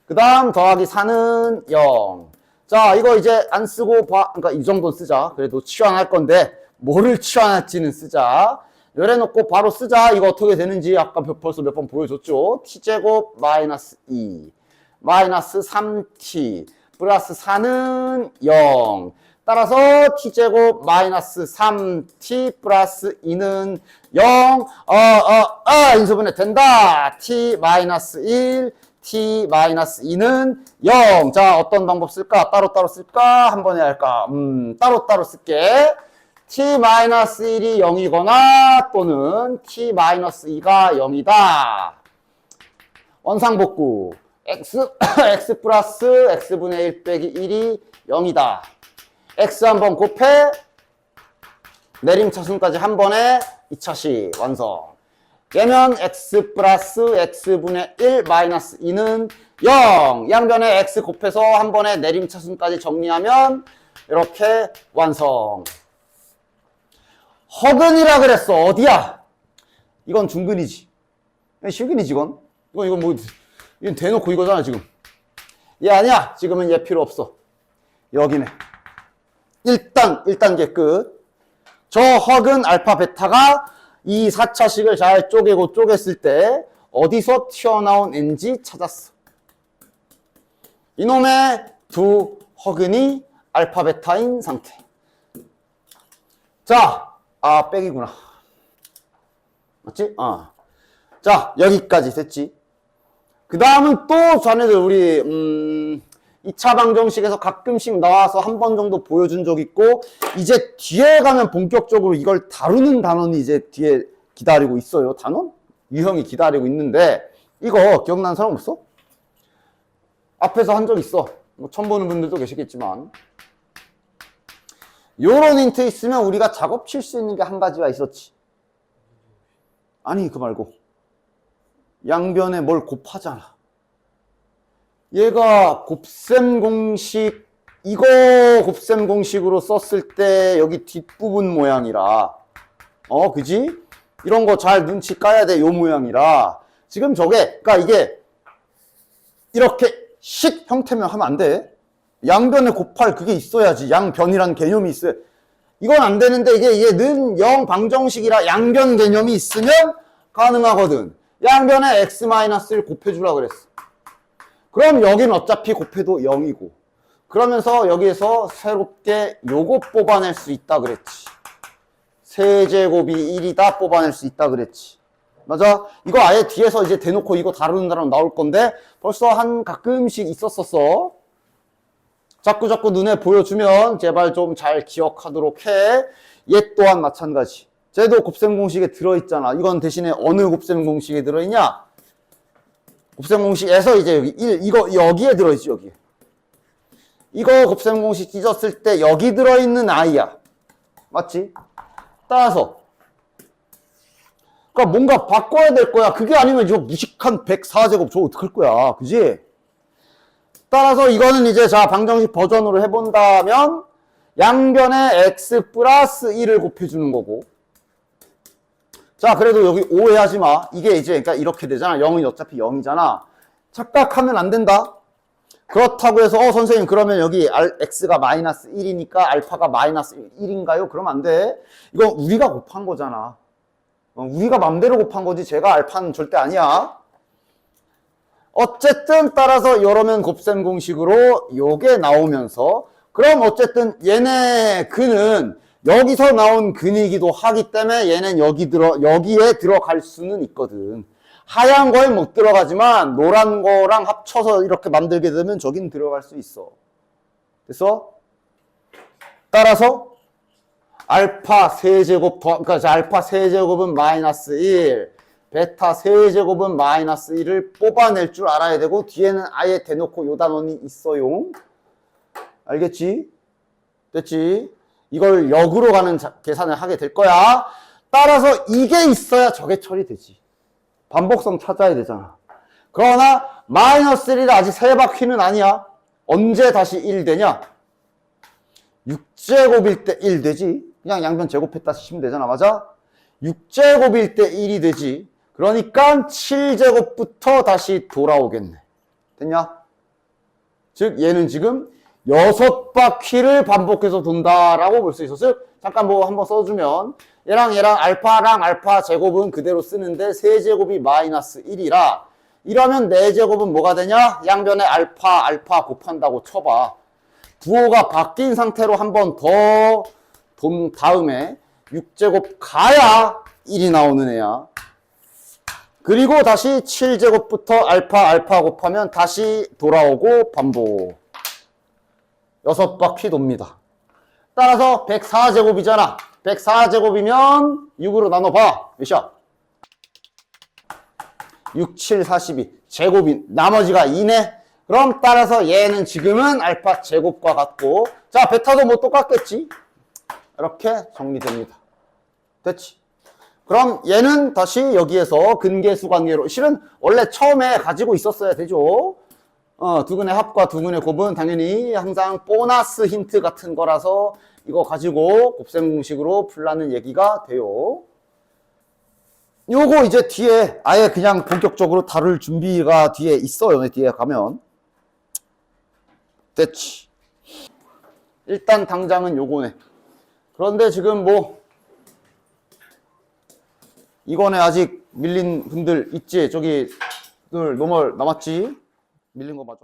그 다음 더하기 4는 0. 자, 이거 이제 안 쓰고 그러니까 이 정도는 쓰자. 그래도 치환할 건데 뭐를 치환할지는 쓰자. 열해놓고 바로 쓰자. 이거 어떻게 되는지 아까 벌써 몇 번 보여줬죠. t제곱 마이너스 2 마이너스 3t 플러스 4는 0. 따라서 t제곱 마이너스 3t 플러스 2는 0. 인수분해 된다. t 마이너스 1 t 마이너스 2는 0. 자, 어떤 방법 쓸까? 따로따로 쓸까? 한 번에 할까? 따로따로 쓸게. t-1이 0이거나 또는 t-2가 0이다. 원상복구. x 플러스 x분의 1 빼기 1이 0이다. x 한번 곱해 내림차순까지 한 번에 2차식 완성. 얘면 x 플러스 x분의 1 마이너스 2는 0. 양변에 x 곱해서 한 번에 내림차순까지 정리하면 이렇게 완성. 허근이라 그랬어. 어디야? 이건 중근이지. 실근이지 이건. 이건 뭐 이건 대놓고 이거잖아 지금. 얘 아니야. 지금은 얘 필요 없어. 여기네. 1단계 끝. 저 허근 알파 베타가 이 4차식을 잘 쪼개고 쪼갰을 때 어디서 튀어나온 n지 찾았어. 이놈의 두 허근이 알파 베타인 상태. 자, 백이구나. 맞지? 자, 여기까지 됐지? 그 다음은 또 자네들 우리 2차 방정식에서 가끔씩 나와서 한 번 정도 보여준 적 있고 이제 뒤에 가면 본격적으로 이걸 다루는 단원이 이제 뒤에 기다리고 있어요. 단원? 유형이 기다리고 있는데 이거 기억나는 사람 없어? 앞에서 한 적 있어. 뭐 처음 보는 분들도 계시겠지만 요런 힌트 있으면 우리가 작업 칠 수 있는 게 한 가지가 있었지. 아니 그 말고 양변에 뭘 곱하잖아. 얘가 곱셈 공식, 이거 곱셈 공식으로 썼을 때 여기 뒷부분 모양이라 그지? 이런 거 잘 눈치 까야 돼. 요 모양이라 지금 저게 그러니까 이게 이렇게 식 형태면 하면 안 돼. 양변에 곱할 그게 있어야지. 양변이란 개념이 있어야. 이건 안 되는데 이게 는 0 방정식이라 양변 개념이 있으면 가능하거든. 양변에 x-를 곱해주려고 그랬어. 그럼 여긴 어차피 곱해도 0이고 그러면서 여기에서 새롭게 요거 뽑아낼 수 있다 그랬지. 세제곱이 1이다 뽑아낼 수 있다 그랬지. 맞아? 이거 아예 뒤에서 이제 대놓고 이거 다루는 사람 나올 건데 벌써 한 가끔씩 있었었어. 자꾸 눈에 보여주면 제발 좀 잘 기억하도록 해. 얘 또한 마찬가지. 쟤도 곱셈 공식에 들어있잖아. 이건 대신에 어느 곱셈 공식에 들어있냐? 곱셈 공식에서 이제 여기 1, 이거 여기에 들어있지, 여기. 이거 곱셈 공식 찢었을 때 여기 들어있는 i야. 맞지? 따라서 그러니까 뭔가 바꿔야 될 거야. 그게 아니면 저 무식한 104제곱 저거 어떡할 거야. 그지? 따라서 이거는 이제 자 방정식 버전으로 해본다면 양변에 x 플러스 1을 곱해주는 거고 자 그래도 여기 오해하지 마. 이게 이제 그러니까 이렇게 되잖아. 0은 어차피 0이잖아. 착각하면 안 된다. 그렇다고 해서 선생님 그러면 여기 x가 마이너스 1이니까 알파가 마이너스 1인가요? 그러면 안 돼. 이거 우리가 곱한 거잖아. 우리가 맘대로 곱한 거지 제가 알파는 절대 아니야. 어쨌든 따라서 이러면 곱셈 공식으로 요게 나오면서 그럼 어쨌든 얘네 근은 여기서 나온 근이기도 하기 때문에 얘는 여기에 들어갈 수는 있거든. 하얀 거에 못 들어가지만 노란 거랑 합쳐서 이렇게 만들게 되면 저긴 들어갈 수 있어. 됐어? 따라서 알파 세제곱 그러니까 알파 세제곱은 마이너스 1 베타 세제곱은 마이너스 1을 뽑아낼 줄 알아야 되고 뒤에는 아예 대놓고 요 단원이 있어요. 알겠지? 됐지? 이걸 역으로 가는 계산을 하게 될 거야. 따라서 이게 있어야 저게 처리되지. 반복성 찾아야 되잖아. 그러나 마이너스 1이라 아직 세 바퀴는 아니야. 언제 다시 1 되냐? 6제곱일 때 1 되지. 그냥 양변 제곱했다 치면 되잖아. 맞아? 6제곱일 때 1이 되지. 그러니까 7제곱부터 다시 돌아오겠네. 됐냐? 즉 얘는 지금 6바퀴를 반복해서 돈다라고 볼 수 있었어요. 잠깐 뭐 한번 써주면 얘랑 알파랑 알파 제곱은 그대로 쓰는데 세제곱이 마이너스 1이라 이러면 4제곱은 뭐가 되냐? 양변에 알파 곱한다고 쳐봐. 부호가 바뀐 상태로 한 번 더 돈 다음에 6제곱 가야 1이 나오는 애야. 그리고 다시 7제곱부터 알파 곱하면 다시 돌아오고 반복. 6바퀴 돕니다. 따라서 104제곱이잖아. 104제곱이면 6으로 나눠봐. 몇이야? 6, 7, 42. 제곱인 나머지가 2네. 그럼 따라서 얘는 지금은 알파 제곱과 같고, 자 베타도 뭐 똑같겠지. 이렇게 정리됩니다. 됐지? 그럼 얘는 다시 여기에서 근계수 관계로, 실은 원래 처음에 가지고 있었어야 되죠. 두근의 합과 두근의 곱은 당연히 항상 보너스 힌트 같은 거라서 이거 가지고 곱셈 공식으로 풀라는 얘기가 돼요. 요거 이제 뒤에 아예 그냥 본격적으로 다룰 준비가 뒤에 있어요. 뒤에 가면. 됐지. 일단 당장은 요거네. 그런데 지금 뭐 이거네. 아직 밀린 분들 있지? 저기 노멀 남았지? 밀린 거 맞아.